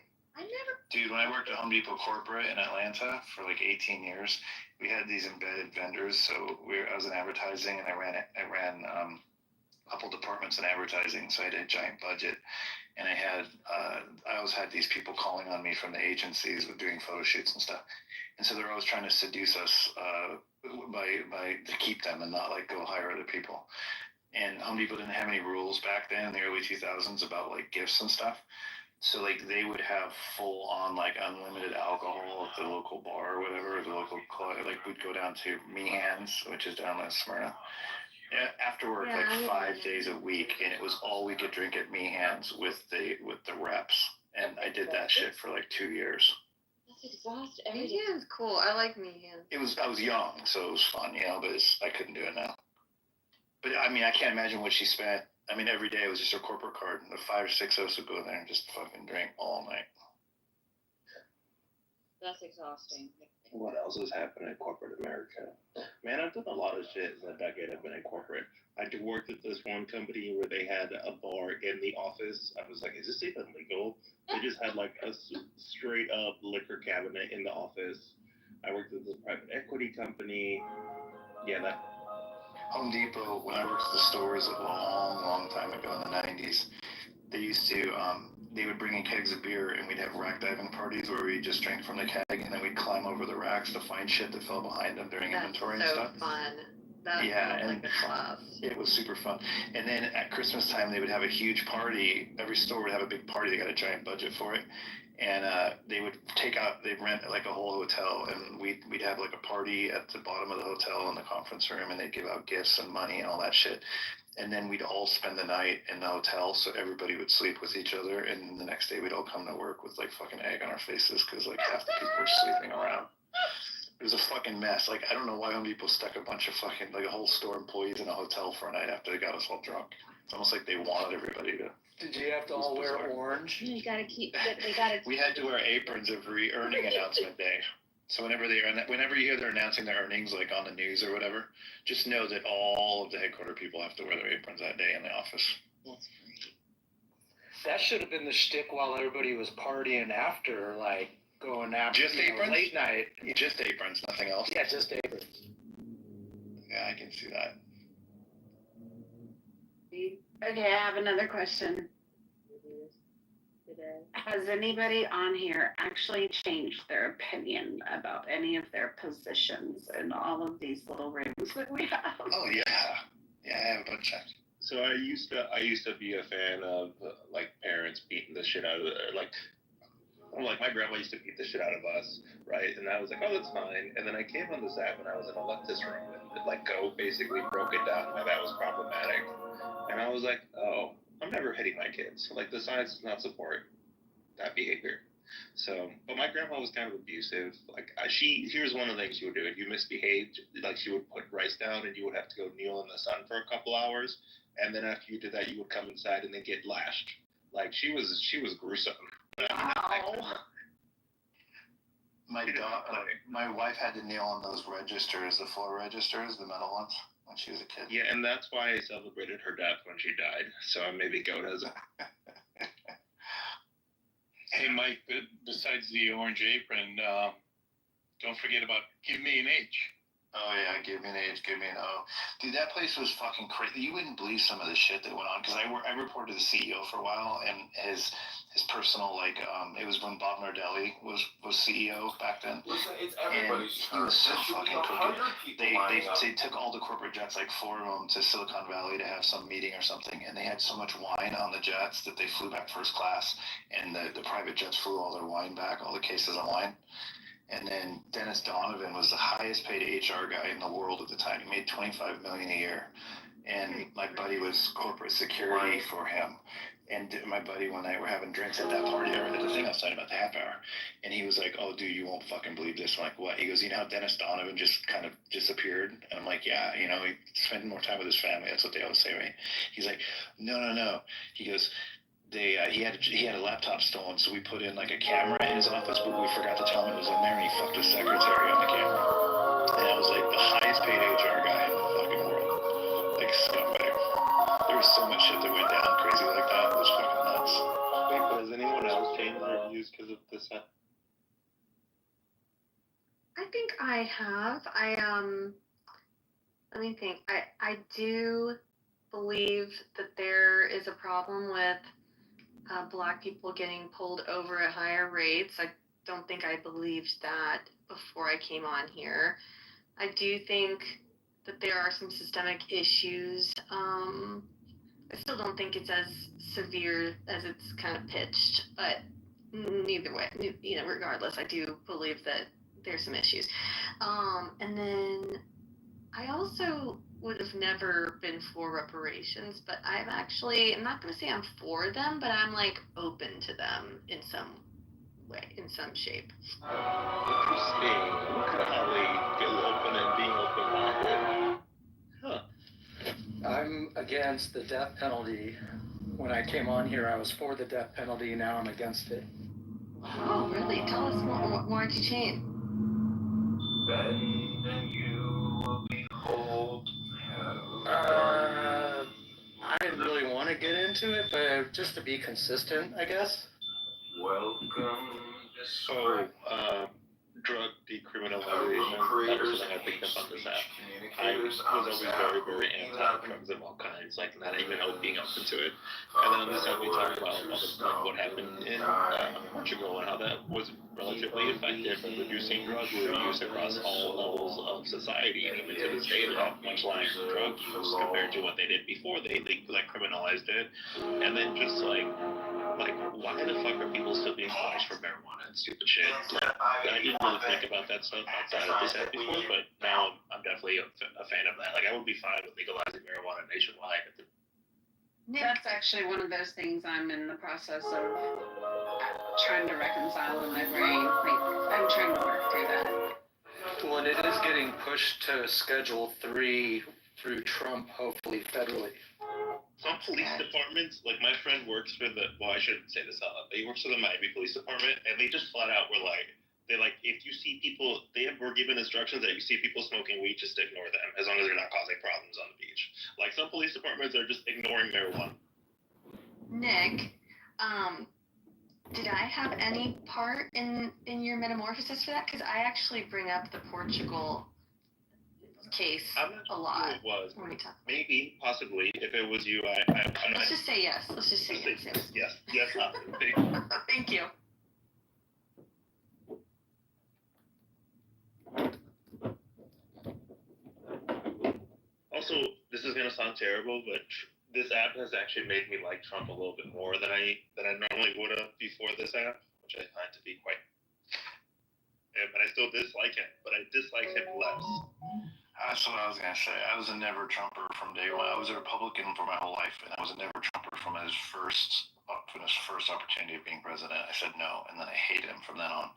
Dude, when I worked at Home Depot corporate in Atlanta for 18 years, we had these embedded vendors. So I was in advertising, and I ran a couple departments in advertising. So I had a giant budget, and I always had these people calling on me from the agencies with doing photo shoots and stuff. And so they're always trying to seduce us to keep them and not go hire other people. And Home Depot didn't have any rules back then in the early 2000s about gifts and stuff. So they would have full on unlimited alcohol at the local bar or whatever, the local club. We'd go down to Meehan's, which is down in Smyrna, after work 5 days a week, and it was all we could drink at Meehan's with the reps. And I did that shit for 2 years. That's exhausting. Meehan's cool. I like Meehan's. I was young, so it was fun, but I couldn't do it now. But I mean, I can't imagine what she spent. I mean, every day it was just her corporate card, and the 5 or 6 of us would go there and just fucking drink all night. That's exhausting. What else has happened in corporate America? Man, I've done a lot of shit since I have been in corporate. I worked at this one company where they had a bar in the office. I was like, is this even legal? They just had a straight up liquor cabinet in the office. I worked at this private equity company. Yeah, that. Home Depot, when I worked at the stores a long time ago in the 90s, they used to, they would bring in kegs of beer, and we'd have rack diving parties where we'd just drink from the keg, and then we'd climb over the racks to find shit that fell behind them during inventory and stuff. That's so fun. That sounds like a blast. It was super fun. And then at Christmas time, they would have a huge party. Every store would have a big party. They got a giant budget for it. And they would they'd rent a whole hotel, and we'd have a party at the bottom of the hotel in the conference room, and they'd give out gifts and money and all that shit. And then we'd all spend the night in the hotel, so everybody would sleep with each other, and the next day we'd all come to work with fucking egg on our faces because half the people were sleeping around. It was a fucking mess. Like, I don't know why Home Depot stuck a bunch of fucking, like, a whole store employees in a hotel for a night after they got us all drunk. It's almost like they wanted everybody to. Did you have to all wear orange? You gotta keep. They gotta. We had to wear aprons every earning announcement day. So whenever you hear they're announcing their earnings, like on the news or whatever, just know that all of the headquarter people have to wear their aprons that day in the office. That's great. That should have been the shtick while everybody was partying after, like going after Just aprons? late night. Just aprons, nothing else. Yeah, just aprons. Yeah, I can see that. Okay, I have another question. Has anybody on here actually changed their opinion about any of their positions in all of these little rooms that we have? Oh yeah, yeah, I have a bunch of. So I used to be a fan of like parents beating the shit out of like my grandma used to beat the shit out of us, right? And I was like, oh, that's fine. And then I came on this app and I was in a leftist room and like Go basically broke it down how that was problematic. And I was like, oh, I'm never hitting my kids. Like the science does not support that behavior. So, but my grandma was kind of abusive. Like here's one of the things she would do. If you misbehaved, like she would put rice down and you would have to go kneel in the sun for a couple hours. And then after you did that, you would come inside and then get lashed. Like she was gruesome. Wow. My wife had to kneel on those registers, the floor registers, the metal ones, when she was a kid. Yeah, and that's why I celebrated her death when she died. So maybe Go does it. Hey, Mike, besides the orange apron, don't forget about Give Me an H. Oh, yeah, Give Me an H, Give Me an O. Dude, that place was fucking crazy. You wouldn't believe some of the shit that went on, because I reported to the CEO for a while, and his personal, like, it was when Bob Nardelli was CEO back then. Listen, it's everybody's turn. He was so fucking crooked. They took all the corporate jets, like 4 of them, to Silicon Valley to have some meeting or something, and they had so much wine on the jets that they flew back first class, and the private jets flew all their wine back, all the cases of wine. And then Dennis Donovan was the highest paid HR guy in the world at the time. He made $25 million a year. And my buddy was corporate security for him. And my buddy, when I were having drinks at that party, I read the thing outside about the half hour. And he was like, oh, dude, you won't fucking believe this. I'm like, what? He goes, you know how Dennis Donovan just kind of disappeared? And I'm like, yeah, you know, he spent more time with his family. That's what they always say, right? He's like, no. He goes, he had a laptop stolen, so we put in like a camera in his office, but we forgot to tell him it was in there, and he fucked his secretary on the camera. And I was like the highest paid HR guy in the fucking world, like scumbag. There was so much shit that went down crazy like that. It was fucking nuts. Wait, but has anyone else changed their views because of this? I think I have. Let me think. I do believe that there is a problem with Black people getting pulled over at higher rates. I don't think I believed that before I came on here. I do think that there are some systemic issues. I still don't think it's as severe as it's kind of pitched, but neither way, you know, regardless, I do believe that there's some issues. And then I also would have never been for reparations, but I'm not going to say I'm for them, but I'm like open to them in some way, in some shape. Interesting. Look at Holly feel open and being open-minded. Huh. I'm against the death penalty. When I came on here, I was for the death penalty. Now I'm against it. Oh, really? Tell us more. Why'd you change? Then you will behold I didn't really want to get into it, but just to be consistent, I guess. welcome. So, drug decriminalization, that was something I picked up on this app. I was always very, very anti-drugs of all kinds, like not even being open to it. And then on this app we talked about what happened in Portugal and how that was relatively effective in reducing drug use across all levels of society, and even to this day they have much less drug use compared to what they did before they criminalized it. And then just like why the fuck are people still being punished for marijuana and stupid shit? I didn't really think about that stuff outside of this app before, but now I'm definitely a fan of that. Like I would be fine with legalizing marijuana nationwide. That's actually one of those things I'm in the process of trying to reconcile in my brain. Like, I'm trying to work through that. Well, and it is getting pushed to Schedule 3 through Trump, hopefully federally. Some police departments, like my friend works for I shouldn't say this out loud, but he works for the Miami Police Department, and they just flat out were like, if you see people, were given instructions that you see people smoking weed, just ignore them, as long as they're not causing problems on the beach. Like, some police departments are just ignoring marijuana. Nick, did I have any part in your metamorphosis for that? Because I actually bring up the Portugal case a lot. It was. Maybe, possibly, if it was you, Let's just say yes. Let's just say yes. Yes. Thank you. Also, this is gonna sound terrible, but this app has actually made me like Trump a little bit more than I normally would have before this app, which I find to be quite. Yeah, but I still dislike him, but I dislike him less. That's what I was gonna say. I was a never Trumper from day one. I was a Republican for my whole life, and I was a never Trumper from his first opportunity of being president. I said no, and then I hated him from then on.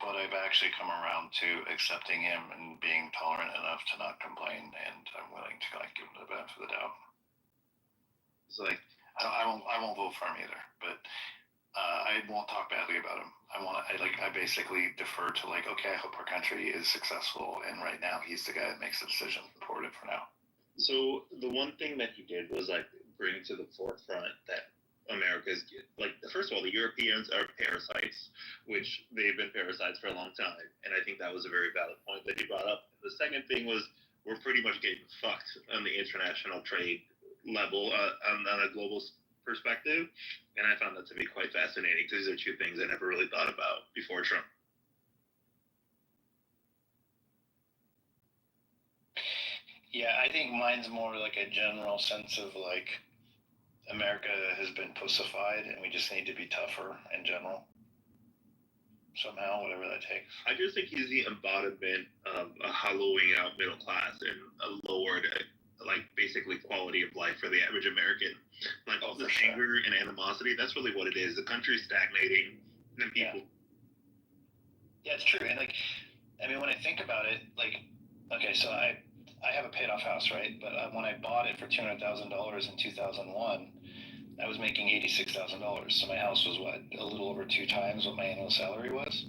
But I've actually come around to accepting him and being tolerant enough to not complain, and I'm willing to give him the benefit of the doubt. It's like I won't vote for him either, but I won't talk badly about him. I basically defer to okay, I hope our country is successful, and right now he's the guy that makes the decision for it for now. So the one thing that he did was bring to the forefront that America's first of all, the Europeans are parasites, which they've been parasites for a long time, and I think that was a very valid point that he brought up. The second thing was we're pretty much getting fucked on the international trade level on a global perspective, and I found that to be quite fascinating because these are two things I never really thought about before Trump. Yeah, I think mine's more like a general sense of America has been pussified, and we just need to be tougher in general. Somehow, whatever that takes. I just think he's the embodiment of a hollowing out middle class and a lowered, basically quality of life for the average American. All this anger and animosity, that's really what it is. The country's stagnating, and people. Yeah, it's true. And when I think about it, okay, so I have a paid off house, right? But when I bought it for $200,000 in 2001, I was making $86,000. So my house was a little over 2 times what my annual salary was.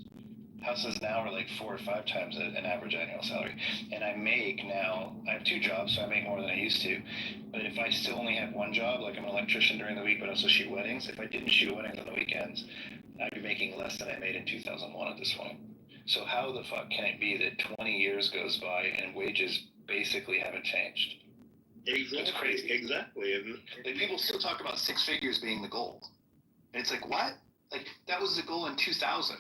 Houses now are 4 or 5 times an average annual salary. And I have 2 jobs, so I make more than I used to. But if I still only have one job, I'm an electrician during the week, but also shoot weddings. If I didn't shoot weddings on the weekends, I'd be making less than I made in 2001 at this point. So how the fuck can it be that 20 years goes by and wages basically haven't changed? Exactly. It's crazy. Exactly. And people still talk about 6 figures being the goal. And it's what? That was the goal in 2000.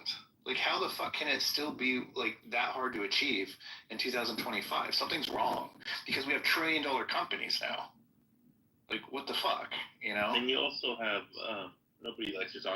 How the fuck can it still be that hard to achieve in 2025? Something's wrong because we have $1 trillion companies now. What the fuck, you know? And you also have nobody likes to talk